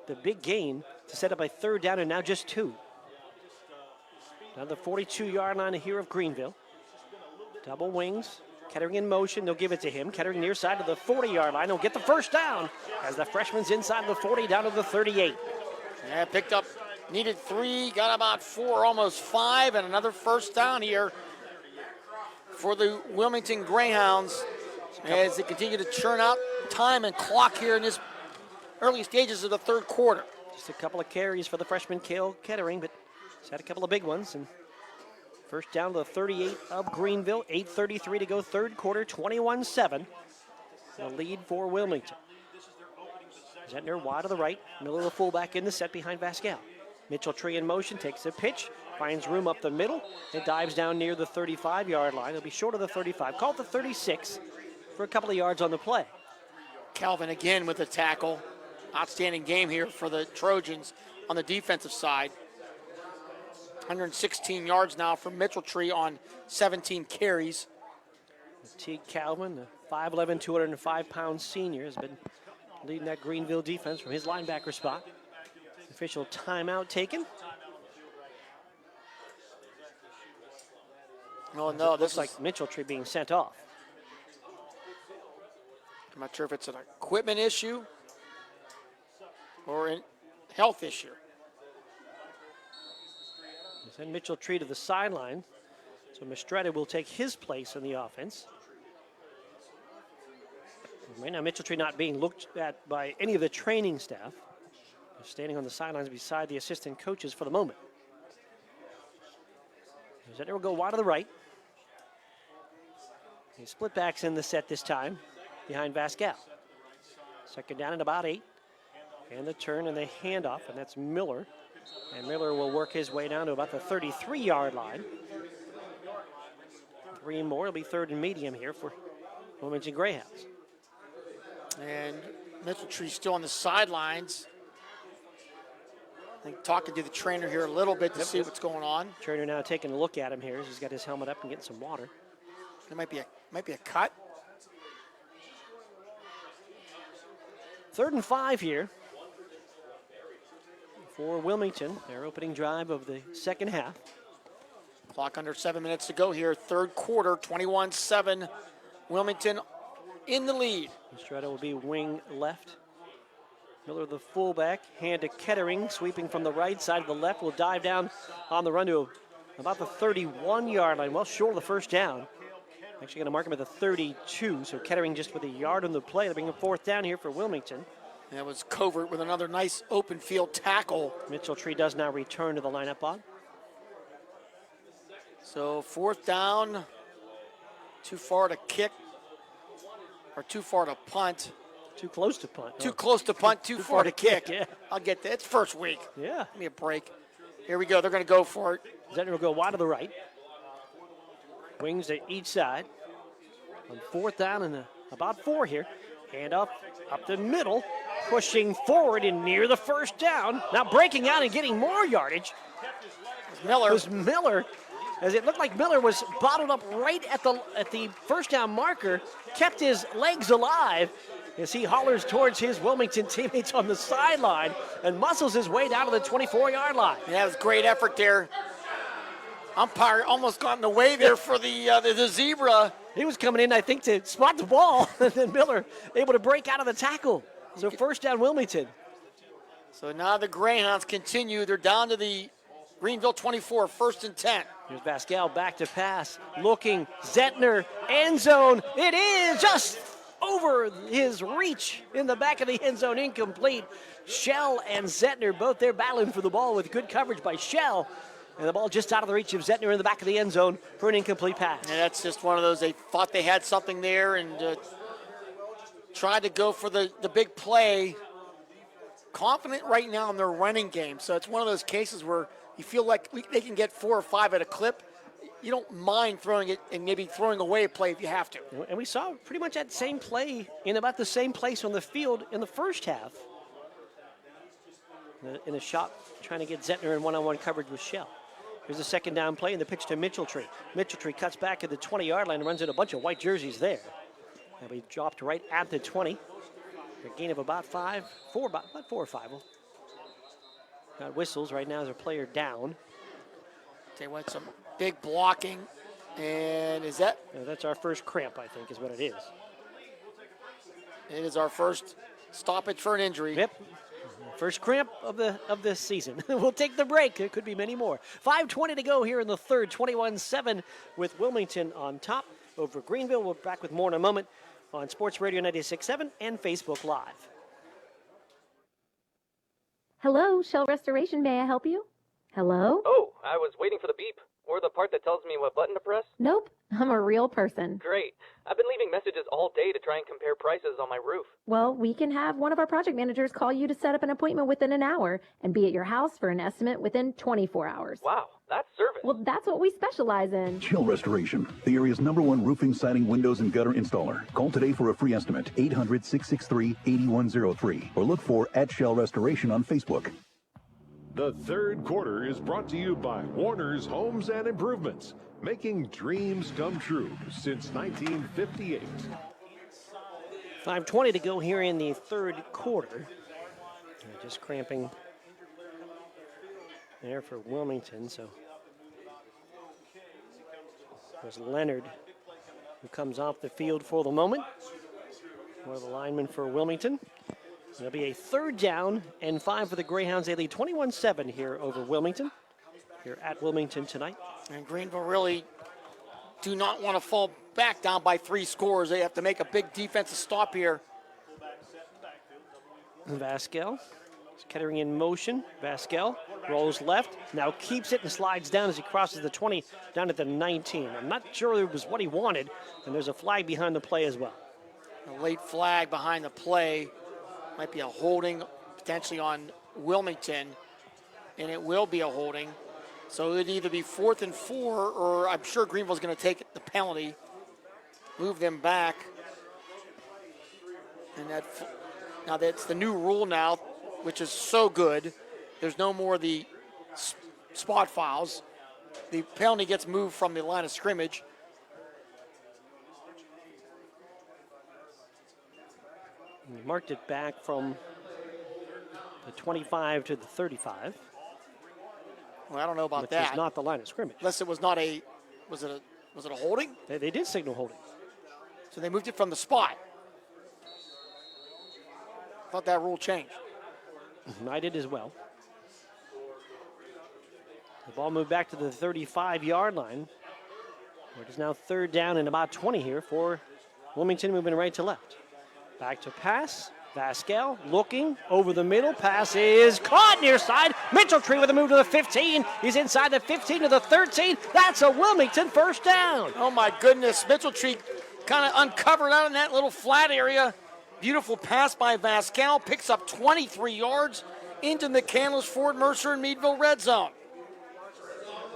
the big gain to set up a 3rd down and now just 2. Now the 42-yard line here of Greenville. Double wings. Kettering in motion, they'll give it to him. Kettering near side to the 40-yard line. He'll get the first down as the freshman's inside the 40 down to the 38.
Yeah, picked up, needed 3, got about 4, almost 5, and another first down here for the Wilmington Greyhounds as they continue to churn out time and clock here in this early stages of the third quarter.
Just a couple of carries for the freshman Cale Kettering, but he's had a couple of big ones. And first down to the 38 of Greenville, 8:33 to go third quarter, 21-7. The lead for Wilmington. Zettner wide to the right, Miller the fullback in the set behind Vasquez. Mitchell-Tree in motion, takes a pitch, finds room up the middle, and dives down near the 35-yard line. It'll be short of the 35, call it the 36 for a couple of yards on the play.
Calvin again with the tackle. Outstanding game here for the Trojans on the defensive side. 116 yards now for Mitchell-Tree on 17 carries.
Teague Calvin, the 5'11", 205-pound senior, has been leading that Greenville defense from his linebacker spot. Official timeout taken.
Oh no, this
looks like Mitchell-Tree being sent off.
I'm not sure if it's an equipment issue or a health issue.
Send Mitchell-Tree to the sideline. So Mistretta will take his place in the offense. Right now, Mitchell-Tree not being looked at by any of the training staff. They're standing on the sidelines beside the assistant coaches for the moment. Zettner will go wide to the right. He split backs in the set this time behind Vascal. Second down and about 8. And the turn and the handoff, and that's Miller. And Miller will work his way down to about the 33-yard line. 3 more, it'll be third and medium here for Wilmington Greyhounds.
And Mitchell-Tree still on the sidelines. I think talking to the trainer here a little bit to see what's going on.
Trainer now taking a look at him here as he's got his helmet up and getting some water.
There might be a cut.
3rd and 5 here for Wilmington, their opening drive of the second half.
Clock under 7 minutes to go here. Third quarter, 21-7. Wilmington in the lead.
Mistretta will be wing left. Miller, the fullback, hand to Kettering, sweeping from the right side to the left, will dive down on the run to about the 31-yard line, well short of the first down. Actually going to mark him at the 32, so Kettering just with a yard on the play. They're bringing 4th down here for Wilmington.
That was Covert with another nice open field tackle.
Mitchell-Tree does now return to the lineup pod.
So 4th down, too far to kick, or too far to punt.
Too close to punt.
Too close to punt, too far to kick.
Yeah.
I'll get that. It's first week.
Yeah.
Give me a break. Here we go. They're going to go for it.
Zettner will go wide to the right. Wings to each side. On 4th down and about 4 here. Hand up the middle. Pushing forward and near the first down. Now breaking out and getting more yardage.
Miller.
It was Miller. As it looked like Miller was bottled up right at the first down marker. Kept his legs alive as he hollers towards his Wilmington teammates on the sideline and muscles his way down to the 24-yard line.
Yeah, that was great effort there. Umpire almost got in the way there for the zebra.
He was coming in, I think, to spot the ball, and then Miller able to break out of the tackle. So first down, Wilmington.
So now the Greyhounds continue. They're down to the Greenville 24, 1st and 10.
Here's Pascal back to pass, looking, Zettner, end zone. It is just over his reach in the back of the end zone, incomplete. Shell and Zettner both there battling for the ball with good coverage by Shell. And the ball just out of the reach of Zettner in the back of the end zone for an incomplete pass.
And that's just one of those, they thought they had something there and tried to go for the big play. Confident right now in their running game. So it's one of those cases where you feel like they can get 4 or 5 at a clip. You don't mind throwing it and maybe throwing away a play if you have to.
And we saw pretty much that same play in about the same place on the field in the first half. In a shot trying to get Zettner in one-on-one coverage with Shell. Here's the second down play and the pitch to Mitchell-Tree. Mitchell-Tree cuts back at the 20-yard line and runs in a bunch of white jerseys there. That'll be dropped right at the 20. A gain of about 4 or 5. Got whistles right now as a player down.
They want some big blocking. And is that?
That's our first cramp, I think, is what it is.
It is our first stoppage for an injury.
Yep. First cramp of the season. We'll take the break. There could be many more. 5:20 to go here in the third. 21-7 with Wilmington on top over Greenville. We'll be back with more in a moment on Sports Radio 96.7 and Facebook Live.
Hello, Shell Restoration. May I help you? Hello?
Oh, I was waiting for the beep. Or the part that tells me what button to press.
Nope, I'm a real person.
Great. I've been leaving messages all day to try and compare prices on my roof.
Well, we can have one of our project managers call you to set up an appointment within an hour and be at your house for an estimate within 24 hours.
Wow. That's service.
Well, that's what we specialize in.
Shell Restoration, the area's #1 roofing, siding, windows, and gutter installer. Call today for a free estimate, 800-663-8103, or look for @Shell Restoration on Facebook.
The third quarter is brought to you by Warner's Homes and Improvements, making dreams come true since 1958.
5:20 to go here in the third quarter. Just cramping there for Wilmington, so there's Leonard who comes off the field for the moment. One of the linemen for Wilmington. There'll be a 3rd down and 5 for the Greyhounds. They lead 21-7 here over Wilmington, here at Wilmington tonight.
And Greenville really do not want to fall back down by 3 scores. They have to make a big defensive stop here.
Vasquez is Kettering in motion. Vasquez rolls left, now keeps it and slides down as he crosses the 20 down at the 19. I'm not sure it was what he wanted, and there's a flag behind the play as well.
A late flag behind the play. Might be a holding potentially on Wilmington, and it will be a holding. So it'd either be 4th and 4, or I'm sure Greenville's going to take the penalty, move them back. And now that's the new rule now, which is so good. There's no more the spot fouls. The penalty gets moved from the line of scrimmage.
He marked it back from the 25 to the 35.
Well, I don't know about
which
that.
Which is not the line of scrimmage.
Unless it was not a, was it a holding?
They did signal holding.
So they moved it from the spot. Thought that rule changed.
I did as well. The ball moved back to the 35-yard line. It is now 3rd down and about 20 here for Wilmington, moving right to left. Back to pass. Vasquez looking over the middle. Pass is caught near side. Mitchell-Tree with a move to the 15. He's inside the 15 to the 13. That's a Wilmington 1st down.
Oh my goodness. Mitchell-Tree kind of uncovered out in that little flat area. Beautiful pass by Vasquez. Picks up 23 yards into McCandless, Ford, Mercer, and Meadville red zone.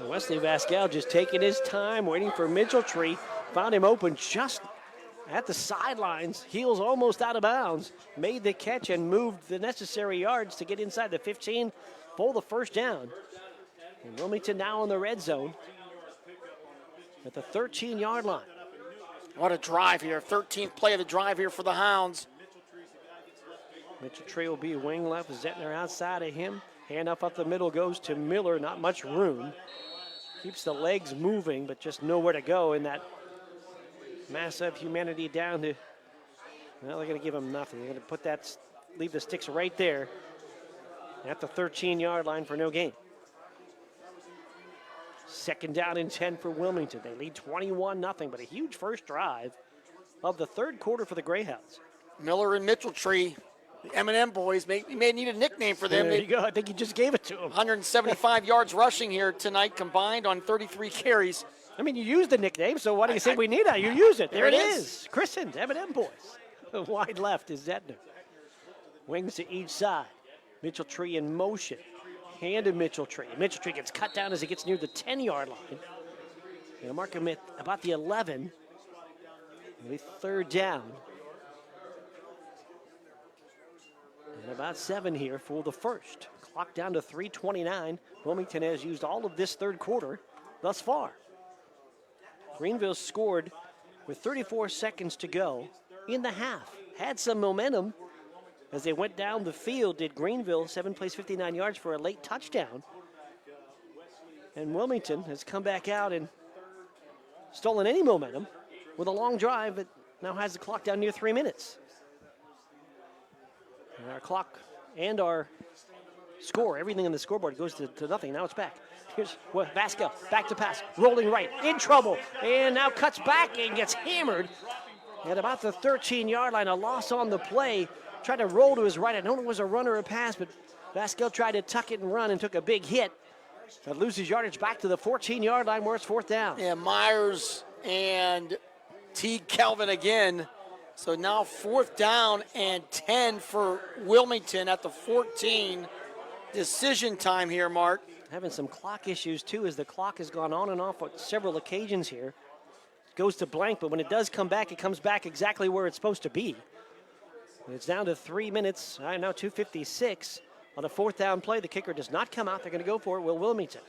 Wesley Vasquez just taking his time, waiting for Mitchell-Tree. Found him open just at the sidelines, heels almost out of bounds, made the catch and moved the necessary yards to get inside the 15, pull the 1st down. And Wilmington now in the red zone at the 13-yard line.
What a drive here, 13th play of the drive here for the Hounds.
Mitchell-Tree will be wing left, Zettner outside of him. Handoff up the middle goes to Miller, not much room. Keeps the legs moving, but just nowhere to go in that mass of humanity down to, well, they're going to give him nothing. They're going to put that, leave the sticks right there at the 13-yard line for no gain. 2nd down and 10 for Wilmington. They lead 21-0, but a huge first drive of the 3rd quarter for the Greyhounds.
Miller and Mitchell-Tree, the M&M boys, you may need a nickname for them.
There you go. I think you just gave it to them.
175 yards rushing here tonight combined on 33 carries.
I mean, you used the nickname, so why do you say we need it? You use it. There it is. Christened, M&M boys. Wide left is Zettner. Wings to each side. Mitchell-Tree in motion. Hand to Mitchell-Tree. Mitchell-Tree gets cut down as he gets near the 10-yard line. They'll mark him at about the 11. It'll be 3rd down. And about 7 here for the 1st. Clock down to 3:29. Wilmington has used all of this 3rd quarter thus far. Greenville scored with 34 seconds to go in the half. Had some momentum as they went down the field. Did Greenville, 7 plays, 59 yards for a late touchdown. And Wilmington has come back out and stolen any momentum with a long drive that now has the clock down near 3 minutes. And our clock and our score, everything in the scoreboard goes to nothing. Now it's back. Here's Vasquez, back to pass, rolling right, in trouble, and now cuts back and gets hammered at about the 13-yard line. A loss on the play, tried to roll to his right. I don't know if it was a run or a pass, but Vasquez tried to tuck it and run and took a big hit. That loses yardage back to the 14-yard line where it's 4th down.
Yeah, Myers and Teague Kelvin again. So now 4th down and 10 for Wilmington at the 14. decision time here, Mark.
Having some clock issues, too, as the clock has gone on and off on several occasions here. It goes to blank, but when it does come back, it comes back exactly where it's supposed to be. It's down to 3 minutes, now 2:56. On the fourth down play, the kicker does not come out. They're going to go for it, Wilmington.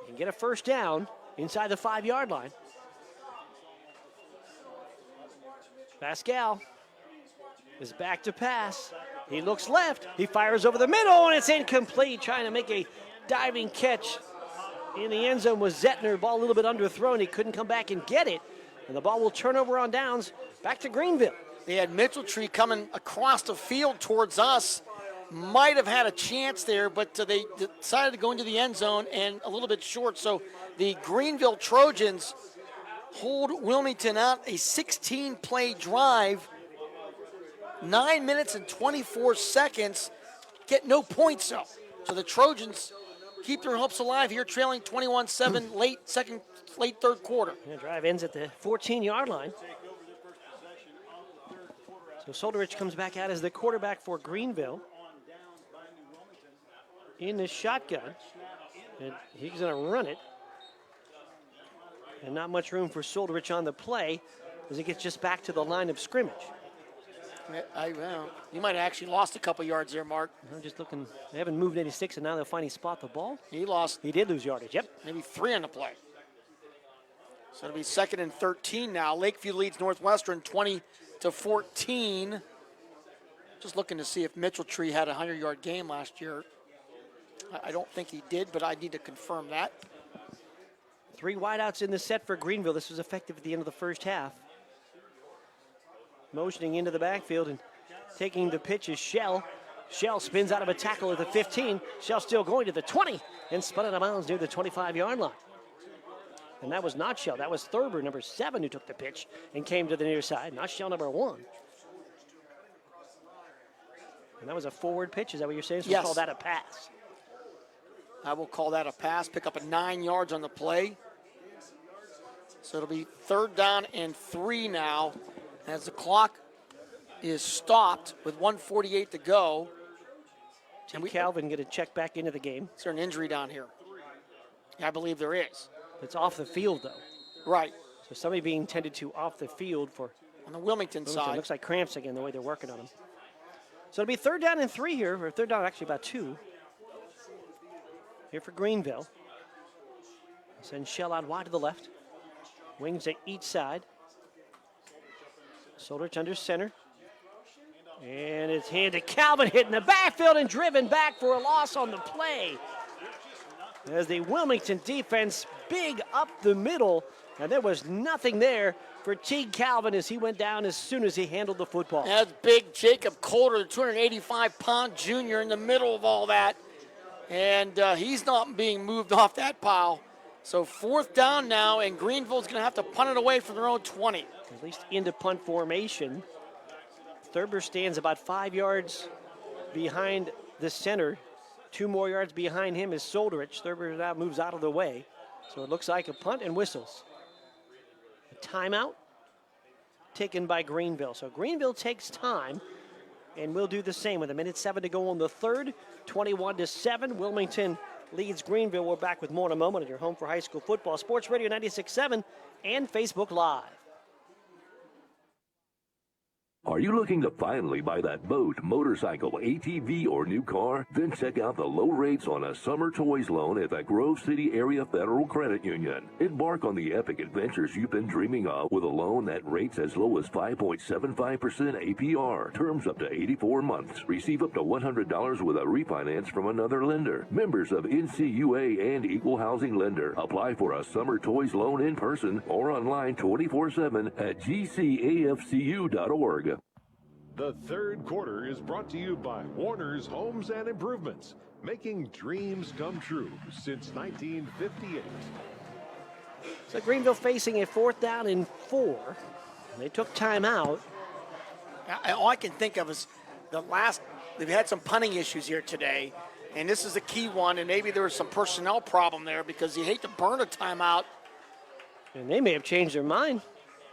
You can get a first down inside the 5-yard line. Pascal is back to pass. He looks left. He fires over the middle, and it's incomplete. Trying to make a diving catch in the end zone was Zettner. Ball a little bit underthrown. He couldn't come back and get it. And the ball will turn over on downs back to Greenville.
They had Mitchell-Tree coming across the field towards us. Might have had a chance there, but they decided to go into the end zone and a little bit short. So the Greenville Trojans hold Wilmington out, a 16-play drive. 9 minutes and 24 seconds, get no points though. So the Trojans keep their hopes alive here, trailing 21-7 late third quarter.
The drive ends at the 14-yard line. So Solderich comes back out as the quarterback for Greenville in the shotgun, and he's going to run it. And not much room for Solderich on the play as he gets just back to the line of scrimmage.
You might have actually lost a couple yards there, Mark.
I'm just looking. They haven't moved any sticks, and now they'll finally spot the ball.
He
did lose yardage, yep.
Maybe 3 on the play. So it'll be 2nd and 13 now. Lakeview leads Northwestern 20-14. Just looking to see if Mitchell-Tree had a 100-yard game last year. I don't think he did, but I need to confirm that.
3 wideouts in the set for Greenville. This was effective at the end of the first half. Motioning into the backfield and taking the pitch is Shell. Shell spins out of a tackle at the 15. Shell still going to the 20 and spun out of bounds near the 25-yard line. And that was not Shell. That was Thurber, number 7, who took the pitch and came to the near side. Not Shell, number 1. And that was a forward pitch. Is that what you're saying? So
yes.
We'll call that a pass.
I will call that a pass. Pick up a 9 yards on the play. So it'll be 3rd down and 3 now. As the clock is stopped with 1:48 to go.
And Calvin get a check back into the game.
Is there an injury down here? Yeah, I believe there is.
It's off the field, though.
Right.
So somebody being tended to off the field for...
On the Wilmington side.
Looks like cramps again, the way they're working on him. So it'll be 3rd down and 3 here, or 3rd down actually about 2. Here for Greenville. Send Shell out wide to the left. Wings at each side. Solderich under center. And it's handed to Calvin, hit in the backfield and driven back for a loss on the play. As the Wilmington defense big up the middle, and there was nothing there for Teague Calvin as he went down as soon as he handled the football.
That's big Jacob Coulter, the 285-pound junior in the middle of all that. And he's not being moved off that pile. So 4th down now, and Greenville's going to have to punt it away from their own 20.
At least into punt formation. Thurber stands about 5 yards behind the center. 2 more yards behind him is Solderich. Thurber now moves out of the way. So it looks like a punt and whistles. A timeout taken by Greenville. So Greenville takes time, and we'll do the same with 1:07 to go on the 3rd. 21-7. Wilmington leads Greenville. We're back with more in a moment at your home for high school football. Sports Radio 96.7 and Facebook Live.
Are you looking to finally buy that boat, motorcycle, ATV, or new car? Then check out the low rates on a summer toys loan at the Grove City Area Federal Credit Union. Embark on the epic adventures you've been dreaming of with a loan that rates as low as 5.75% APR. Terms up to 84 months. Receive up to $100 with a refinance from another lender. Members of NCUA and Equal Housing Lender. Apply for a summer toys loan in person or online 24/7 at gcafcu.org.
The third quarter is brought to you by Warner's Homes and Improvements, making dreams come true since 1958.
So Greenville facing a 4th down and 4. They took time out.
All I can think of is they've had some punting issues here today, and this is a key one, and maybe there was some personnel problem there because you hate to burn a timeout.
And they may have changed their mind.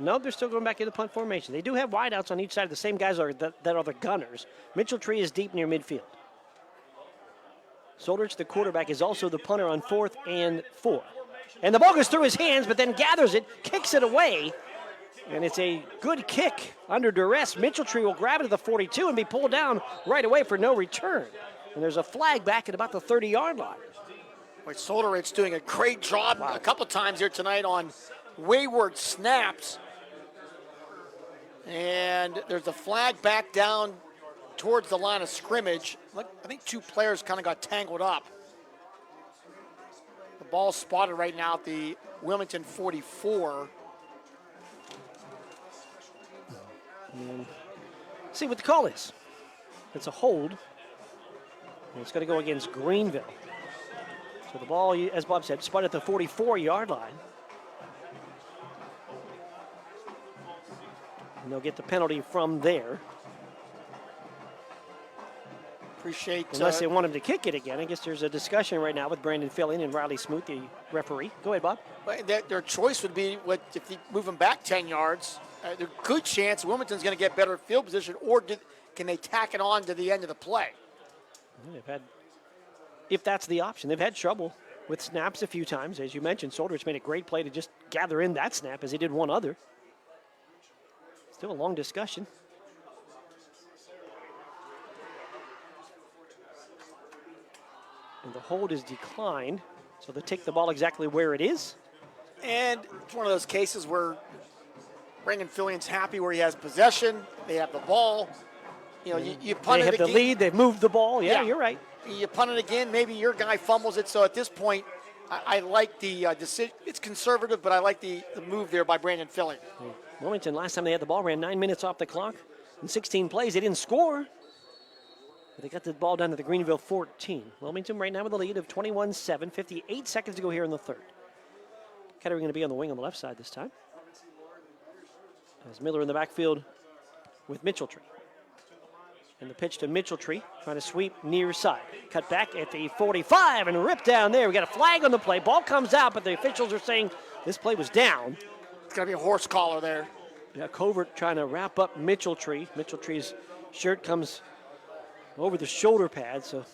No, they're still going back into punt formation. They do have wideouts on each side. The same guys that are the gunners. Mitchell-Tree is deep near midfield. Soldrich, the quarterback, is also the punter on 4th and 4. And the ball goes through his hands, but then gathers it, kicks it away. And it's a good kick under duress. Mitchelltree will grab it at the 42 and be pulled down right away for no return. And there's a flag back at about the 30-yard line.
Soldrich doing a great job a couple times here tonight on wayward snaps. And there's a flag back down towards the line of scrimmage. Look, I think 2 players kind of got tangled up. The ball spotted right now at the Wilmington 44.
See what the call is. It's a hold. And it's going to go against Greenville. So the ball, as Bob said, spotted at the 44-yard line. And they'll get the penalty from there.
Appreciate.
Unless they want him to kick it again. I guess there's a discussion right now with Brandon Filling and Riley Smoot, the referee. Go ahead, Bob.
Their choice would be if they move him back 10 yards. There's a good chance Wilmington's going to get better field position, or can they tack it on to the end of the play?
They've had, if that's the option, they've had trouble with snaps a few times. As you mentioned, Soldrich made a great play to just gather in that snap as he did one other. Still a long discussion. And the hold is declined, so they take the ball exactly where it is.
And it's one of those cases where Brandon Fillion's happy where he has possession. They have the ball. You punt it again.
They have the lead. They've moved the ball. Yeah, you're right.
You punt it again. Maybe your guy fumbles it. So at this point, I like the decision. It's conservative, but I like the move there by Brandon Fillion.
Wilmington, last time they had the ball, ran 9 minutes off the clock. In 16 plays, they didn't score. But they got the ball down to the Greenville 14. Wilmington right now with a lead of 21-7. 58 seconds to go here in the third. Kettering going to be on the wing on the left side this time. As Miller in the backfield with Mitchelltree. And the pitch to Mitchelltree, trying to sweep near side. Cut back at the 45 and ripped down there. We got a flag on the play. Ball comes out, but the officials are saying this play was down.
It's going to be a horse collar there.
Yeah, Covert trying to wrap up Mitchelltree. Mitchelltree's shirt comes over the shoulder pad, so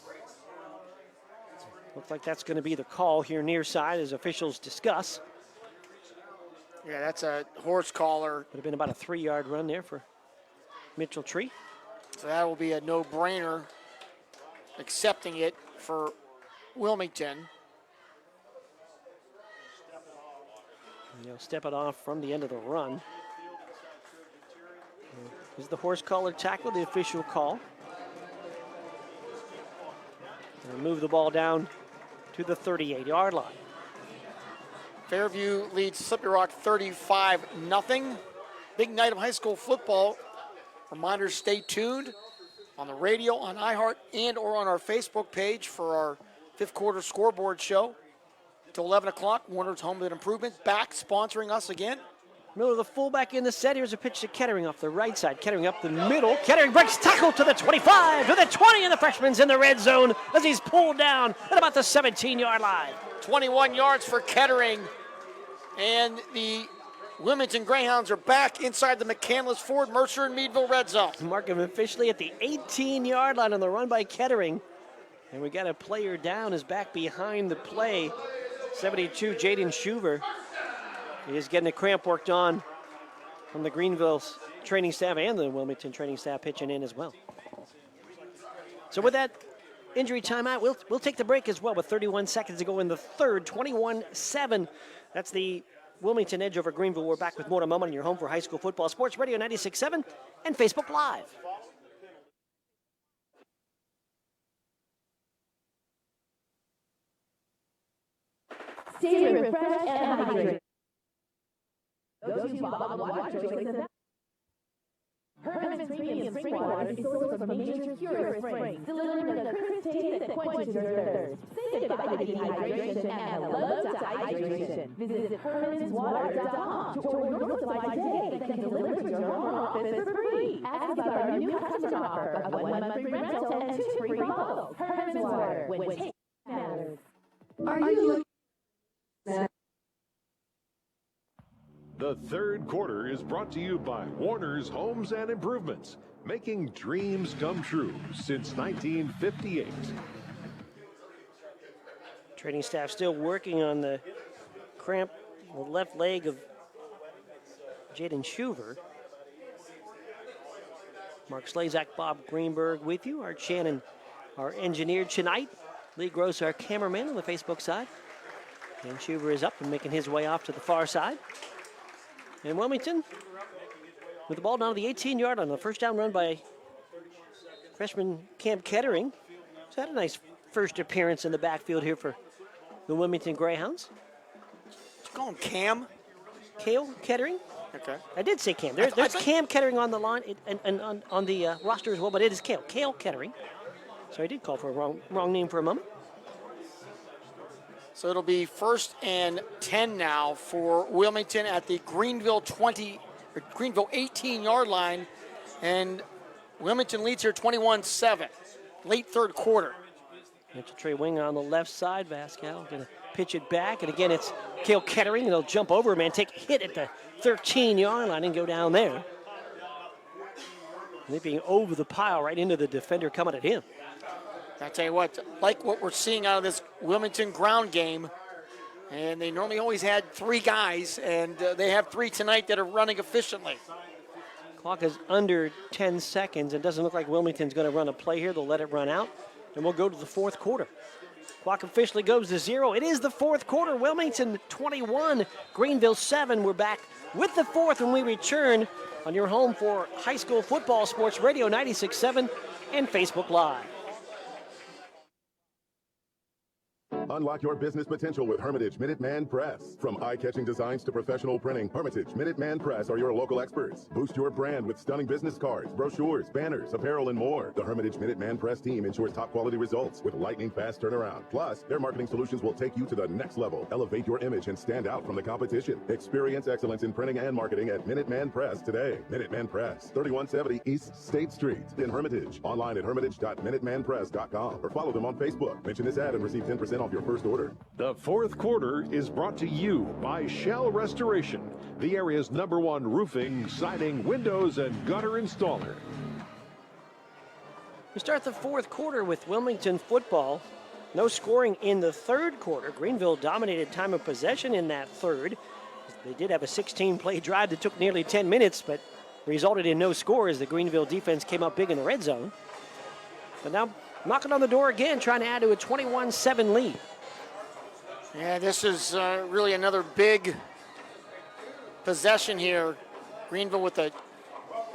looks like that's going to be the call here near side as officials discuss.
Yeah, that's a horse collar.
Would have been about a 3-yard run there for Mitchelltree.
So that will be a no-brainer, accepting it for Wilmington.
And they'll step it off from the end of the run. Is the horse collar tackle the official call? And move the ball down to the 38-yard line.
Fairview leads Slippery Rock 35-0. Big night of high school football. Reminders, stay tuned on the radio, on iHeart, and or on our Facebook page for our 5th quarter scoreboard show. Till 11 o'clock, Warner's Home and Improvement back sponsoring us again.
Miller, the fullback in the set. Here's a pitch to Kettering off the right side. Kettering up the middle. Kettering breaks tackle to the 25, to the 20, and the freshman's in the red zone as he's pulled down at about the 17-yard line.
21 yards for Kettering. And the Wilmington Greyhounds are back inside the McCandless, Ford, Mercer, and Meadville red zone.
Mark him officially at the 18-yard line on the run by Kettering. And we got a player down, is back behind the play. 72, Jaden Schuver. He is getting a cramp worked on from the Greenville's training staff and the Wilmington training staff pitching in as well. So with that injury timeout, we'll take the break as well with 31 seconds to go in the third, 21-7. That's the Wilmington edge over Greenville. We're back with more to moment on your home for high school football. Sports Radio 96.7 and Facebook Live.
Stay refreshed and hydrated. Go to bottled water choice and Herman's Premium Spring Water is sourced from nature's purest springs, delivering the crisp taste that quenches your thirst. Say goodbye to dehydration and hello to hydration. Visit hermanswater.com to order your supply today that can deliver to your home office for free. Ask about our new customer offer of 1 month free rental and 2 free bottles. Herman's Water, when taste matters.
Are you looking?
The third quarter is brought to you by Warner's Homes and Improvements, making dreams come true since 1958.
Training staff still working on the cramp, the left leg of Jaden Schuver. Mark Slazak, Bob Greenberg with you. Art Shannon, our engineer tonight. Lee Gross, our cameraman on the Facebook side. And Schuver is up and making his way off to the far side. And Wilmington with the ball down to the 18-yard line. The first down run by freshman Cam Kettering. He's had a nice first appearance in the backfield here for the Wilmington Greyhounds.
Let's call him Cam.
Cale Kettering.
Okay.
I did say Cam. There's Cam Kettering on the line and on the roster as well, but it is Cale. Cale Kettering. So I did call for a wrong name for a moment.
So it'll be 1st and 10 now for Wilmington at the Greenville 18-yard line. And Wilmington leads here 21-7, late third quarter.
Mitchell Trey wing on the left side. Vascal going to pitch it back. And again, it's Cale Kettering. And they'll jump over him and take a hit at the 13-yard line and go down there. Leaping over the pile right into the defender coming at him.
I tell you what, like what we're seeing out of this Wilmington ground game, and they normally always had 3 guys, and they have 3 tonight that are running efficiently.
Clock is under 10 seconds. It doesn't look like Wilmington's going to run a play here. They'll let it run out, and we'll go to the fourth quarter. Clock officially goes to 0. It is the fourth quarter. Wilmington 21, Greenville 7. We're back with the fourth when we return on your home for high school football, Sports Radio 96.7 and Facebook Live.
Unlock your business potential with Hermitage Minuteman Press. From eye-catching designs to professional printing, Hermitage Minuteman Press are your local experts. Boost your brand with stunning business cards, brochures, banners, apparel, and more. The Hermitage Minuteman Press team ensures top-quality results with lightning-fast turnaround. Plus, their marketing solutions will take you to the next level. Elevate your image and stand out from the competition. Experience excellence in printing and marketing at Minuteman Press today. Minuteman Press, 3170 East State Street in Hermitage. Online at hermitage.minutemanpress.com or follow them on Facebook. Mention this ad and receive 10% off your first order.
The fourth quarter is brought to you by Shell Restoration, the area's #1 roofing, siding, windows, and gutter installer.
We start the fourth quarter with Wilmington football. No scoring in the third quarter. Greenville dominated time of possession in that third. They did have a 16-play drive that took nearly 10 minutes, but resulted in no score as the Greenville defense came up big in the red zone. But now knocking on the door again, trying to add to a 21-7 lead.
Yeah, this is really another big possession here. Greenville with a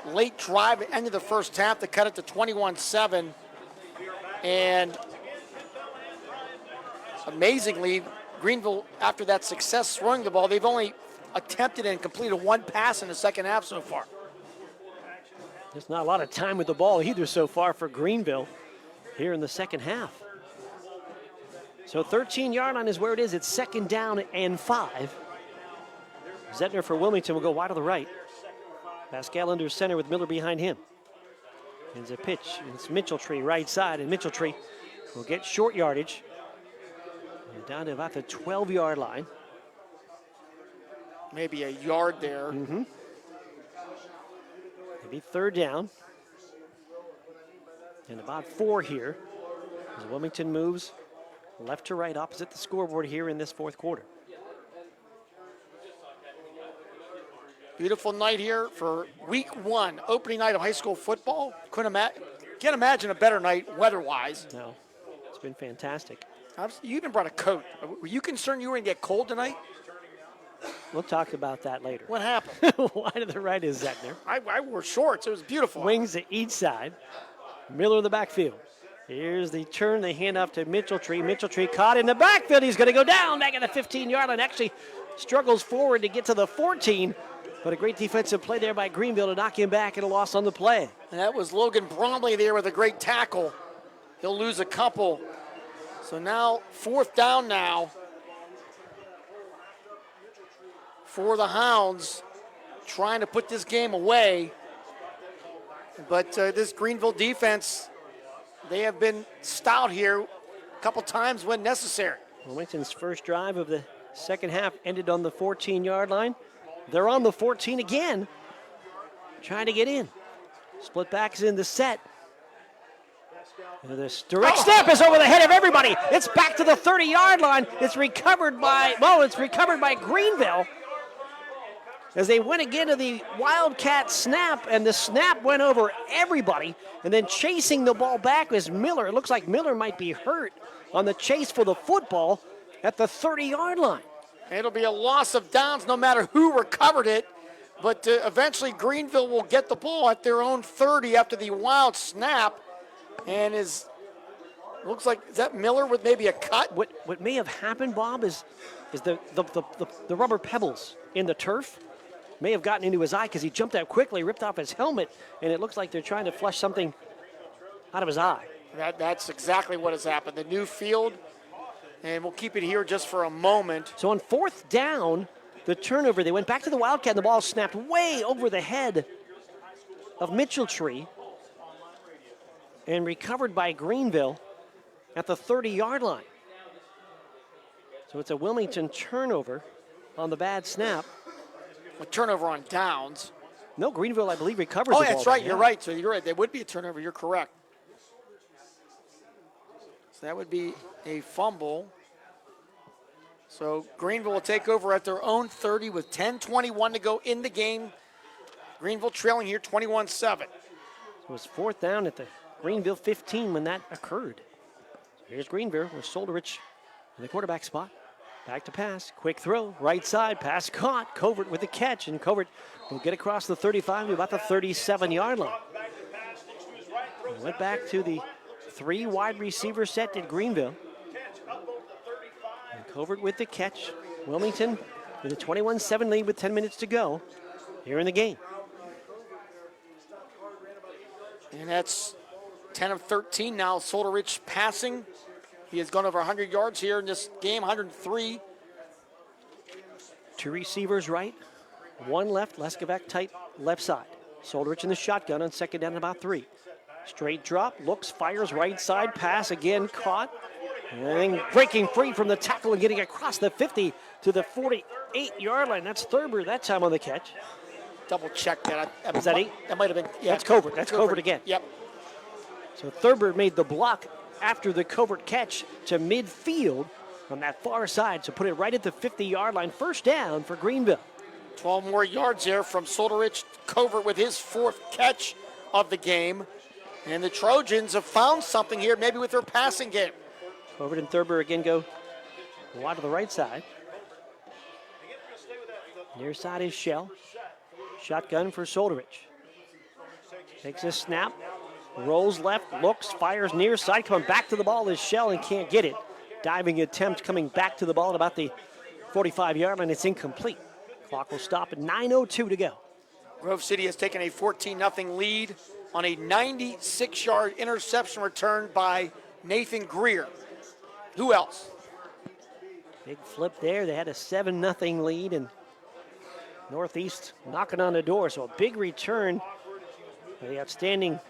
late drive at the end of the first half to cut it to 21-7. And amazingly, Greenville, after that success throwing the ball, they've only attempted and completed 1 pass in the second half so far.
There's not a lot of time with the ball either so far for Greenville here in the second half. So 13-yard line is where it is. It's 2nd down and 5. Zettner for Wilmington will go wide to the right. Pascal under center with Miller behind him. It's a pitch. It's Mitchell-Tree right side, and Mitchell-Tree will get short yardage. And down to about the 12-yard line.
Maybe a yard there.
Mm-hmm. Maybe 3rd down. And about 4 here as Wilmington moves left to right opposite the scoreboard here in this fourth quarter.
Beautiful night here for week 1, opening night of high school football. Can't imagine a better night weather-wise.
No, it's been fantastic.
You even brought a coat. Were you concerned you were going to get cold tonight?
We'll talk about that later.
What happened?
Wide to the right is Zettner.
I wore shorts. It was beautiful.
Wings to each side. Miller in the backfield. Here's the turn. They hand off to Mitchell-Tree. Mitchell-Tree caught in the backfield. He's going to go down back at the 15-yard line. Actually struggles forward to get to the 14. But a great defensive play there by Greenville to knock him back and a loss on the play.
And that was Logan Bromley there with a great tackle. He'll lose a couple. So now 4th down now for the Hounds, trying to put this game away. But this Greenville defense, they have been stout here a couple times when necessary.
Wilmington's first drive of the second half ended on the 14-yard line. They're on the 14 again, trying to get in. Split back is in the set. This direct snap is over the head of everybody. It's back to the 30-yard line. It's recovered by Greenville. As they went again to the Wildcat snap, and the snap went over everybody. And then chasing the ball back was Miller. It looks like Miller might be hurt on the chase for the football at the 30-yard line.
It'll be a loss of downs no matter who recovered it. But eventually Greenville will get the ball at their own 30 after the wild snap. And looks like, is that Miller with maybe a cut?
What may have happened, Bob, is the rubber pebbles in the turf may have gotten into his eye because he jumped out quickly, ripped off his helmet, and it looks like they're trying to flush something out of his eye.
That's exactly what has happened. The new field, and we'll keep it here just for a moment.
So on 4th down, the turnover, they went back to the Wildcat, and the ball snapped way over the head of Mitchelltree and recovered by Greenville at the 30-yard line. So it's a Wilmington turnover on the bad snap.
A turnover on downs.
No, Greenville, I believe, recovers the ball.
Oh, that's right. You're right. So you're right. There would be a turnover. You're correct. So that would be a fumble. So Greenville will take over at their own 30 with 10:21 to go in the game. Greenville trailing here 21-7.
So it was 4th down at the Greenville 15 when that occurred. So here's Greenville with Solderich in the quarterback spot. Back to pass, quick throw, right side, pass caught. Covert with the catch, and Covert will get across the 35 to about the 37-yard line. Went back to the 3 wide receiver set at Greenville. And Covert with the catch. Wilmington with a 21-7 lead with 10 minutes to go here in the game.
And that's 10 of 13 now. Solderich passing. He has gone over 100 yards here in this game, 103.
2 receivers right, 1 left. Leskavec tight left side. Solderich in the shotgun on 2nd down, about 3. Straight drop, looks, fires right side, pass again caught. And then breaking free from the tackle and getting across the 50 to the 48-yard line. That's Thurber that time on the catch.
Double check that.
Was that 8?
That might have been, yeah.
That's Covert. That's Covert again.
Yep.
So Thurber made the block after the Covert catch to midfield on that far side. So put it right at the 50-yard line. 1st down for Greenville.
12 more yards there from Solderich. Covert with his 4th catch of the game. And the Trojans have found something here, maybe with their passing game.
Covert and Thurber again go wide to the right side. Near side is Shell. Shotgun for Solderich. Takes a snap. Rolls left, looks, fires near side. Coming back to the ball is Shell and can't get it. Diving attempt coming back to the ball at about the 45-yard line. It's incomplete. Clock will stop at 9:02 to go.
Grove City has taken a 14-0 lead on a 96-yard interception return by Nathan Greer. Who else?
Big flip there. They had a 7-0 lead, and Northeast knocking on the door. So a big return by the outstanding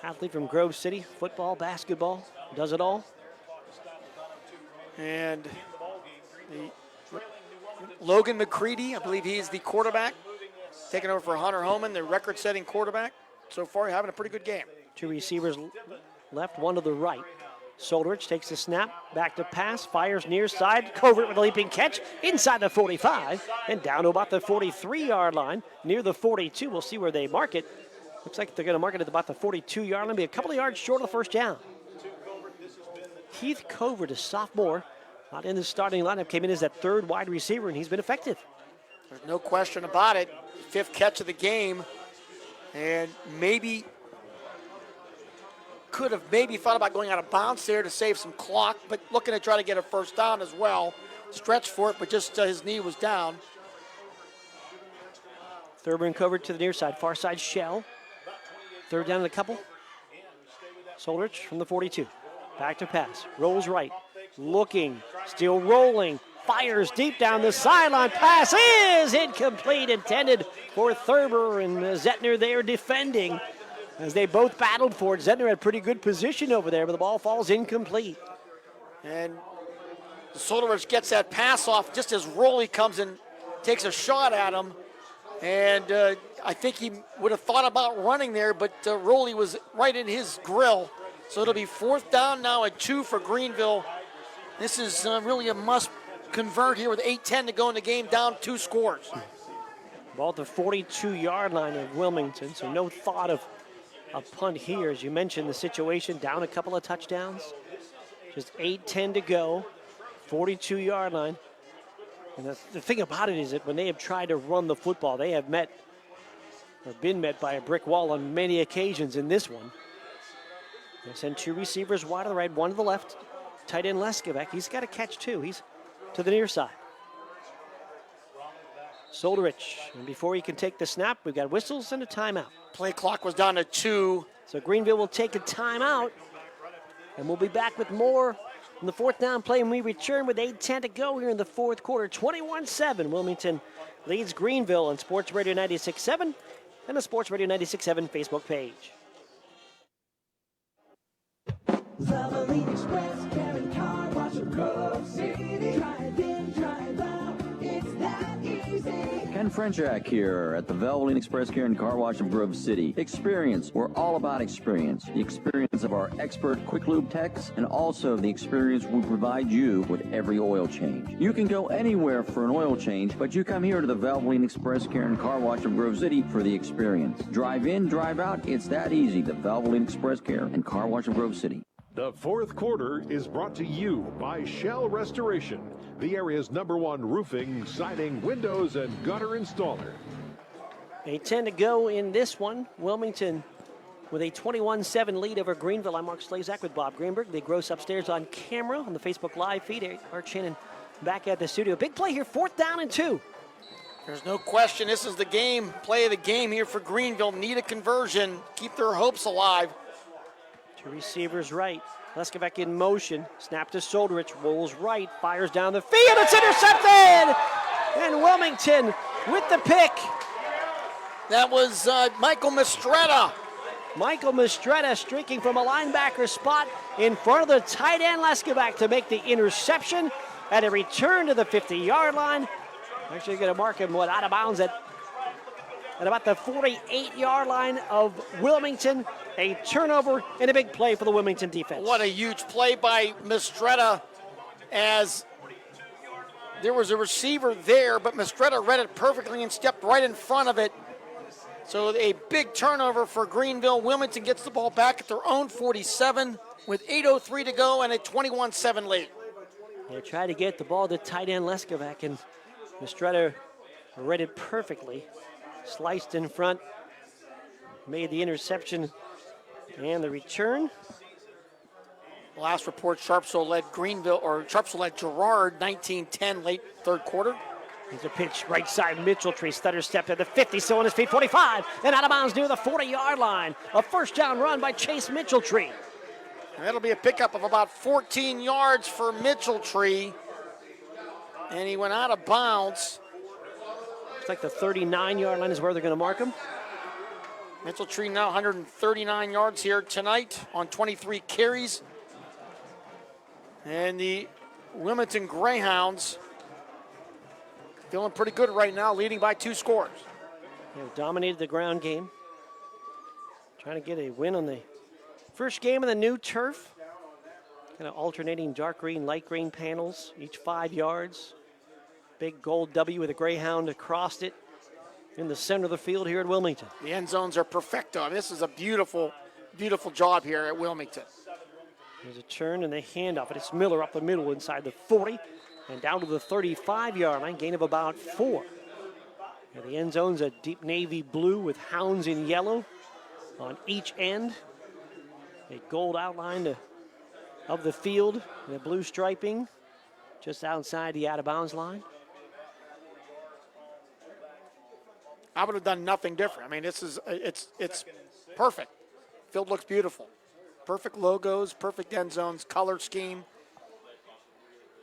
athlete from Grove City. Football, basketball, does it all.
And Logan McCready, I believe he is the quarterback, taking over for Hunter Homan, the record-setting quarterback. So far, having a pretty good game.
2 receivers left, 1 to the right. Solderich takes the snap, back to pass, fires near side. Covert with a leaping catch inside the 45 and down to about the 43-yard line, near the 42. We'll see where they mark it. Looks like they're going to mark it at about the 42-yard line, be a couple of yards short of the 1st down. Keith Covert, a sophomore, not in the starting lineup, came in as that 3rd wide receiver, and he's been effective.
There's no question about it. 5th catch of the game, and could have thought about going out of bounds there to save some clock, but looking to try to get a 1st down as well. Stretched for it, but just his knee was down.
Thurber and Covert to the near side, far side Shell. 3rd down and a couple. Solderich from the 42. Back to pass, rolls right, looking, still rolling, fires deep down the sideline. Pass is incomplete, intended for Thurber, and Zettner there defending as they both battled for it. Zettner had pretty good position over there, but the ball falls incomplete.
And Solderich gets that pass off just as Rowley comes and takes a shot at him. And I think he would have thought about running there, but Rowley was right in his grill So it'll be 4th down now at 2 for Greenville. This is really a must convert here with 8:10 to go in the game, down 2 scores.
Ball at the 42-yard line of Wilmington, so no thought of a punt here. As you mentioned, the situation, down a couple of touchdowns. Just 8:10 to go, 42-yard line. And the thing about it is that when they have tried to run the football, they have met or been met by a brick wall on many occasions in this one. They send 2 receivers wide to the right, 1 to the left. Tight end Leskevec, he's got a catch too. He's to the near side. Solderich, and before he can take the snap, we've got whistles and a timeout.
Play clock was down to 2.
So Greenville will take a timeout, and we'll be back with more in the 4th down play, and we return with 8:10 to go here in the 4th quarter. 21-7, Wilmington leads Greenville on Sports Radio 96.7 and the Sports Radio 96.7 Facebook page.
Valvoline Express, Karen Car Wash of Grove City. Drive in, drive out, it's that easy.
Ken Frenchak here at the Valvoline Express Care and Car Wash of Grove City. Experience. We're all about experience. The experience of our expert quick lube techs and also the experience we provide you with every oil change. You can go anywhere for an oil change, but you come here to the Valvoline Express Care and Car Wash of Grove City for the experience. Drive in, drive out. It's that easy. The Valvoline Express Care and Car Wash of Grove City.
The 4th quarter is brought to you by Shell Restoration, the area's #1 roofing, siding, windows, and gutter installer.
8:10 to go in this one. Wilmington with a 21-7 lead over Greenville. I'm Mark Slazak with Bob Greenberg. They gross upstairs on camera on the Facebook Live feed. Art Shannon back at the studio. Big play here, 4th down and 2.
There's no question this is the game, play of the game here for Greenville. Need a conversion, keep their hopes alive.
2 receivers right. Leskevec in motion. Snap to Solderich. Rolls right. Fires down the field. It's intercepted! And Wilmington with the pick.
That was Michael Mistretta.
Michael Mistretta streaking from a linebacker spot in front of the tight end Leskevec to make the interception. And a return to the 50-yard line. Actually going to mark him, out of bounds at about the 48-yard line of Wilmington. A turnover and a big play for the Wilmington defense.
What a huge play by Mistretta, as there was a receiver there, but Mistretta read it perfectly and stepped right in front of it. So a big turnover for Greenville. Wilmington gets the ball back at their own 47 with 8:03 to go and a 21-7 lead.
They tried to get the ball to tight end Leskevec, and Mistretta read it perfectly. Sliced in front, made the interception and the return.
Last report, Sharpsville led Girard 19-10 late 3rd quarter.
Here's a pitch right side, Mitchell-Tree, stutter step at the 50, still on his feet, 45, and out of bounds near the 40-yard line. A 1st down run by Chase Mitchell-Tree.
And that'll be a pickup of about 14 yards for Mitchell-Tree. And he went out of bounds.
Looks like the 39-yard line is where they're going to mark him.
Mitchell-Tree now 139 yards here tonight on 23 carries. And the Wilmington Greyhounds feeling pretty good right now, leading by 2 scores.
They've dominated the ground game. Trying to get a win on the first game of the new turf. Kind of alternating dark green, light green panels, each 5 yards. Big gold W with a Greyhound across it in the center of the field here at Wilmington.
The end zones are perfecto. I mean, this is a beautiful, beautiful job here at Wilmington.
There's a turn and a handoff, and it's Miller up the middle inside the 40 and down to the 35-yard line, gain of about 4. And the end zone's a deep navy blue with hounds in yellow on each end. A gold outline of the field and a blue striping just outside the out-of-bounds line.
I would have done nothing different. I mean, this is it's perfect. Field looks beautiful. Perfect logos, perfect end zones, color scheme.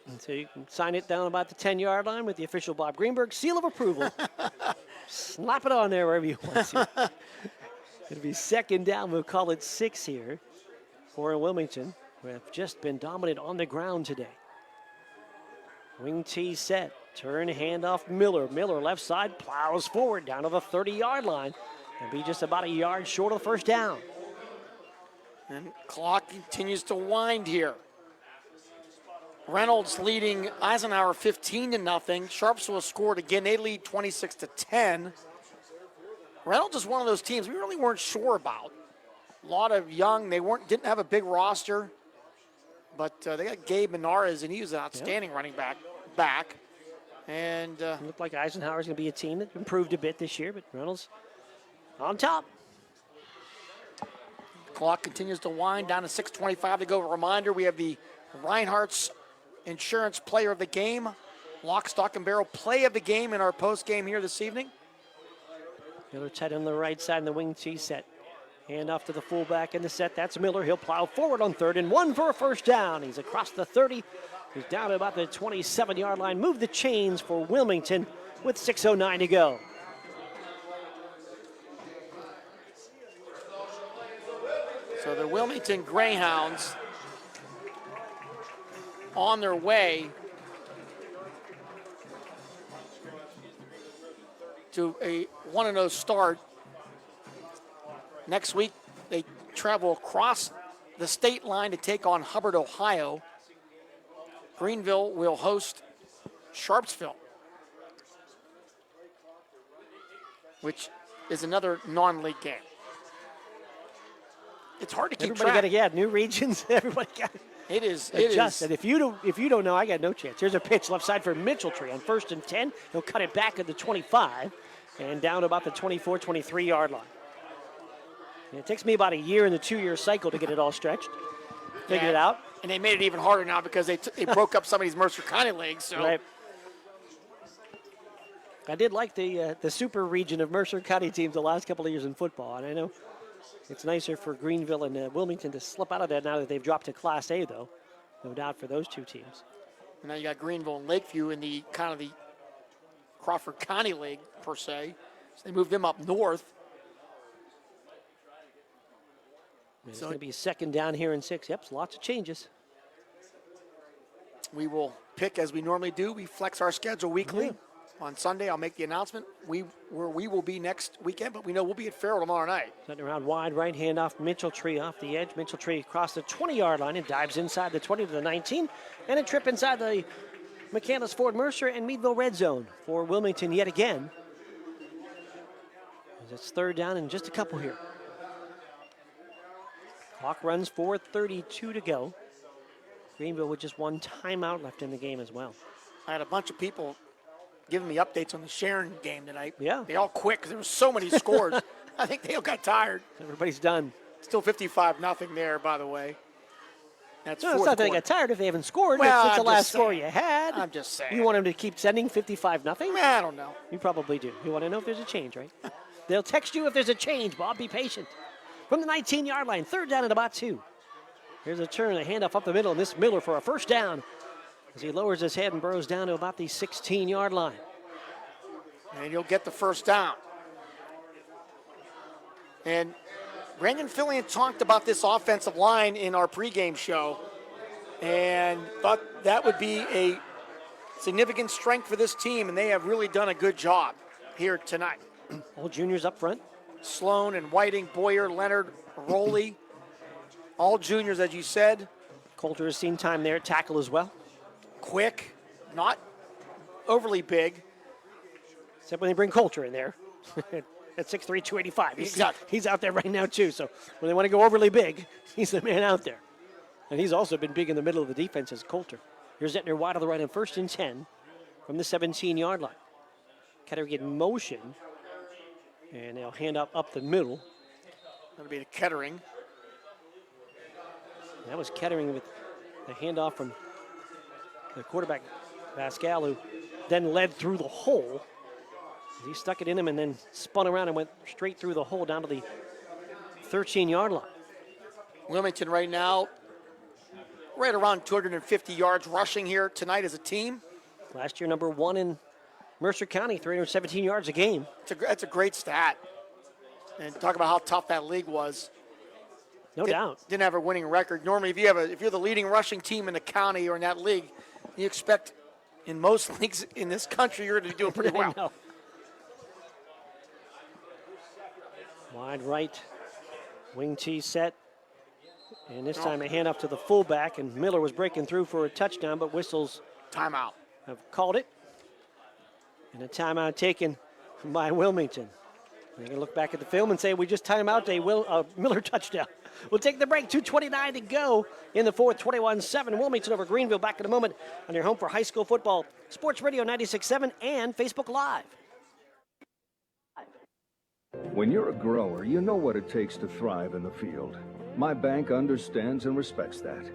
And so you can sign it down about the 10-yard line with the official Bob Greenberg seal of approval. Slap it on there wherever you want to. It'll be 2nd down. We'll call it 6 here for Wilmington, who have just been dominant on the ground today. Wing T set. Turn, handoff, Miller. Miller left side, plows forward down to the 30-yard line and be just about a yard short of the 1st down.
And clock continues to wind here. Reynolds leading Eisenhower 15-0. Sharpsville scored again. They lead 26-10. Reynolds is one of those teams we really weren't sure about. A lot of young, didn't have a big roster, but they got Gabe Menares, and he was an outstanding running back. And
it looked like Eisenhower's going to be a team that improved a bit this year, but Reynolds on top.
Clock continues to wind down to 6:25 to go. A reminder, we have the Reinhardt's Insurance Player of the Game, Lock, Stock, and Barrel Play of the Game in our post game here this evening.
Miller tight on the right side in the wing T set. Hand off to the fullback in the set. That's Miller. He'll plow forward on 3rd and 1 for a first down. He's across the 30. He's down to about the 27-yard line. Move the chains for Wilmington with 6:09 to go.
So the Wilmington Greyhounds on their way to a 1-0 start. Next week, they travel across the state line to take on Hubbard, Ohio. Greenville will host Sharpsville, which is another non-league game. It's hard to keep track.
Everybody got to new regions. Everybody got
it is
adjust. And if you don't know, I got no chance. Here's a pitch left side for Mitchelltree on 1st and 10. He'll cut it back at the 25 and down to about the 24, 23-yard line. And it takes me about a year in the 2-year cycle to get it all stretched. Figure it out.
And they made it even harder now because they broke up some of these Mercer County leagues. So.
Right. I did like the super region of Mercer County teams the last couple of years in football, and I know it's nicer for Greenville and Wilmington to slip out of that now that they've dropped to Class A, though. No doubt for those two teams.
And now you got Greenville and Lakeview in the kind of the Crawford County League, per se. So they moved them up north.
It's going to be 2nd down here in 6. Yep, lots of changes.
We will pick as we normally do. We flex our schedule weekly.
Yeah.
On Sunday, I'll make the announcement where we will be next weekend, but we know we'll be at Farrell tomorrow night.
Setting around wide, right hand off Mitchelltree off the edge. Mitchelltree across the 20-yard line and dives inside the 20 to the 19. And a trip inside the McCandless Ford Mercer and Meadville red zone for Wilmington yet again. It's 3rd down and just a couple here. Clock runs 4:32 to go. Greenville with just one timeout left in the game as well.
I had a bunch of people giving me updates on the Sharon game tonight.
Yeah.
They all quit because there were so many scores. I think they all got tired.
Everybody's done.
Still 55-0 there, by the way. That's
no, it's not that they got tired if they haven't scored.
Well,
it's the last score you had.
I'm just saying.
You want them to keep sending 55-0?
I don't know.
You probably do. You want to know if there's a change, right? They'll text you if there's a change, Bob. Be patient. From the 19-yard line, 3rd down and about 2. Here's a turn, a handoff up the middle, and this Miller for a first down as he lowers his head and burrows down to about the 16-yard line.
And you'll get the first down. And Brandon Fillion talked about this offensive line in our pregame show and thought that would be a significant strength for this team, and they have really done a good job here tonight.
All juniors up front.
Sloan and Whiting, Boyer, Leonard, Rowley, all juniors, as you said.
Coulter has seen time there at tackle as well.
Quick, not overly big.
Except when they bring Coulter in there at 6'3", 285. He's out there right now, too. So when they want to go overly big, he's the man out there. And he's also been big in the middle of the defense as Coulter. Here's Zettner wide to the right on 1st and 10 from the 17-yard line. Kettering in motion. And they'll hand up the middle.
That'll be to Kettering.
That was Kettering with the handoff from the quarterback, Pascal, who then led through the hole. He stuck it in him and then spun around and went straight through the hole down to the 13-yard line.
Wilmington right now, right around 250 yards rushing here tonight as a team.
Last year, number 1 in Mercer County, 317 yards a game.
That's a great stat. And talk about how tough that league was.
No doubt.
Didn't have a winning record. Normally, if you're the leading rushing team in the county or in that league, you expect in most leagues in this country you're going to be doing pretty well.
No. Wide right, wing T set. And this time a handoff to the fullback, and Miller was breaking through for a touchdown, but whistles
timeout
have called it. And a timeout taken by Wilmington. They're going to look back at the film and say, we just time out a Miller touchdown. We'll take the break. 2:29 to go in the fourth. 21-7. Wilmington over Greenville. Back in a moment on your home for high school football. Sports Radio 96.7 and Facebook Live.
When you're a grower, you know what it takes to thrive in the field. My bank understands and respects that.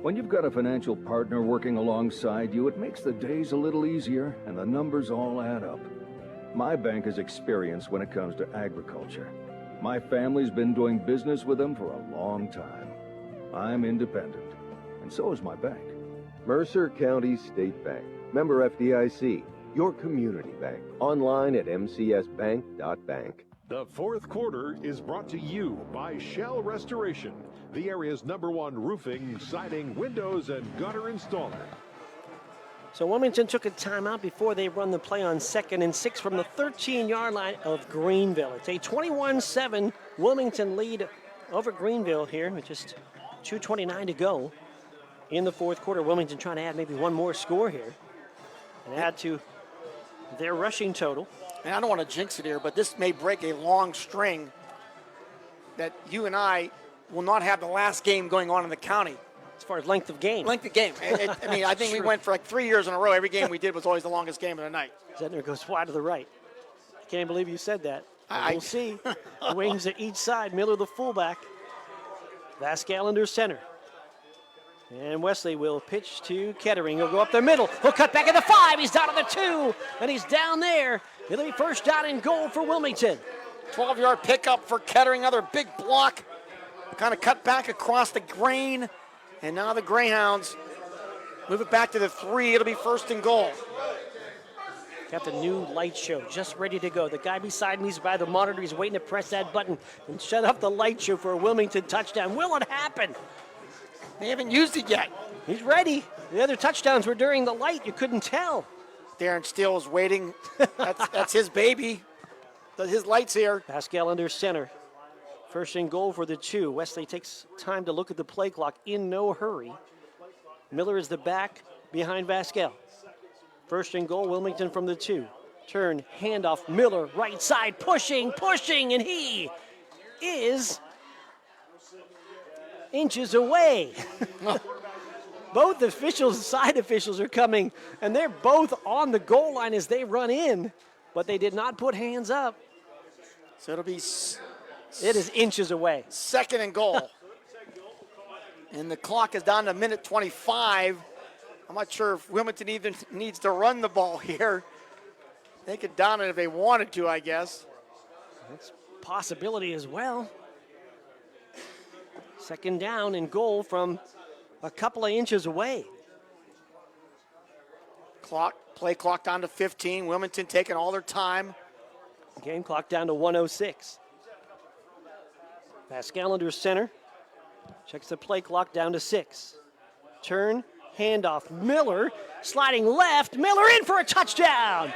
When you've got a financial partner working alongside you, it makes the days a little easier and the numbers all add up. My bank has experience when it comes to agriculture. My family's been doing business with them for a long time. I'm independent, and so is my bank.
Mercer County State Bank. Member FDIC. Your community bank. Online at mcsbank.bank.
The fourth quarter is brought to you by Shell Restoration, the area's #1 roofing, siding, windows, and gutter installer.
So Wilmington took a timeout before they run the play on 2nd and 6 from the 13-yard line of Greenville. It's a 21-7 Wilmington lead over Greenville here with just 2:29 to go in the fourth quarter. Wilmington trying to add maybe one more score here and add to their rushing total.
And I don't want to jinx it here, but this may break a long string that you and I will not have the last game going on in the county.
As far as length of game.
Length of game. I mean, I think we went for like 3 years in a row. Every game we did was always the longest game of the night.
Zedner goes wide to the right. I can't believe you said that. We'll see. Wings at each side. Miller the fullback. Vascal under center. And Wesley will pitch to Kettering. He'll go up the middle. He'll cut back at the 5. He's down to the 2. And he's down there. It'll be first down and goal for Wilmington.
12-yard pickup for Kettering. Another big block. Kind of cut back across the grain. And now the Greyhounds move it back to the 3. It'll be first and goal.
Got the new light show just ready to go. The guy beside me is by the monitor. He's waiting to press that button and shut off the light show for a Wilmington touchdown. Will it happen?
They haven't used it yet.
He's ready. The other touchdowns were during the light. You couldn't tell.
Darren Steele is waiting. That's his baby. His light's here.
Pascal under center. First and goal for the 2. Wesley takes time to look at the play clock in no hurry. Miller is the back behind Pascal. First and goal, Wilmington from the 2. Turn, handoff, Miller, right side, pushing, and he is inches away. Both officials, side officials are coming, and they're both on the goal line as they run in, but they did not put hands up.
So it'll be...
It is inches away.
Second and goal. And the clock is down to a minute 25. I'm not sure if Wilmington even needs to run the ball here. They could down it if they wanted to, I guess.
That's a possibility as well. Second down and goal from a couple of inches away.
Play clock down to 15. Wilmington taking all their time.
Game clock down to 1:06. Pascal under center. Checks the play clock down to 6. Turn, handoff, Miller, sliding left. Miller in for a touchdown.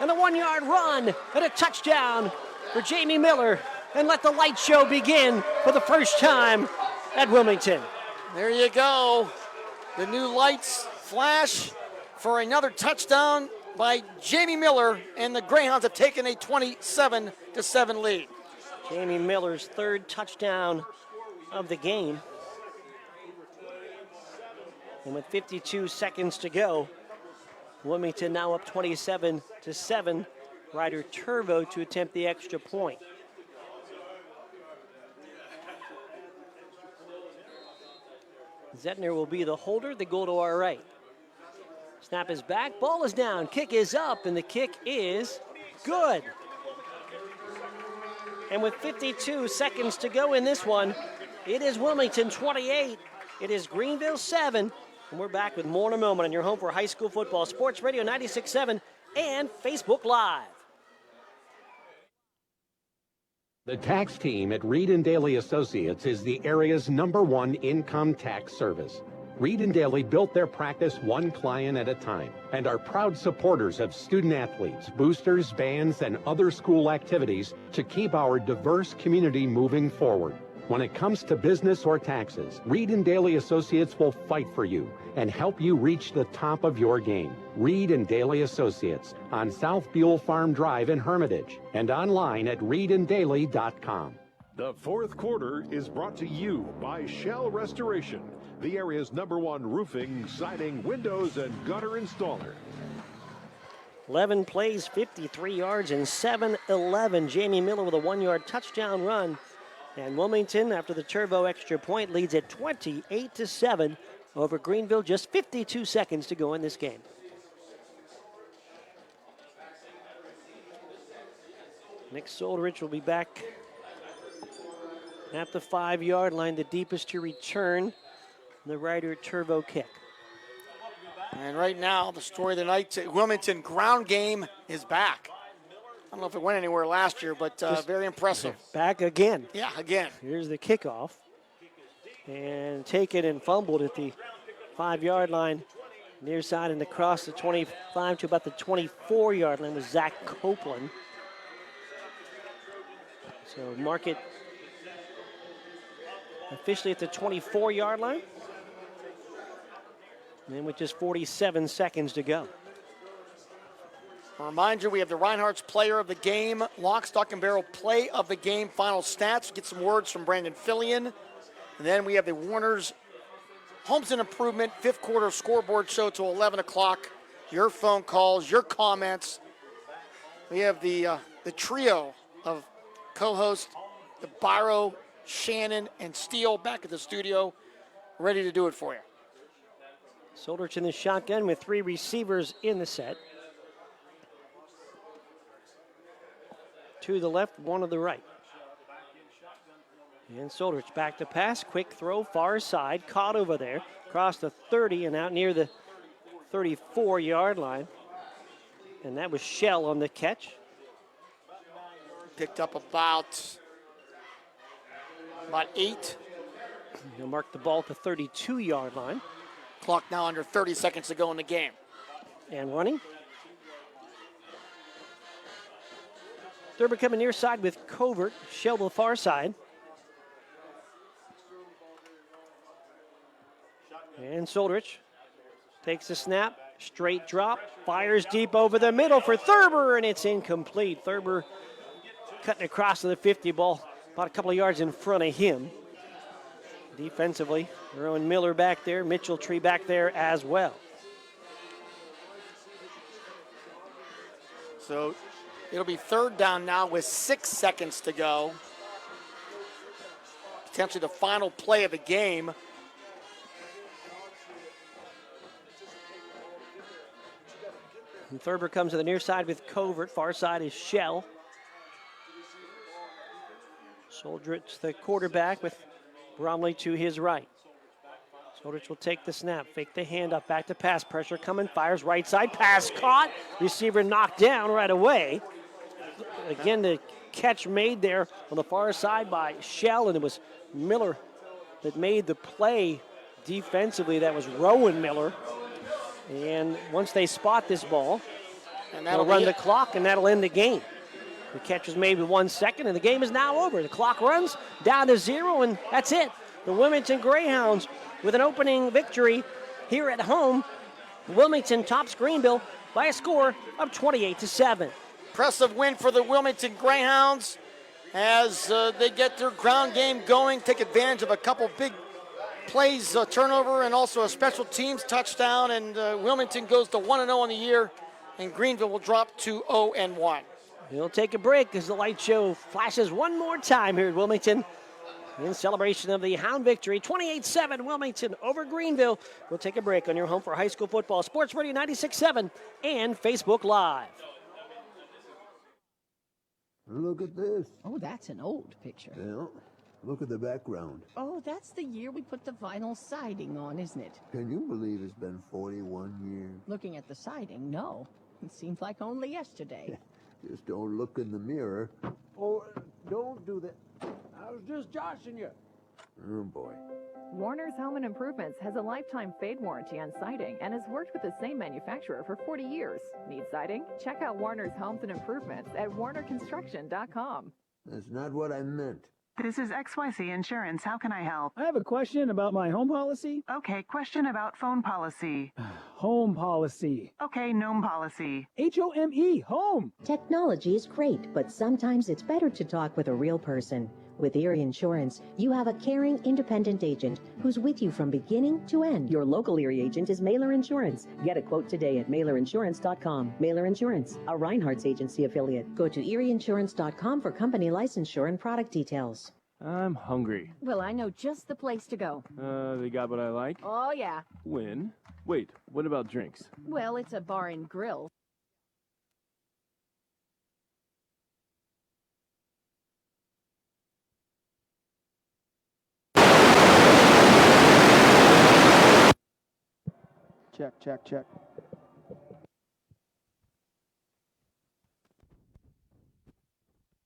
And a 1-yard run and a touchdown for Jamie Miller. And let the light show begin for the first time at Wilmington.
There you go. The new lights flash for another touchdown by Jamie Miller. And the Greyhounds have taken a 27-7 lead.
Jamie Miller's 3rd touchdown of the game. And with 52 seconds to go, Wilmington now up 27-7. Ryder Turbo to attempt the extra point. Zettner will be the holder. They go to our right. Snap is back. Ball is down. Kick is up, and the kick is good. And with 52 seconds to go in this one, it is Wilmington 28. It is Greenville 7. And we're back with more in a moment on your home for high school football. Sports Radio 96.7 and Facebook Live.
The tax team at Reed & Daly Associates is the area's #1 income tax service. Reed & Daly built their practice one client at a time and are proud supporters of student athletes, boosters, bands, and other school activities to keep our diverse community moving forward. When it comes to business or taxes, Reed and Daly Associates will fight for you and help you reach the top of your game. Reed and Daly Associates on South Buell Farm Drive in Hermitage and online at reedanddaly.com.
The fourth quarter is brought to you by Shell Restoration, the area's #1 roofing, siding, windows, and gutter installer.
11 plays, 53 yards, and 7-11. Jamie Miller with a 1-yard touchdown run. And Wilmington, after the Turbo extra point, leads at 28-7 over Greenville. Just 52 seconds to go in this game. Nick Soldrich will be back at the 5-yard line, the deepest to return the Ryder Turbo kick.
And right now, the story of the night, Wilmington ground game is back. I don't know if it went anywhere last year, but very impressive.
Back again.
Yeah, again.
Here's the kickoff. And taken and fumbled at the 5-yard line. Near side and across the 25 to about the 24-yard line was Zach Copeland. So mark it officially at the 24-yard line. And then with just 47 seconds to go.
A reminder, we have the Reinhardt's player of the game, lock, stock, and barrel play of the game, final stats. Get some words from Brandon Fillion. And then we have the Warner's Homes and Improvement 5th quarter scoreboard show till 11 o'clock. Your phone calls, your comments. We have the trio of co-hosts, the Byro, Shannon, and Steele back at the studio, ready to do it for you.
Soldrich in the shotgun with 3 receivers in the set. 2 to the left, 1 to the right. And Soldrich back to pass, quick throw, far side, caught over there, across the 30 and out near the 34-yard line. And that was Shell on the catch.
Picked up about 8.
He'll mark the ball at the 32-yard line.
Clock now under 30 seconds to go in the game.
And running. Thurber coming near side with Covert. Shell to the far side. And Soldrich takes the snap. Straight drop. Fires deep over the middle for Thurber, and it's incomplete. Thurber cutting across to the 50 ball, about a couple of yards in front of him. Defensively, Rowan Miller back there, Mitchell Tree back there as well.
So it'll be 3rd down now with 6 seconds to go. Potentially the final play of the game.
And Thurber comes to the near side with Covert. Far side is Shell. Soldrich, the quarterback, with Bromley to his right. Soldrich will take the snap, fake the hand up, back to pass, pressure coming, fires right side, pass caught, receiver knocked down right away. Again, the catch made there on the far side by Shell, and it was Miller that made the play defensively. That was Rowan Miller. And once they spot this ball, they'll run the clock, and that'll end the game. The catch was made with 1 second, and the game is now over. The clock runs down to 0, and that's it. The Wilmington Greyhounds with an opening victory here at home. Wilmington tops Greenville by a score of 28-7.
Impressive win for the Wilmington Greyhounds as they get their ground game going, take advantage of a couple big plays, turnover, and also a special teams touchdown, and Wilmington goes to 1-0 on the year, and Greenville will drop to 0-1.
We'll take a break as the light show flashes one more time here at Wilmington in celebration of the Hound victory. 28-7 Wilmington over Greenville. We'll take a break on your home for high school football. Sports Radio 96.7 and Facebook Live.
Look at this.
Oh, that's an old picture.
Yeah. Look at the background.
Oh, that's the year we put the vinyl siding on, isn't it?
Can you believe it's been 41 years?
Looking at the siding, no. It seems like only yesterday.
Just don't look in the mirror.
Oh, don't do that. I was just joshing you.
Oh, boy.
Warner's Home and Improvements has a lifetime fade warranty on siding and has worked with the same manufacturer for 40 years. Need siding? Check out Warner's Homes and Improvements at warnerconstruction.com.
That's not what I meant.
This is XYZ Insurance. How can I help?
I have a question about my home policy.
Okay, question about phone policy.
Home policy.
Okay, gnome policy.
HOME, home.
Technology is great, but sometimes it's better to talk with a real person. With Erie Insurance, you have a caring, independent agent who's with you from beginning to end. Your local Erie agent is Mailer Insurance. Get a quote today at mailerinsurance.com. Mailer Insurance, a Reinhardt's agency affiliate. Go to erieinsurance.com for company licensure and product details.
I'm hungry.
Well, I know just the place to go.
They got what I like?
Oh, yeah.
When? Wait, what about drinks?
Well, it's a bar and grill.
Check.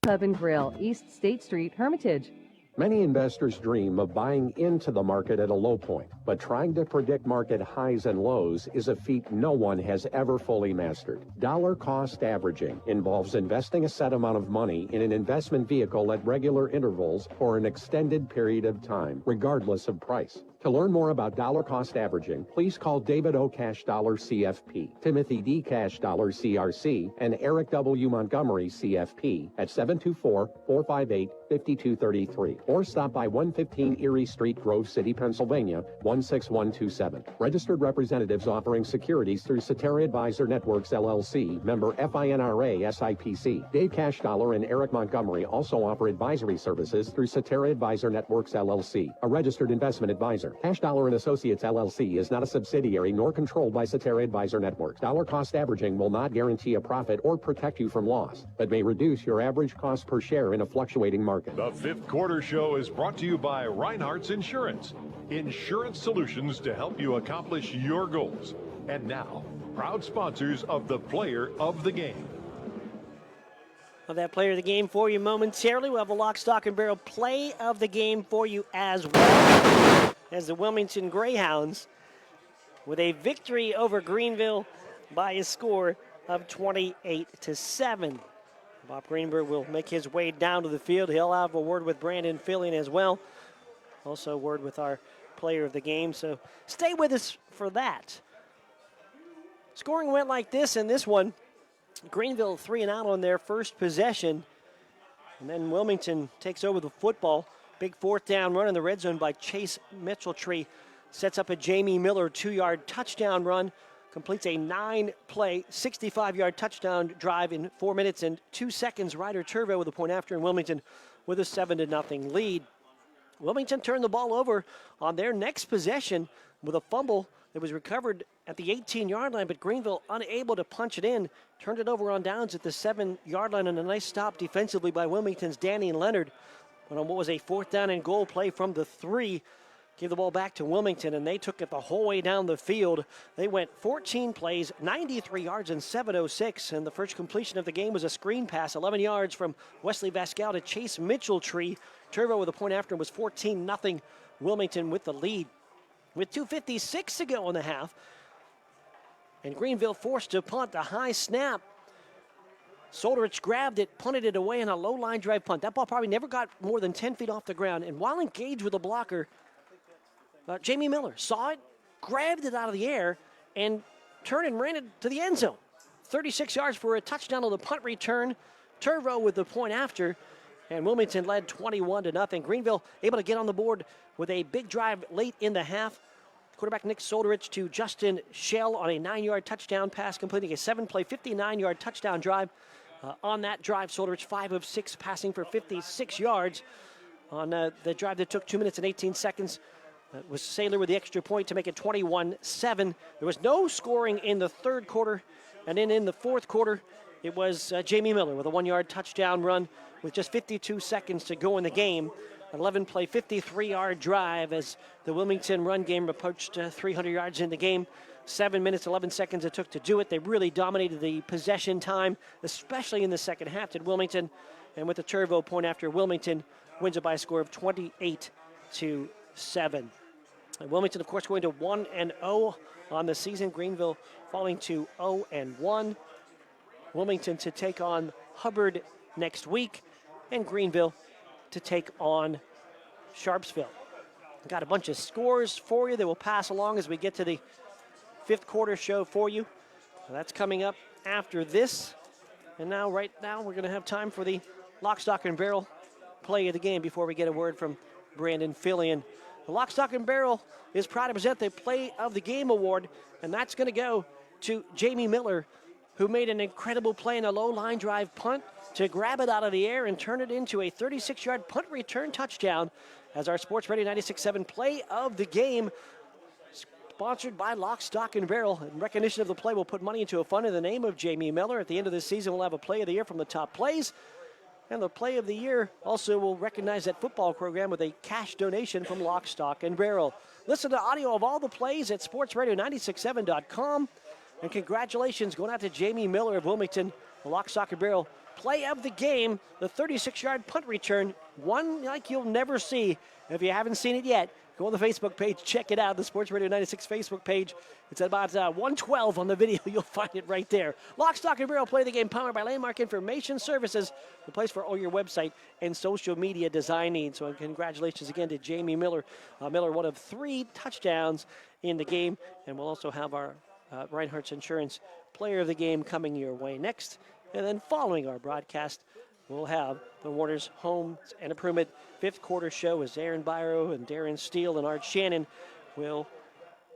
Pub and Grill, East State Street, Hermitage.
Many investors dream of buying into the market at a low point, but trying to predict market highs and lows is a feat no one has ever fully mastered. Dollar cost averaging involves investing a set amount of money in an investment vehicle at regular intervals for an extended period of time, regardless of price. To learn more about dollar cost averaging, please call David O. Cash Dollar CFP, Timothy D. Cash Dollar CRC, and Eric W. Montgomery CFP at 724-458-5233, or stop by 115 Erie Street, Grove City, Pennsylvania, 16127. Registered representatives offering securities through Cetera Advisor Networks LLC, member FINRA SIPC. Dave Cash Dollar and Eric Montgomery also offer advisory services through Cetera Advisor Networks LLC, a registered investment advisor. Cash Dollar and Associates LLC is not a subsidiary nor controlled by Cetera Advisor Networks. Dollar cost averaging will not guarantee a profit or protect you from loss, but may reduce your average cost per share in a fluctuating market.
The fifth quarter show is brought to you by Reinhardt's Insurance. Insurance solutions to help you accomplish your goals. And now, proud sponsors of the Player of the Game.
Of that player of the game for you momentarily. We'll have the lock, stock, and barrel play of the game for you as well, as the Wilmington Greyhounds with a victory over Greenville by a score of 28-7. Bob Greenberg will make his way down to the field. He'll have a word with Brandon Fillion as well. Also a word with our player of the game, so stay with us for that. Scoring went like this in this one. Greenville 3 and out on their first possession. And then Wilmington takes over the football. Big fourth down run in the red zone by Chase Mitchelltree. Sets up a Jamie Miller 2-yard touchdown run. Completes a 9-play, 65-yard touchdown drive in 4 minutes and 2 seconds. Ryder Turvo with a point after, and Wilmington with a 7-0 lead. Wilmington turned the ball over on their next possession with a fumble that was recovered at the 18-yard line, but Greenville unable to punch it in. Turned it over on downs at the 7-yard line, and a nice stop defensively by Wilmington's Danny Leonard. But on what was a fourth down and goal play from the 3, gave the ball back to Wilmington, and they took it the whole way down the field. They went 14 plays, 93 yards, and 7:06. And the first completion of the game was a screen pass, 11 yards from Wesley Vascal to Chase Mitchelltree. Turbo with a point after was 14-0. Wilmington with the lead. With 2:56 to go in the half, and Greenville forced to punt. A high snap. Solderich grabbed it, punted it away in a low line drive punt. That ball probably never got more than 10 feet off the ground. And while engaged with a blocker, Jamie Miller saw it, grabbed it out of the air, and turned and ran it to the end zone. 36 yards for a touchdown on the punt return. Turvo with the point after, and Wilmington led 21-0. Greenville able to get on the board with a big drive late in the half. Quarterback Nick Solderich to Justin Shell on a 9-yard touchdown pass, completing a 7-play, 59-yard touchdown drive. On that drive, Solderich 5 of 6 passing for 56 yards. On the drive that took 2 minutes and 18 seconds, was Saylor with the extra point to make it 21-7. There was no scoring in the third quarter, and then in the fourth quarter, it was Jamie Miller with a 1-yard touchdown run with just 52 seconds to go in the game. An 11-play, 53-yard drive as the Wilmington run game approached 300 yards in the game. 7 minutes, 11 seconds it took to do it. They really dominated the possession time, especially in the second half, did Wilmington. And with the Turbo point after, Wilmington wins it by a score of 28-7. And Wilmington, of course, going to 1-0 on the season. Greenville falling to 0-1. Wilmington to take on Hubbard next week, and Greenville to take on Sharpsville. We've got a bunch of scores for you that we'll pass along as we get to the fifth quarter show for you. That's coming up after this. And now, right now, we're going to have time for the Lock, Stock, and Barrel play of the game before we get a word from Brandon Fillion. The Lock, Stock, and Barrel is proud to present the Play of the Game award, and that's going to go to Jamie Miller, who made an incredible play in a low line drive punt to grab it out of the air and turn it into a 36-yard punt return touchdown as our Sports Radio 96.7 Play of the Game, sponsored by Lock, Stock, and Barrel. In recognition of the play, we'll put money into a fund in the name of Jamie Miller. At the end of this season, we'll have a Play of the Year from the top plays. And the Play of the Year also will recognize that football program with a cash donation from Lock, Stock, and Barrel. Listen to audio of all the plays at sportsradio967.com. And congratulations going out to Jamie Miller of Wilmington, the Lock, Stock, and Barrel Play of the Game, the 36-yard punt return, one like you'll never see. If you haven't seen it yet, go on the Facebook page, check it out, the Sports Radio 96 Facebook page. It's at about 112 on the video. You'll find it right there. Lock, Stock, and Barrel Play of the Game, powered by Landmark Information Services, the place for all your website and social media design needs. So congratulations again to Jamie Miller. Miller, one of 3 touchdowns in the game. And we'll also have our Reinhardt's Insurance Player of the Game coming your way next. And then following our broadcast, we'll have the Warner's Homes and Improvement fifth quarter show as Aaron Byro and Darren Steele and Art Shannon will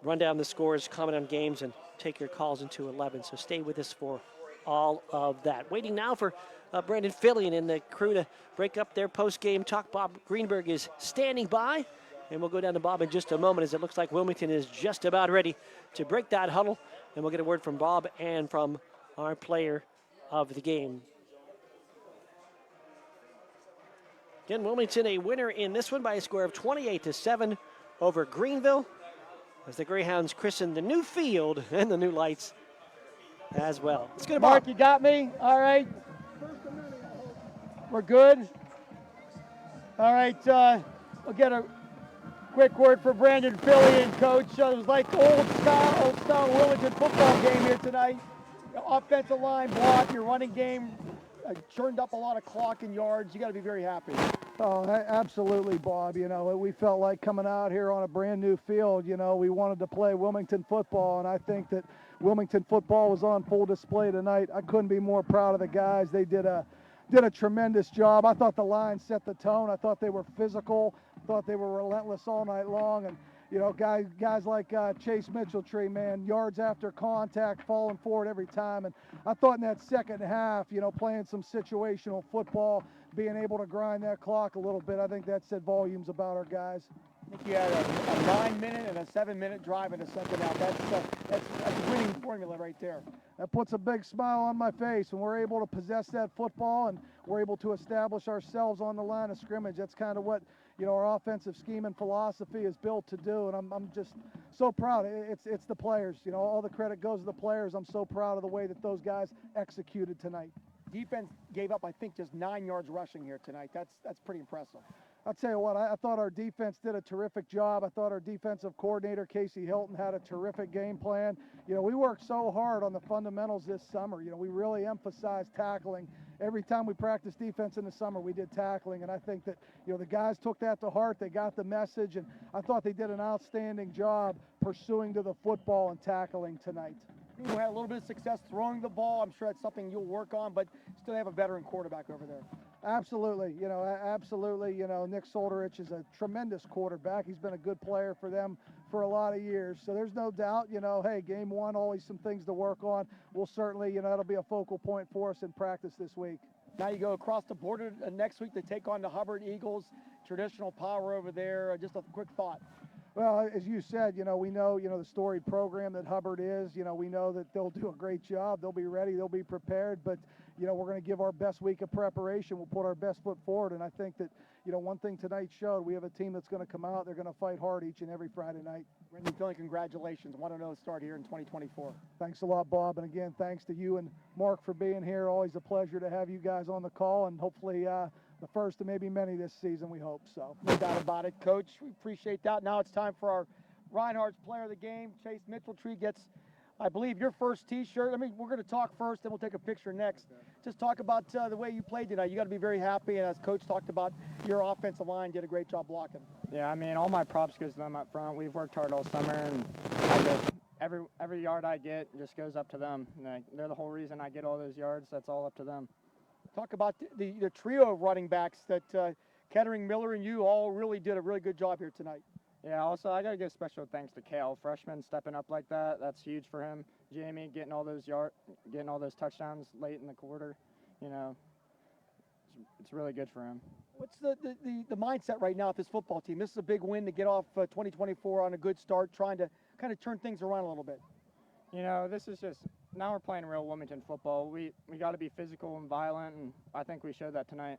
run down the scores, comment on games, and take your calls into 11. So stay with us for all of that. Waiting now for Brandon Fillion and the crew to break up their post-game talk. Bob Greenberg is standing by, and we'll go down to Bob in just a moment as it looks like Wilmington is just about ready to break that huddle. And we'll get a word from Bob and from our player of the game. Again, Wilmington a winner in this one by a score of 28-7 over Greenville as the Greyhounds christen the new field and the new lights as well. Let's get a
Mark, you got me? All right. We're good? All right. We'll get a quick word for Brandon Fillion, Coach. It was like the old style Wilmington football game here tonight. Offensive line block, your running game churned up a lot of clock and yards. You got to be very happy.
Oh, absolutely, Bob. You know, we felt like coming out here on a brand new field. You know, we wanted to play Wilmington football, and I think that Wilmington football was on full display tonight. I couldn't be more proud of the guys. They did a tremendous job. I thought the line set the tone. I thought they were physical. I thought they were relentless all night long, and you know, guys like Chase Mitchell-Tree, man, yards after contact, falling forward every time. And I thought in that second half, you know, playing some situational football, being able to grind that clock a little bit, I think that said volumes about our guys.
I think you had a 9-minute and a 7-minute drive in the second half. That's a winning formula right there.
That puts a big smile on my face when we're able to possess that football and we're able to establish ourselves on the line of scrimmage. That's kind of what, you know, our offensive scheme and philosophy is built to do, and I'm just so proud. It's the players. You know, all the credit goes to the players. I'm so proud of the way that those guys executed tonight.
Defense gave up, I think, just 9 yards rushing here tonight. That's pretty impressive.
I'll tell you what, I thought our defense did a terrific job. I thought our defensive coordinator, Casey Hilton, had a terrific game plan. You know, we worked so hard on the fundamentals this summer. You know, we really emphasized tackling. Every time we practiced defense in the summer, we did tackling, and I think that, you know, the guys took that to heart. They got the message, and I thought they did an outstanding job pursuing to the football and tackling tonight.
We had a little bit of success throwing the ball. I'm sure that's something you'll work on, but still have a veteran quarterback over there.
Absolutely. You know, absolutely. You know, Nick Solderich is a tremendous quarterback. He's been a good player for them for a lot of years. So there's no doubt, you know, hey, game one, always some things to work on. We'll certainly, you know, that'll be a focal point for us in practice this week.
Now you go across the border next week to take on the Hubbard Eagles. Traditional power over there. Just a quick thought.
Well, as you said, you know, we know, you know, the storied program that Hubbard is. You know, we know that they'll do a great job. They'll be ready. They'll be prepared. But, you know, we're going to give our best week of preparation. We'll put our best foot forward. And I think that, you know, one thing tonight showed, we have a team that's going to come out. They're going to fight hard each and every Friday night.
Brendan Fillion, congratulations. 1-0 start here in 2024.
Thanks a lot, Bob. And again, thanks to you and Mark for being here. Always a pleasure to have you guys on the call. And hopefully the first of maybe many this season, we hope so.
No doubt about it, Coach. We appreciate that. Now it's time for our Reinhardt's Player of the Game. Chase Mitchell-Tree gets I believe your first T-shirt. I mean, we're going to talk first, then we'll take a picture next. Just talk about the way you played tonight. You got to be very happy, and as Coach talked about, your offensive line did a great job blocking.
Yeah, I mean, all my props goes to them up front. We've worked hard all summer, and I just, every yard I get just goes up to them. Like, they're the whole reason I get all those yards. That's all up to them.
Talk about the trio of running backs that Kettering, Miller, and you all really did a really good job here tonight.
Yeah, also, I got to give special thanks to Kale. Freshman stepping up like that, that's huge for him. Jamie getting all those touchdowns late in the quarter, you know, it's really good for him.
What's the mindset right now at this football team? This is a big win to get off 2024 on a good start, trying to kind of turn things around a little bit.
You know, this is just, now we're playing real Wilmington football. We got to be physical and violent, and I think we showed that tonight.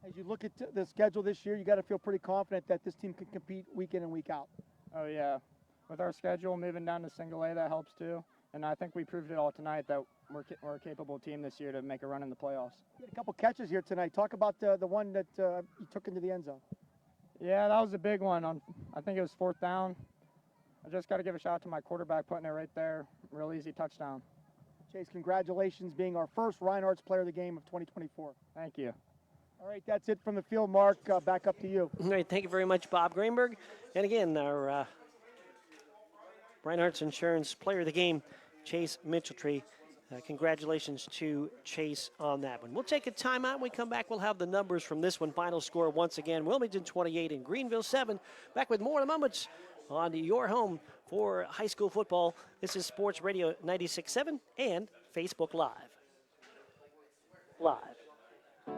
As you look at the schedule this year, you got to feel pretty confident that this team can compete week in and week out.
Oh, yeah. With our schedule moving down to single A, that helps too. And I think we proved it all tonight that we're a capable team this year to make a run in the playoffs.
You had a couple catches here tonight. Talk about the one that you took into the end zone.
Yeah, that was a big one. I think it was 4th down. I just got to give a shout out to my quarterback putting it right there. Real easy touchdown.
Chase, congratulations being our first Reinhardt's Player of the Game of 2024.
Thank you.
All right, that's it from the field. Mark, back up to you.
All right, thank you very much, Bob Greenberg. And again, our Reinhardt's Insurance Player of the Game, Chase Mitchelltree. Congratulations to Chase on that one. We'll take a timeout. When we come back, we'll have the numbers from this one. Final score once again, Wilmington 28 and Greenville 7. Back with more in a moment on your home for high school football. This is Sports Radio 96.7 and Facebook Live.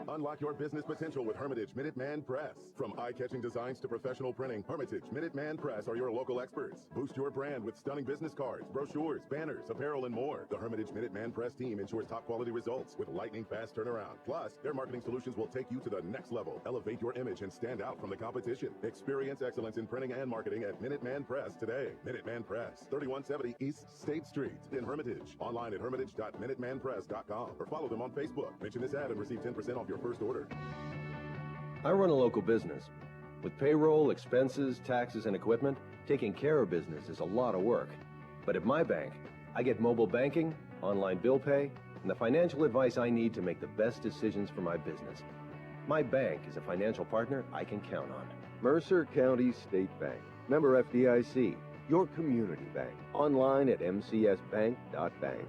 Unlock your business potential with Hermitage Minuteman Press. From eye-catching designs to professional printing, Hermitage Minuteman Press are your local experts. Boost your brand with stunning business cards, brochures, banners, apparel, and more. The Hermitage Minuteman Press team ensures top-quality results with lightning-fast turnaround. Plus, their marketing solutions will take you to the next level. Elevate your image and stand out from the competition. Experience excellence in printing and marketing at Minuteman Press today. Minuteman Press, 3170 East State Street in Hermitage. Online at hermitage.minutemanpress.com or follow them on Facebook. Mention this ad and receive 10% off your first order.
I run a local business. With payroll, expenses, taxes, and equipment, taking care of business is a lot of work. But at my bank, I get mobile banking, online bill pay, and the financial advice I need to make the best decisions for my business. My bank is a financial partner I can count on. Mercer County State Bank. Member FDIC. Your community bank. Online at mcsbank.bank.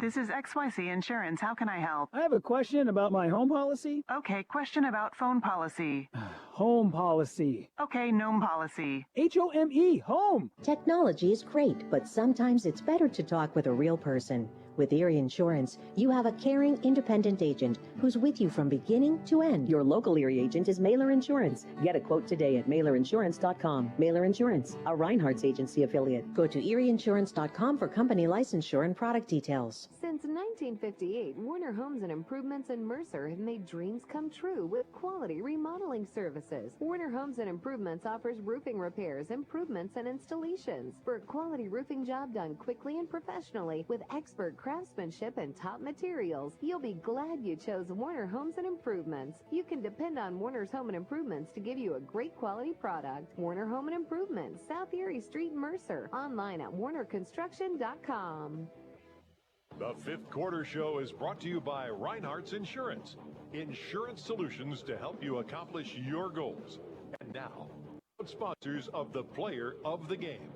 This is XYC Insurance. How can I help?
I have a question about my home policy.
Okay, question about phone policy.
Home policy.
Okay, gnome policy.
H-O-M-E, home.
Technology is great, but sometimes it's better to talk with a real person. With Erie Insurance, you have a caring, independent agent who's with you from beginning to end. Your local Erie agent is Mailer Insurance. Get a quote today at mailerinsurance.com. Mailer Insurance, a Reinhardt's agency affiliate. Go to erieinsurance.com for company licensure and product details.
Since 1958, Warner Homes and Improvements in Mercer have made dreams come true with quality remodeling services. Warner Homes and Improvements offers roofing repairs, improvements, and installations. For a quality roofing job done quickly and professionally with expert craftsmanship and top materials, you'll be glad you chose Warner Homes and Improvements. You can depend on Warner's Home and Improvements to give you a great quality product. Warner Home and Improvements, South Erie Street, Mercer. Online at warnerconstruction.com.
The Fifth Quarter Show is brought to you by Reinhardt's Insurance. Insurance solutions to help you accomplish your goals. And now, sponsors of the Player of the Game.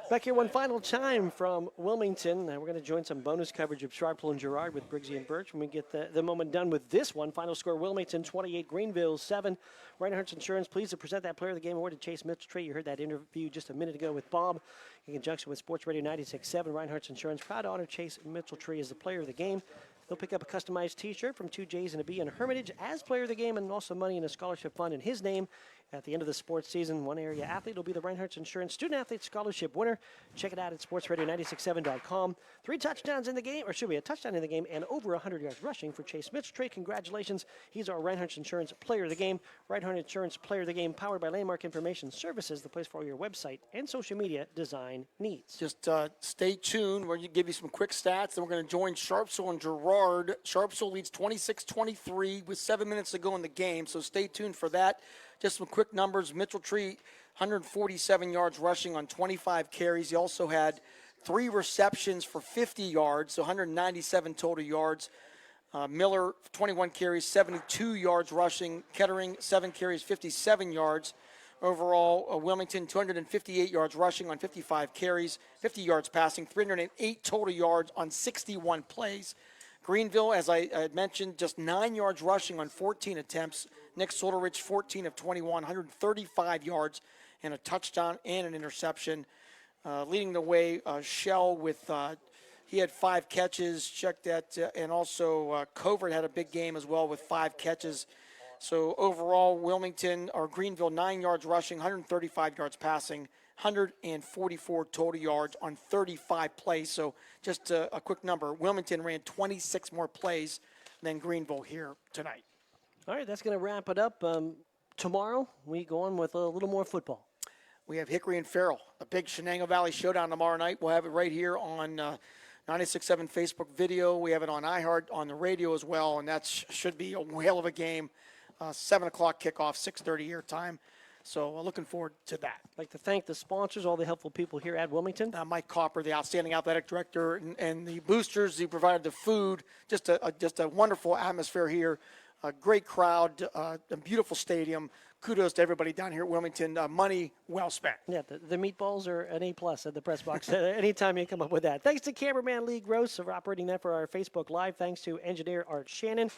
Back here one final time from Wilmington. We're going to join some bonus coverage of Sharpeville and Girard with Briggsy and Birch when we get the moment done with this one. Final score, Wilmington 28, Greenville 7. Reinhardt's Insurance pleased to present that Player of the Game award to Chase Mitchelltree. You heard that interview just a minute ago with Bob in conjunction with Sports Radio 96.7. Reinhardt's Insurance proud to honor Chase Mitchelltree as the Player of the Game. He'll pick up a customized T-shirt from 2 J's and a B in Hermitage as Player of the Game, and also money in a scholarship fund in his name. At the end of the sports season, one area athlete will be the Reinhardt's Insurance Student Athlete Scholarship winner. Check it out at sportsradio967.com. 3 touchdowns in the game, or should be a touchdown in the game, and over 100 yards rushing for Chase Mitchelltree. Congratulations. He's our Reinhardt's Insurance Player of the Game. Reinhardt's Insurance Player of the Game, powered by Landmark Information Services, the place for all your website and social media design needs.
Just stay tuned. We're going to give you some quick stats, and we're going to join Sharpeville and Girard. Sharpeville leads 26-23 with 7 minutes to go in the game, so stay tuned for that. just some quick numbers. Mitchell Tree, 147 yards rushing on 25 carries. He also had 3 receptions for 50 yards, so 197 total yards. Miller, 21 carries, 72 yards rushing. Kettering, 7 carries, 57 yards. Overall, Wilmington, 258 yards rushing on 55 carries, 50 yards passing, 308 total yards on 61 plays. Greenville, as I had mentioned, just 9 yards rushing on 14 attempts. Nick Solderich, 14 of 21, 135 yards and a touchdown and an interception. Leading the way, Shell with, he had 5 catches, check that, and also Covert had a big game as well with 5 catches. So overall, Wilmington or Greenville, 9 yards rushing, 135 yards passing, 144 total yards on 35 plays. So just a quick number, Wilmington ran 26 more plays than Greenville here tonight.
All right, that's going to wrap it up. Tomorrow, we go on with a little more football.
We have Hickory and Farrell, a big Shenango Valley showdown tomorrow night. We'll have it right here on 96.7 Facebook video. We have it on iHeart, on the radio as well, and that should be a whale of a game. 7 o'clock kickoff, 6:30 your time. So looking forward to that.
I'd like to thank the sponsors, all the helpful people here at Wilmington.
Mike Copper, the outstanding athletic director, and the boosters who provided the food. Just a wonderful atmosphere here. A great crowd, a beautiful stadium. Kudos to everybody down here at Wilmington. Money well spent.
Yeah, the meatballs are an A+ at the press box. Anytime you come up with that. Thanks to cameraman Lee Gross for operating that for our Facebook Live. Thanks to engineer Art Shannon.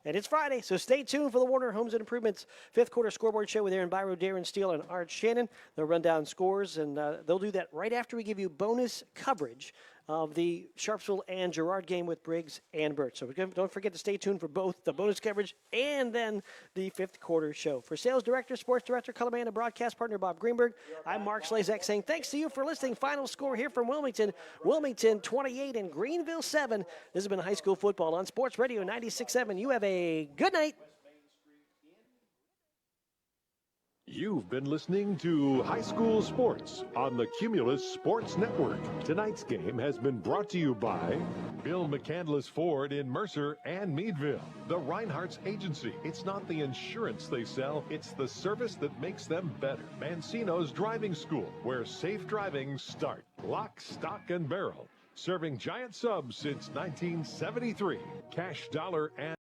And it's Friday, so stay tuned for the Warner Homes and Improvements 5th quarter scoreboard show with Aaron Byro, Darren Steele, and Art Shannon. They'll run down scores, and they'll do that right after we give you bonus coverage of the Sharpsville and Girard game with Briggs and Burt. So don't forget to stay tuned for both the bonus coverage and then the 5th quarter show. For sales director, sports director, colorman, and broadcast partner Bob Greenberg, I'm Mark Slazak saying thanks to you for listening. Final score here from Wilmington. Wilmington 28 and Greenville 7. This has been high school football on Sports Radio 96.7. You have a good night.
You've been listening to High School Sports on the Cumulus Sports Network. Tonight's game has been brought to you by Bill McCandless Ford in Mercer and Meadville. The Reinhardt's Agency. It's not the insurance they sell, it's the service that makes them better. Mancino's Driving School, where safe driving starts. Lock, Stock, and Barrel. Serving giant subs since 1973. Cash Dollar and